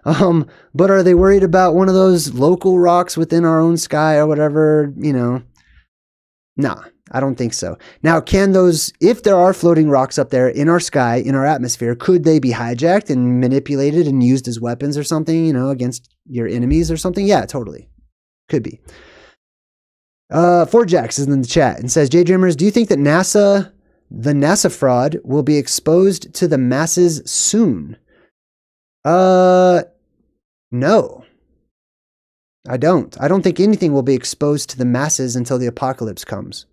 [SPEAKER 1] But are they worried about one of those local rocks within our own sky or whatever, you know, Nah, I don't think so. Now, can those, if there are floating rocks up there in our sky, in our atmosphere, could they be hijacked and manipulated and used as weapons or something, you know, against your enemies or something? Yeah, totally. Could be. Forjax is in the chat and says, JayDreamerZ, do you think that the NASA fraud will be exposed to the masses soon? No. I don't. I don't think anything will be exposed to the masses until the apocalypse comes.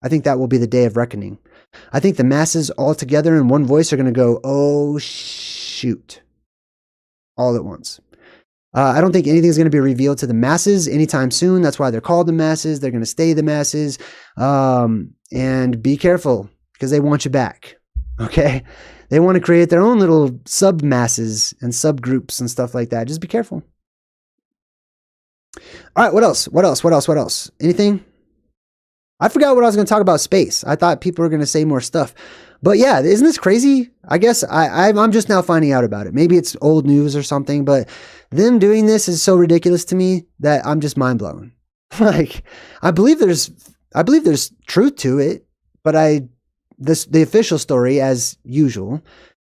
[SPEAKER 1] I think that will be the day of reckoning. I think the masses all together in one voice are going to go, oh, shoot, all at once. I don't think anything's going to be revealed to the masses anytime soon. That's why they're called the masses. They're going to stay the masses. And be careful because they want you back. Okay? They want to create their own little sub-masses and subgroups and stuff like that. Just be careful. All right, what else? Anything? I forgot what I was going to talk about space. I thought people were going to say more stuff. But yeah, isn't this crazy? I guess I'm just now finding out about it. Maybe it's old news or something, but them doing this is so ridiculous to me that I'm just mind blown. Like, I believe there's truth to it, but the official story, as usual,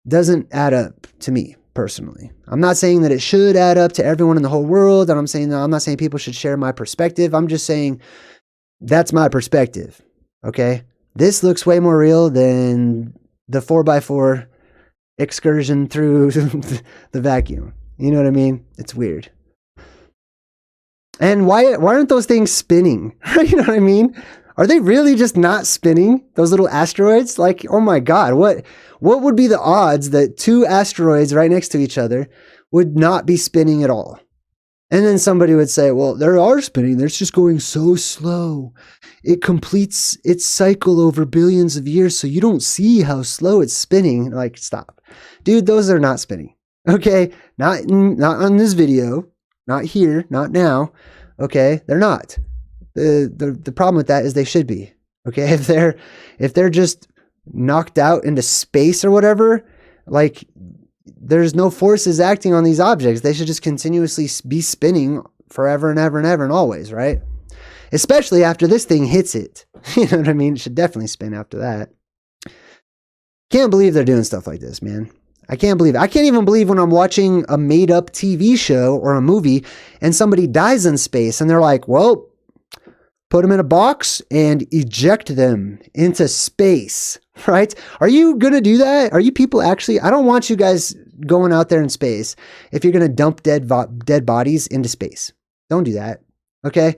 [SPEAKER 1] doesn't add up to me personally. I'm not saying that it should add up to everyone in the whole world, and I'm not saying people should share my perspective. I'm just saying that's my perspective. Okay? This looks way more real than the 4x4 excursion through the vacuum. You know what I mean? It's weird. And why aren't those things spinning? You know what I mean? Are they really just not spinning? Those little asteroids? Like, oh my God, what would be the odds that two asteroids right next to each other would not be spinning at all? And then somebody would say, well, they are spinning. They're just going so slow. It completes its cycle over billions of years, so you don't see how slow it's spinning. Like, stop. Dude, those are not spinning. Okay? Not on this video. Not here. Not now. Okay? They're not. The problem with that is they should be. Okay? If they're just knocked out into space or whatever, like, there's no forces acting on these objects. They should just continuously be spinning forever and ever and ever and always, right? Especially after this thing hits it. You know what I mean? It should definitely spin after that. Can't believe they're doing stuff like this, man. I can't believe it. I can't even believe when I'm watching a made-up TV show or a movie and somebody dies in space and they're like, well, put them in a box and eject them into space, right? Are you going to do that? Are you people actually? I don't want you guys going out there in space if you're going to dump dead bodies into space. Don't do that, okay?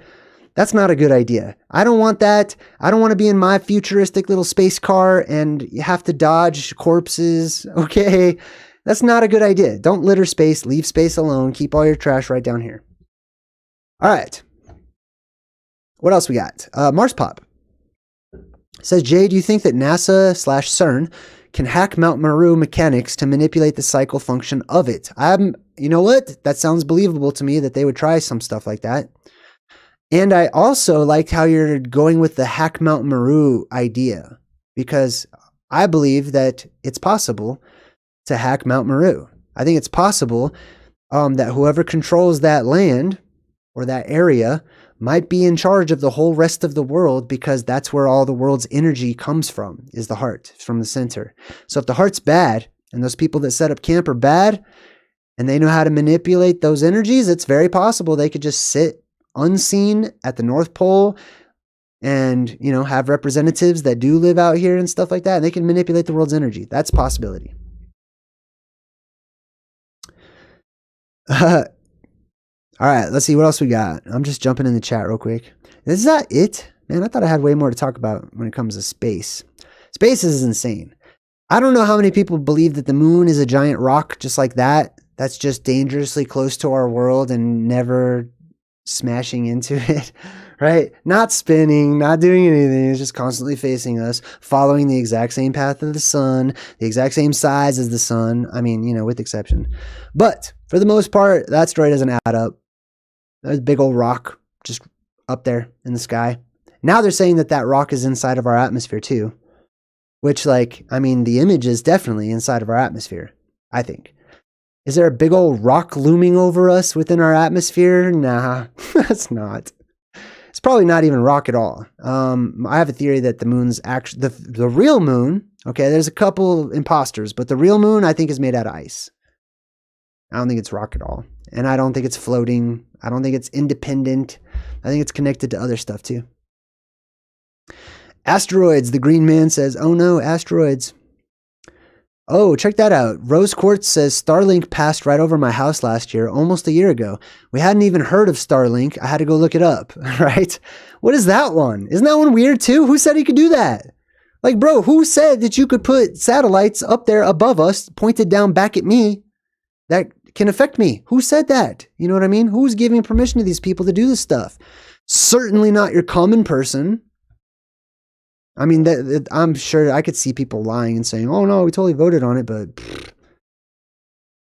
[SPEAKER 1] That's not a good idea. I don't want that. I don't want to be in my futuristic little space car and you have to dodge corpses, okay? That's not a good idea. Don't litter space. Leave space alone. Keep all your trash right down here. All right. What else we got? Mars Pop says, Jay, do you think that NASA/CERN can hack Mount Meru mechanics to manipulate the cycle function of it? You know what? That sounds believable to me that they would try some stuff like that. And I also like how you're going with the hack Mount Meru idea, because I believe that it's possible to hack Mount Meru. I think it's possible that whoever controls that land or that area might be in charge of the whole rest of the world, because that's where all the world's energy comes from, is the heart, from the center. So if the heart's bad and those people that set up camp are bad and they know how to manipulate those energies, it's very possible they could just sit unseen at the North Pole and, you know, have representatives that do live out here and stuff like that. And they can manipulate the world's energy. That's a possibility. All right, let's see what else we got. I'm just jumping in the chat real quick. Is that it? Man, I thought I had way more to talk about when it comes to space. Space is insane. I don't know how many people believe that the moon is a giant rock just like that. That's just dangerously close to our world and never smashing into it, right? Not spinning, not doing anything. It's just constantly facing us, following the exact same path of the sun, the exact same size as the sun. I mean, you know, with exception. But for the most part, that story doesn't add up. There's a big old rock just up there in the sky. Now they're saying that that rock is inside of our atmosphere too, which, like, I mean, the image is definitely inside of our atmosphere, I think. Is there a big old rock looming over us within our atmosphere? Nah, that's not. It's probably not even rock at all. I have a theory that the moon's actually the real moon. Okay, there's a couple imposters, but the real moon I think is made out of ice. I don't think it's rock at all, and I don't think it's floating. I don't think it's independent. I think it's connected to other stuff too. Asteroids. The Green Man says, "Oh no, asteroids." Oh, check that out. Rose Quartz says Starlink passed right over my house last year, almost a year ago. We hadn't even heard of Starlink. I had to go look it up, right? What is that one? Isn't that one weird too? Who said he could do that? Like, bro, who said that you could put satellites up there above us, pointed down back at me, that can affect me? Who said that? You know what I mean? Who's giving permission to these people to do this stuff? Certainly not your common person. I mean, I'm sure I could see people lying and saying, oh no, we totally voted on it, but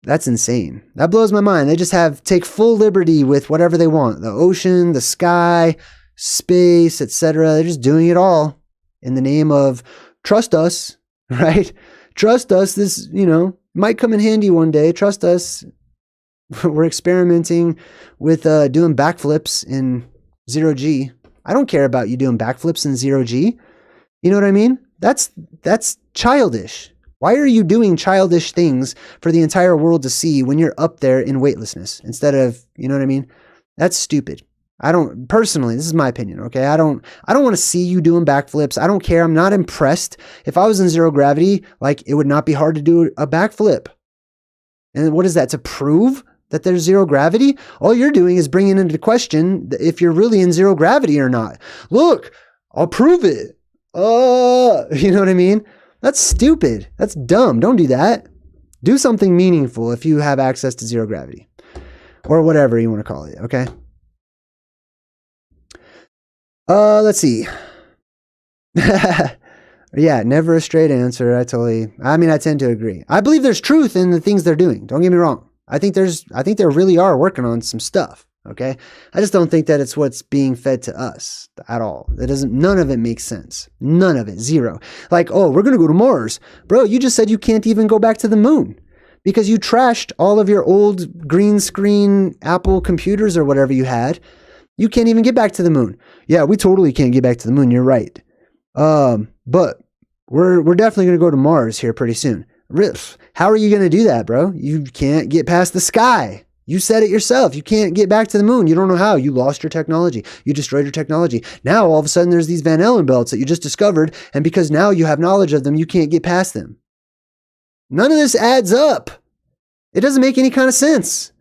[SPEAKER 1] that's insane. That blows my mind. They just take full liberty with whatever they want. The ocean, the sky, space, etc. They're just doing it all in the name of trust us, right? Trust us. This, might come in handy one day. Trust us. We're experimenting with doing backflips in 0G. I don't care about you doing backflips in 0G. You know what I mean? That's childish. Why are you doing childish things for the entire world to see when you're up there in weightlessness instead of, you know what I mean? That's stupid. Personally, this is my opinion, okay? I don't want to see you doing backflips. I don't care. I'm not impressed. If I was in zero gravity, it would not be hard to do a backflip. And what is that? To prove that there's zero gravity? All you're doing is bringing into question if you're really in zero gravity or not. Look, I'll prove it. You know what I mean? That's stupid. That's dumb. Don't do that. Do something meaningful if you have access to zero gravity or whatever you want to call it. Okay. Let's see. Yeah, never a straight answer. I tend to agree. I believe there's truth in the things they're doing. Don't get me wrong. I think they really are working on some stuff. Okay. I just don't think that it's what's being fed to us at all. None of it makes sense. None of it. Zero. Like, oh, we're going to go to Mars. Bro, you just said you can't even go back to the moon because you trashed all of your old green screen Apple computers or whatever you had. You can't even get back to the moon. Yeah, we totally can't get back to the moon. You're right. But we're definitely going to go to Mars here pretty soon. How are you going to do that, bro? You can't get past the sky. You said it yourself. You can't get back to the moon. You don't know how. You lost your technology. You destroyed your technology. Now, all of a sudden, there's these Van Allen belts that you just discovered. And because now you have knowledge of them, you can't get past them. None of this adds up. It doesn't make any kind of sense.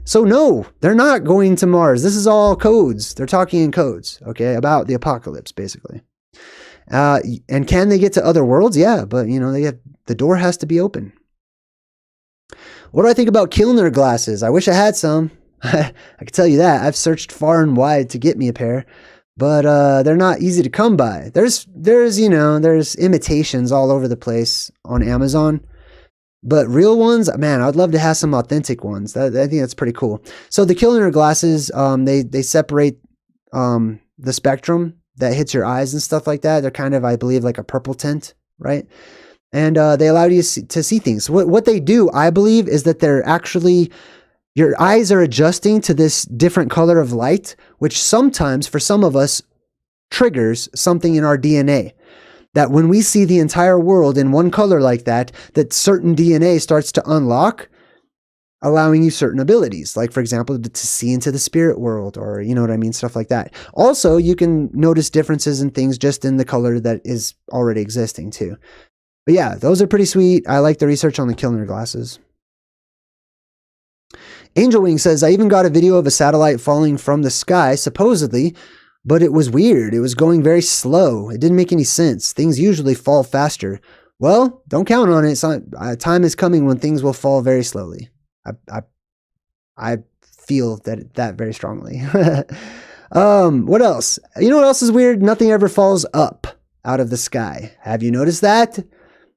[SPEAKER 1] So no, they're not going to Mars. This is all codes. They're talking in codes, okay, about the apocalypse, basically. And can they get to other worlds? Yeah, but the door has to be open. What do I think about Kilner glasses? I wish I had some. I can tell you that. I've searched far and wide to get me a pair, but they're not easy to come by. There's imitations all over the place on Amazon, but real ones, man, I'd love to have some authentic ones. I think that's pretty cool. So the Kilner glasses, they separate the spectrum that hits your eyes and stuff like that. They're kind of, I believe, like a purple tint, right? And they allow you to see things. What they do, I believe, is that they're actually, your eyes are adjusting to this different color of light, which sometimes, for some of us, triggers something in our DNA. That when we see the entire world in one color like that certain DNA starts to unlock, allowing you certain abilities. Like, for example, to see into the spirit world or, you know what I mean? Stuff like that. Also, you can notice differences in things just in the color that is already existing too. But yeah, those are pretty sweet. I like the research on the Kilner glasses. Angel Wing says, I even got a video of a satellite falling from the sky, supposedly, but it was weird. It was going very slow. It didn't make any sense. Things usually fall faster. Well, don't count on it. Time is coming when things will fall very slowly. I feel that very strongly. What else? You know what else is weird? Nothing ever falls up out of the sky. Have you noticed that?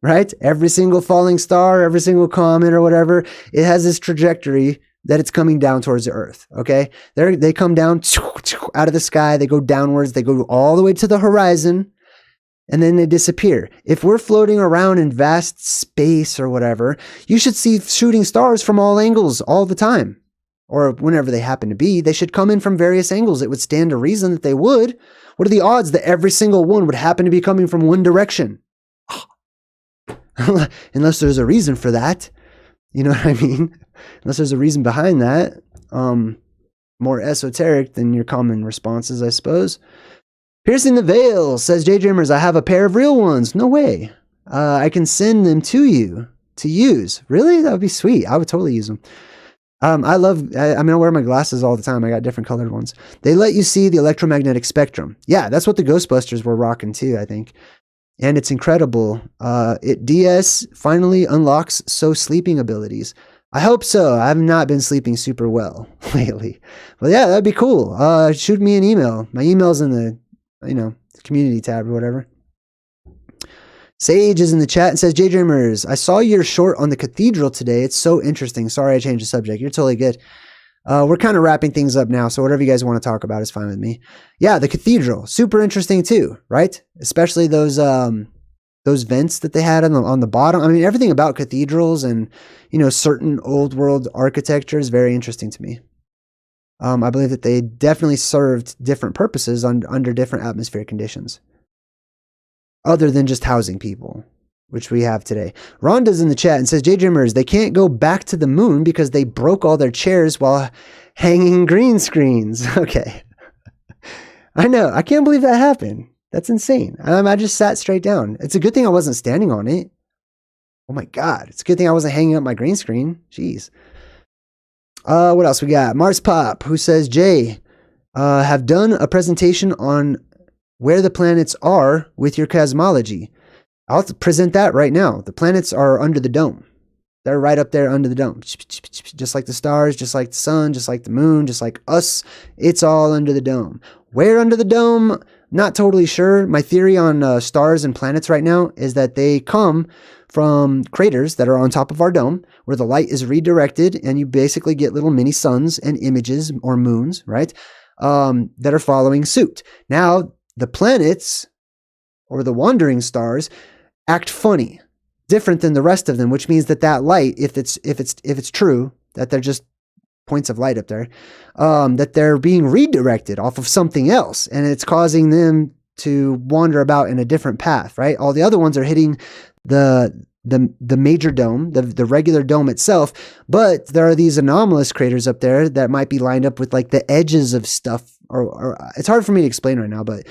[SPEAKER 1] Right? Every single falling star, every single comet or whatever, it has this trajectory that it's coming down towards the earth. Okay. They come down out of the sky. They go downwards. They go all the way to the horizon and then they disappear. If we're floating around in vast space or whatever, you should see shooting stars from all angles all the time. or whenever they happen to be, they should come in from various angles. It would stand to reason that they would. What are the odds that every single one would happen to be coming from one direction? Unless there's a reason for that. You know what I mean? Unless there's a reason behind that. More esoteric than your common responses, I suppose. Piercing the Veil says, JayDreamerZ, I have a pair of real ones. No way. I can send them to you to use. Really? That would be sweet. I would totally use them. I wear my glasses all the time. I got different colored ones. They let you see the electromagnetic spectrum. Yeah, that's what the Ghostbusters were rocking too, I think. And it's incredible. DS finally unlocks sleeping abilities. I hope so. I have not been sleeping super well lately. But yeah, that'd be cool. Shoot me an email. My email's in the, community tab or whatever. Sage is in the chat and says, JayDreamerZ, I saw your short on the cathedral today. It's so interesting. Sorry I changed the subject. You're totally good. We're kind of wrapping things up now, so whatever you guys want to talk about is fine with me. Yeah, the cathedral. Super interesting too, right? Especially those vents that they had on the bottom. I mean, everything about cathedrals and, certain old world architecture is very interesting to me. I believe that they definitely served different purposes under different atmospheric conditions, other than just housing people, which we have today. Rhonda's in the chat and says, JayDreamerZ, they can't go back to the moon because they broke all their chairs while hanging green screens. Okay. I know. I can't believe that happened. That's insane. I just sat straight down. It's a good thing I wasn't standing on it. Oh my God. It's a good thing I wasn't hanging up my green screen. Jeez. What else we got? Mars Pop, who says, Jay, have done a presentation on where the planets are with your cosmology. I'll present that right now. The planets are under the dome. They're right up there under the dome. Just like the stars, just like the sun, just like the moon, just like us. It's all under the dome. Where under the dome? Not totally sure. My theory on stars and planets right now is that they come from craters that are on top of our dome where the light is redirected and you basically get little mini suns and images or moons, right? That are following suit. Now, the planets or the wandering stars act funny, different than the rest of them, which means that light, if it's true that they're just points of light up there, that they're being redirected off of something else, and it's causing them to wander about in a different path, right? All the other ones are hitting the major dome, the regular dome itself, but there are these anomalous craters up there that might be lined up with like the edges of stuff, or it's hard for me to explain right now, but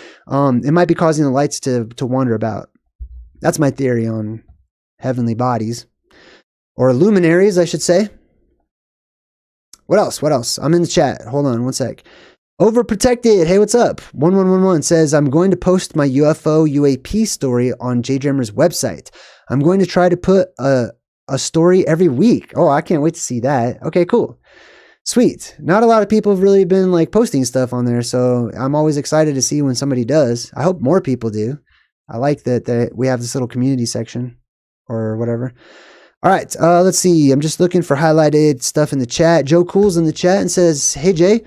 [SPEAKER 1] it might be causing the lights to wander about. That's my theory on heavenly bodies, or luminaries, I should say. What else? I'm in the chat. Hold on one sec. Overprotected. Hey, what's up? 1111 says, I'm going to post my UFO UAP story on JayDreamerZ website. I'm going to try to put a story every week. Oh, I can't wait to see that. Okay, cool. Sweet. Not a lot of people have really been like posting stuff on there, so I'm always excited to see when somebody does. I hope more people do. I like that we have this little community section or whatever. All right, let's see. I'm just looking for highlighted stuff in the chat. Joe Cool's in the chat and says, hey, Jay,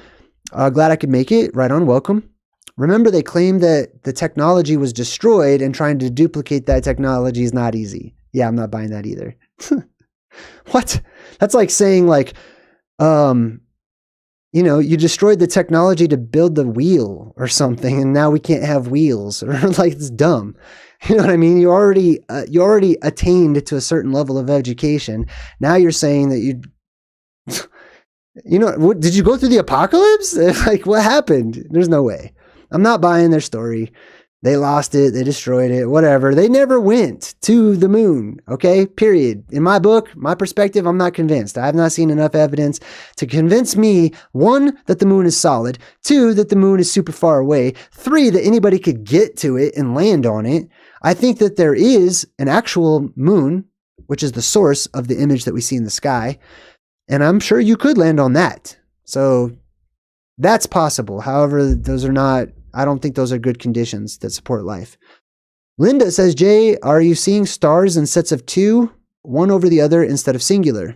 [SPEAKER 1] glad I could make it. Right on, welcome. Remember, they claim that the technology was destroyed and trying to duplicate that technology is not easy. Yeah, I'm not buying that either. What? That's like saying like, you destroyed the technology to build the wheel or something, and now we can't have wheels, or like it's dumb. You know what I mean? You already attained to a certain level of education. Now you're saying that did you go through the apocalypse? Like, what happened? There's no way. I'm not buying their story. They lost it. They destroyed it. Whatever. They never went to the moon. Okay? Period. In my book, my perspective, I'm not convinced. I have not seen enough evidence to convince me, 1, that the moon is solid, 2, that the moon is super far away, 3, that anybody could get to it and land on it. I think that there is an actual moon, which is the source of the image that we see in the sky. And I'm sure you could land on that. So that's possible. However, I don't think those are good conditions that support life. Linda says, Jay, are you seeing stars in sets of 2, one over the other instead of singular?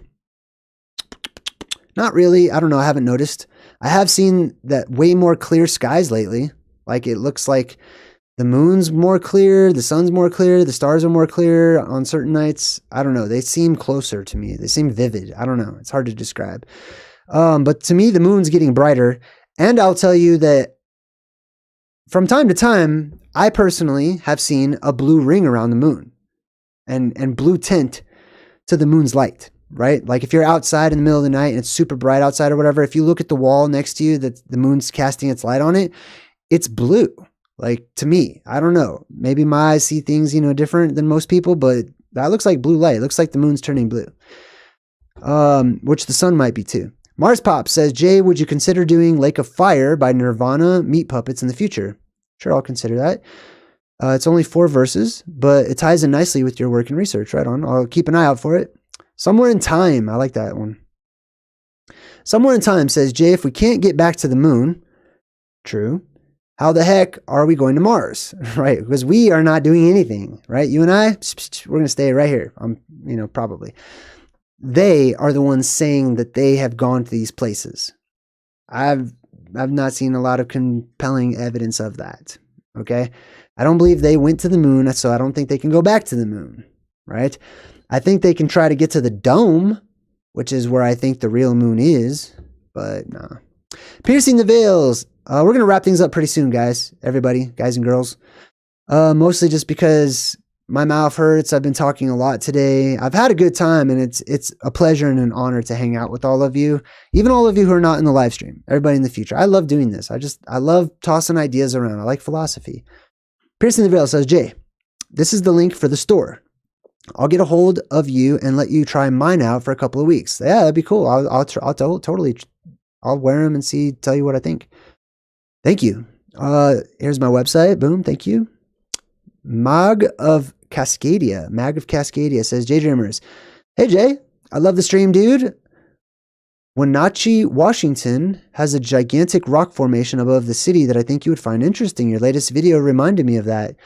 [SPEAKER 1] Not really. I don't know. I haven't noticed. I have seen that way more clear skies lately. Like it looks like the moon's more clear, the sun's more clear, the stars are more clear on certain nights. I don't know. They seem closer to me. They seem vivid. I don't know. It's hard to describe. But to me, the moon's getting brighter. And I'll tell you that from time to time, I personally have seen a blue ring around the moon and blue tint to the moon's light, right? Like if you're outside in the middle of the night and it's super bright outside or whatever, if you look at the wall next to you that the moon's casting its light on it, it's blue. Like to me, I don't know. Maybe my eyes see things, different than most people, but that looks like blue light. It looks like the moon's turning blue, which the sun might be too. Mars Pop says, Jay, would you consider doing Lake of Fire by Nirvana Meat Puppets in the future? Sure, I'll consider that. It's only 4 verses, but it ties in nicely with your work and research. Right on. I'll keep an eye out for it. Somewhere in Time. I like that one. Somewhere in Time says, Jay, if we can't get back to the moon, true, how the heck are we going to Mars? Right? Because we are not doing anything, right? You and I, we're going to stay right here. Probably. They are the ones saying that they have gone to these places. I've not seen a lot of compelling evidence of that. Okay? I don't believe they went to the moon, so I don't think they can go back to the moon, right? I think they can try to get to the dome, which is where I think the real moon is, but no. Piercing the Veils. We're going to wrap things up pretty soon, guys. Everybody, guys and girls. Mostly just because my mouth hurts. I've been talking a lot today. I've had a good time, and it's a pleasure and an honor to hang out with all of you, even all of you who are not in the live stream, everybody in the future. I love doing this. I love tossing ideas around. I like philosophy. Piercing the Veil says, Jay, this is the link for the store. I'll get a hold of you and let you try mine out for a couple of weeks. Yeah, that'd be cool. I'll totally, I'll wear them and tell you what I think. Thank you. Here's my website. Boom. Thank you. Mag of Cascadia says, JayDreamerZ. Hey, Jay. I love the stream, dude. Wenatchee, Washington has a gigantic rock formation above the city that I think you would find interesting. Your latest video reminded me of that.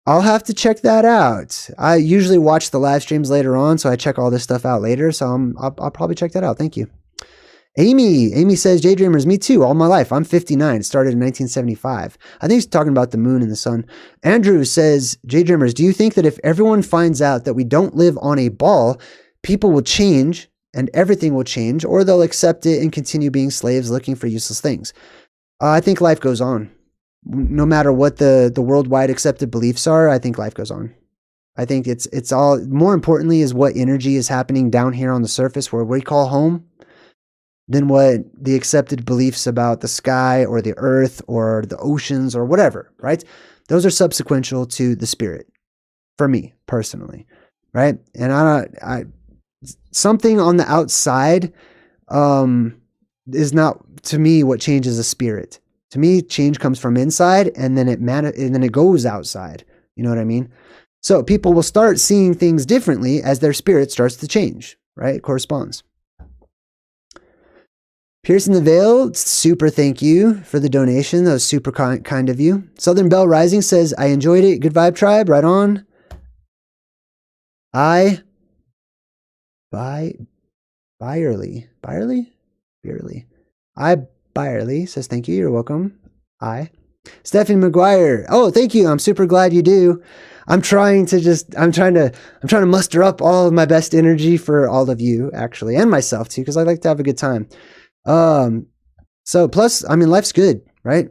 [SPEAKER 1] I'll have to check that out. I usually watch the live streams later on, so I check all this stuff out later. So I'll probably check that out. Thank you. Amy says, JayDreamerZ, me too, all my life. I'm 59. It started in 1975. I think he's talking about the moon and the sun. Andrew says, JayDreamerZ, do you think that if everyone finds out that we don't live on a ball, people will change and everything will change, or they'll accept it and continue being slaves looking for useless things? I think life goes on. No matter what the worldwide accepted beliefs are, I think life goes on. I think it's all, more importantly, is what energy is happening down here on the surface where we call home, than what the accepted beliefs about the sky or the earth or the oceans or whatever, right? Those are subsequential to the spirit, for me personally, right? And something on the outside is not, to me, what changes a spirit. To me, change comes from inside, and then it goes outside. You know what I mean? So people will start seeing things differently as their spirit starts to change, right? It corresponds. Piercing the Veil, super thank you for the donation. That was super kind of you. Southern Bell Rising says, I enjoyed it. Good vibe, tribe. Right on. Byerly says, thank you. You're welcome. Stephanie McGuire. Oh, thank you. I'm super glad you do. I'm trying to muster up all of my best energy for all of you, actually, and myself too, because I like to have a good time. So plus, I mean, life's good, right?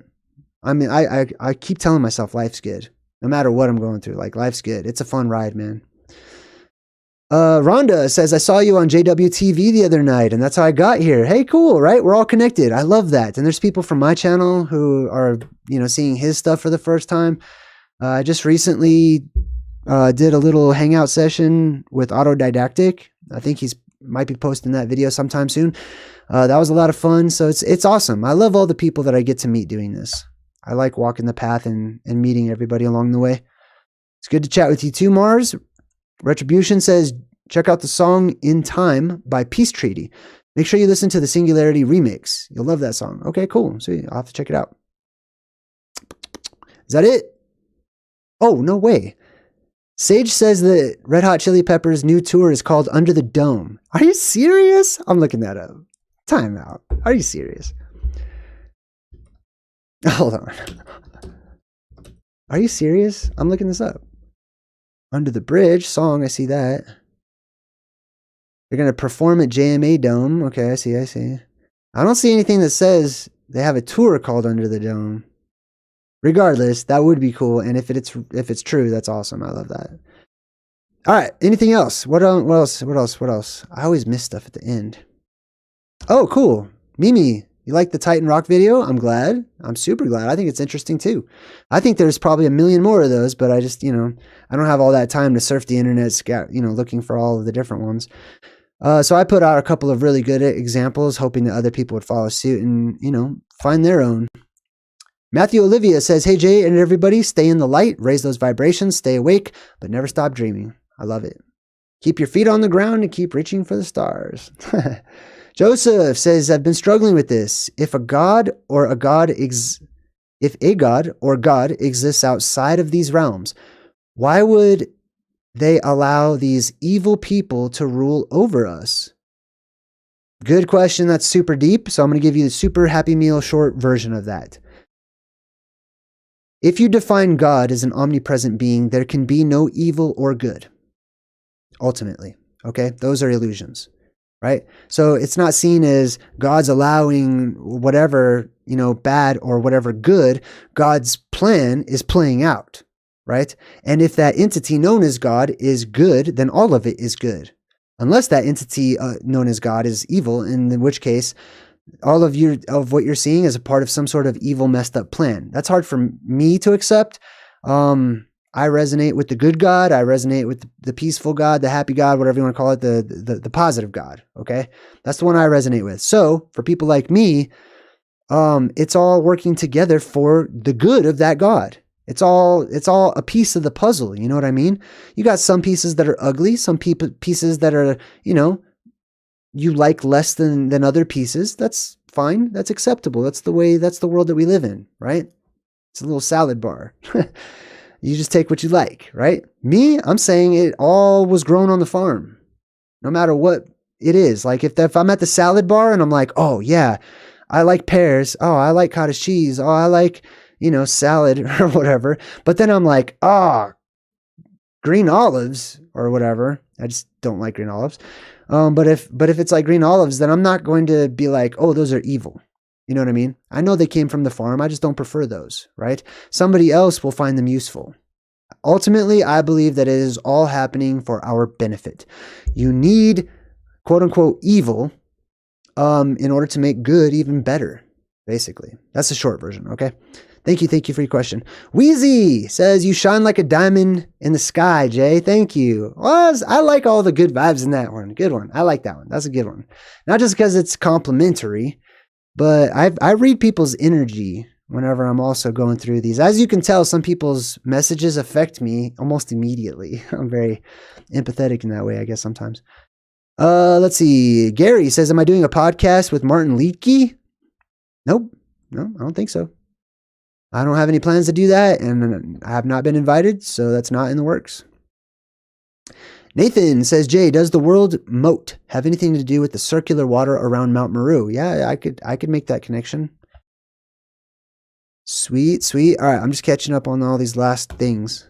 [SPEAKER 1] I mean, I keep telling myself life's good, no matter what I'm going through. Like, life's good. It's a fun ride, man. Rhonda says, I saw you on JWTV the other night, and that's how I got here. Hey, cool, right? We're all connected. I love that. And there's people from my channel who are, seeing his stuff for the first time. I just recently did a little hangout session with Autodidactic. I think might be posting that video sometime soon. That was a lot of fun. So it's awesome. I love all the people that I get to meet doing this. I like walking the path and meeting everybody along the way. It's good to chat with you too, Mars. Retribution says, check out the song In Time by Peace Treaty. Make sure you listen to the Singularity remix. You'll love that song. Okay, cool. Sweet. I'll have to check it out. Is that it? Oh, no way. Sage says that Red Hot Chili Peppers' new tour is called Under the Dome. Are you serious? I'm looking that up. Time out. Are you serious? Hold on. Are you serious? I'm looking this up. Under the Bridge song. I see that. They're going to perform at JMA Dome. Okay, I see. I don't see anything that says they have a tour called Under the Dome. Regardless, that would be cool. And if it's true, that's awesome. I love that. All right. Anything else? What else? I always miss stuff at the end. Oh, cool. Mimi, you like the Titan Rock video? I'm glad. I'm super glad. I think it's interesting too. I think there's probably a million more of those, but I just, I don't have all that time to surf the internet, looking for all of the different ones. So I put out a couple of really good examples, hoping that other people would follow suit and, find their own. Matthew Olivia says, hey, Jay and everybody, stay in the light, raise those vibrations, stay awake, but never stop dreaming. I love it. Keep your feet on the ground and keep reaching for the stars. Joseph says, I've been struggling with this. If a god or God exists outside of these realms, why would they allow these evil people to rule over us? Good question. That's super deep. So I'm going to give you the super Happy Meal short version of that. If you define God as an omnipresent being, there can be no evil or good. Ultimately. Okay. Those are illusions, right? So it's not seen as God's allowing whatever, bad or whatever good. God's plan is playing out, right? And if that entity known as God is good, then all of it is good. Unless that entity known as God is evil, in which case all of what you're seeing is a part of some sort of evil, messed up plan. That's hard for me to accept. I resonate with the good God. I resonate with the peaceful God, the happy God, whatever you want to call it, the positive God. Okay. That's the one I resonate with. So for people like me, it's all working together for the good of that God. It's all a piece of the puzzle. You know what I mean? You got some pieces that are ugly, some pieces that are, you like less than other pieces. That's fine. That's acceptable. That's the world that we live in, right? It's a little salad bar. You just take what you like, right? Me, I'm saying it all was grown on the farm, no matter what it is. Like if I'm at the salad bar and I'm like, oh yeah, I like pears. Oh, I like cottage cheese. Oh, I like, salad or whatever. But then I'm like, green olives or whatever. I just don't like green olives. But if it's like green olives, then I'm not going to be like, oh, those are evil. You know what I mean? I know they came from the farm. I just don't prefer those, right? Somebody else will find them useful. Ultimately, I believe that it is all happening for our benefit. You need, quote unquote, evil in order to make good even better, basically. That's the short version, okay? Thank you for your question. Wheezy says, you shine like a diamond in the sky, Jay. Thank you. Well, I like all the good vibes in that one. Good one. I like that one. That's a good one. Not just because it's complimentary, but I read people's energy whenever I'm also going through these. As you can tell, some people's messages affect me almost immediately. I'm very empathetic in that way, I guess, sometimes. Let's see. Gary says, am I doing a podcast with Martin Liedtke? Nope. No, I don't think so. I don't have any plans to do that, and I have not been invited, so that's not in the works. Nathan says, Jay, does the world moat have anything to do with the circular water around Mount Meru? Yeah, I could make that connection. Sweet. All right, I'm just catching up on all these last things.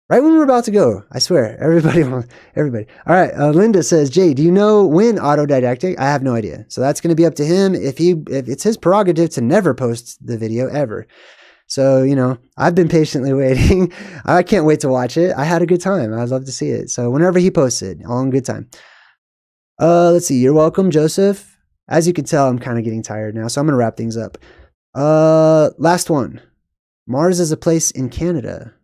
[SPEAKER 1] Right when we're about to go, I swear. Everybody. All right, Linda says, Jay, do you know when autodidactic? I have no idea. So that's going to be up to him. If it's his prerogative to never post the video ever. So, I've been patiently waiting. I can't wait to watch it. I had a good time. I'd love to see it. So whenever he posts it, all in good time. Let's see. You're welcome, Joseph. As you can tell, I'm kind of getting tired now, so I'm going to wrap things up. Last one. Mars is a place in Canada.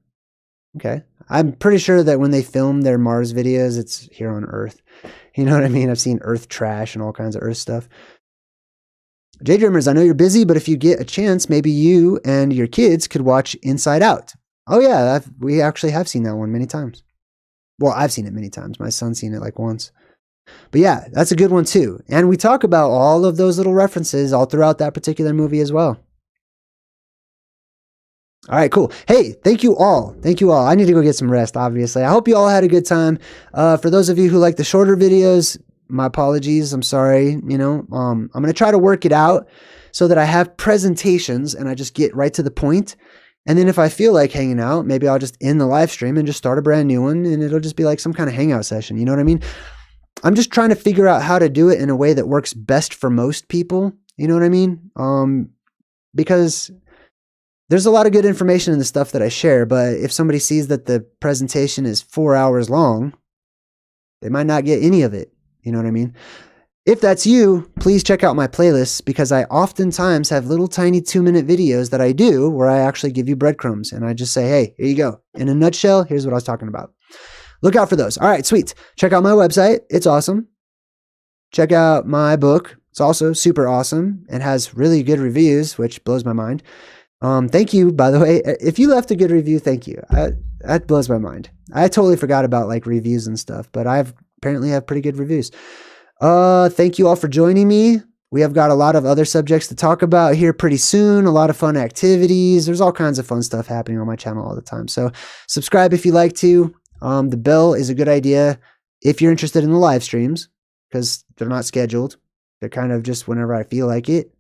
[SPEAKER 1] Okay. I'm pretty sure that when they film their Mars videos, it's here on Earth. You know what I mean? I've seen Earth trash and all kinds of Earth stuff. JayDreamerZ, I know you're busy, but if you get a chance, maybe you and your kids could watch Inside Out. Oh yeah, we actually have seen that one many times. Well, I've seen it many times. My son's seen it like once. But yeah, that's a good one too. And we talk about all of those little references all throughout that particular movie as well. All right, cool. Hey, thank you all. I need to go get some rest, obviously. I hope you all had a good time. For those of you who like the shorter videos, my apologies. I'm sorry. I'm going to try to work it out so that I have presentations and I just get right to the point. And then if I feel like hanging out, maybe I'll just end the live stream and just start a brand new one. And it'll just be like some kind of hangout session. You know what I mean? I'm just trying to figure out how to do it in a way that works best for most people. You know what I mean? Because there's a lot of good information in the stuff that I share, but if somebody sees that the presentation is 4 hours long, they might not get any of it. You know what I mean? If that's you, please check out my playlists, because I oftentimes have little tiny 2-minute videos that I do where I actually give you breadcrumbs and I just say, hey, here you go. In a nutshell, here's what I was talking about. Look out for those. All right, sweet. Check out my website. It's awesome. Check out my book. It's also super awesome and has really good reviews, which blows my mind. Thank you, by the way. If you left a good review, thank you. That blows my mind. I totally forgot about like reviews and stuff, but I've apparently have pretty good reviews. Thank you all for joining me. We have got a lot of other subjects to talk about here pretty soon. A lot of fun activities. There's all kinds of fun stuff happening on my channel all the time. So subscribe if you like to. The bell is a good idea if you're interested in the live streams, because they're not scheduled. They're kind of just whenever I feel like it.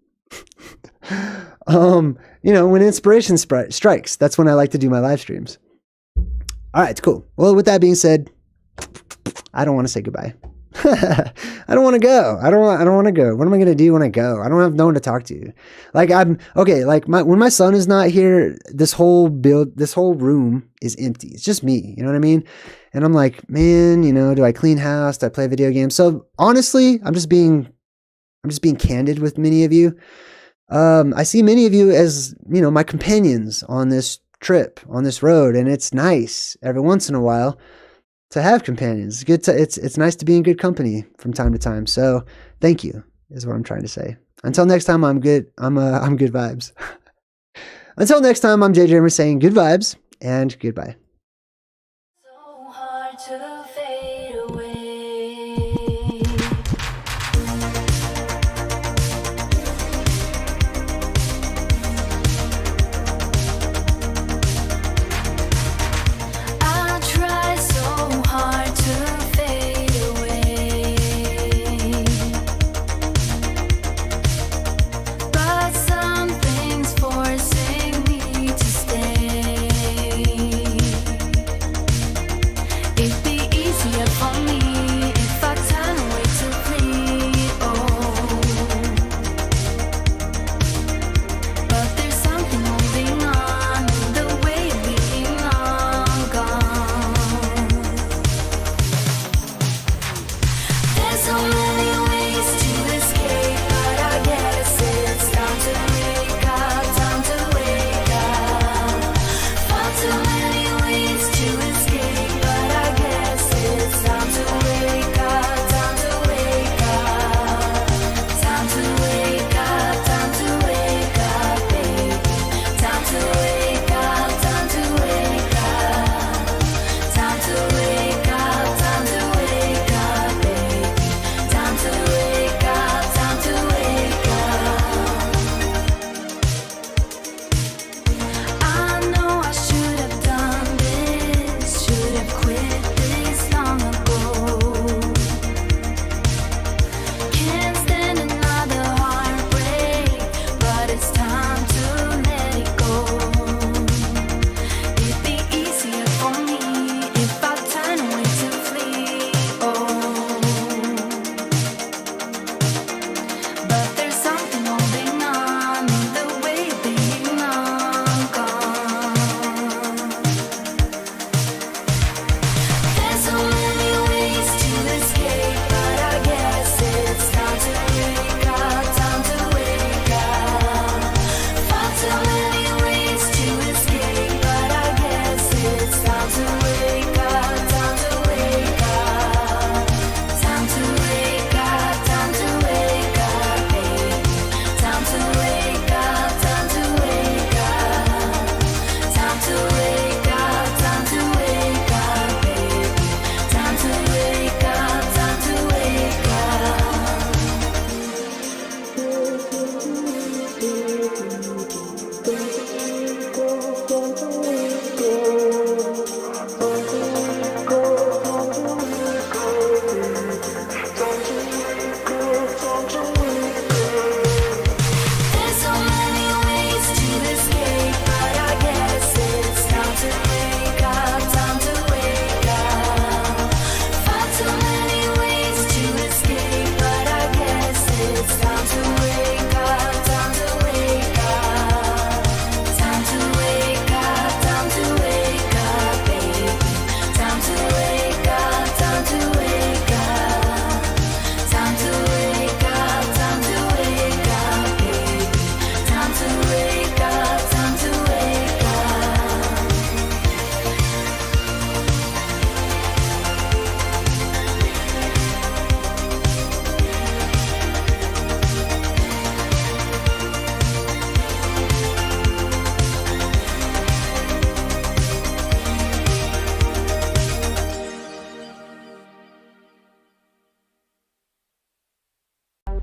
[SPEAKER 1] You know, when inspiration strikes, that's when I like to do my live streams. All right, cool. Well, with that being said, I don't want to say goodbye. I don't want to go. I don't want to go. What am I going to do when I go? I don't have no one to talk to. Like when my son is not here, this whole room is empty. It's just me. You know what I mean? And I'm like, man, you know, do I clean house? Do I play video games? So honestly, I'm just being candid with many of you. I see many of you as, you know, my companions on this trip, on this road. And it's nice every once in a while to have companions. It's nice to be in good company from time to time. So thank you is what I'm trying to say. Until next time, I'm good vibes. Until next time, I'm JayDreamerZ saying good vibes and goodbye.
[SPEAKER 3] So hard to fade away. I try so hard to fade away, but something's forcing me to stay.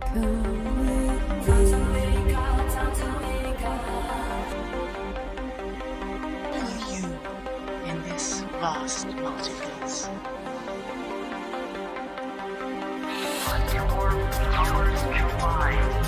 [SPEAKER 4] Only you in this vast multiverse.
[SPEAKER 5] Your powers collide.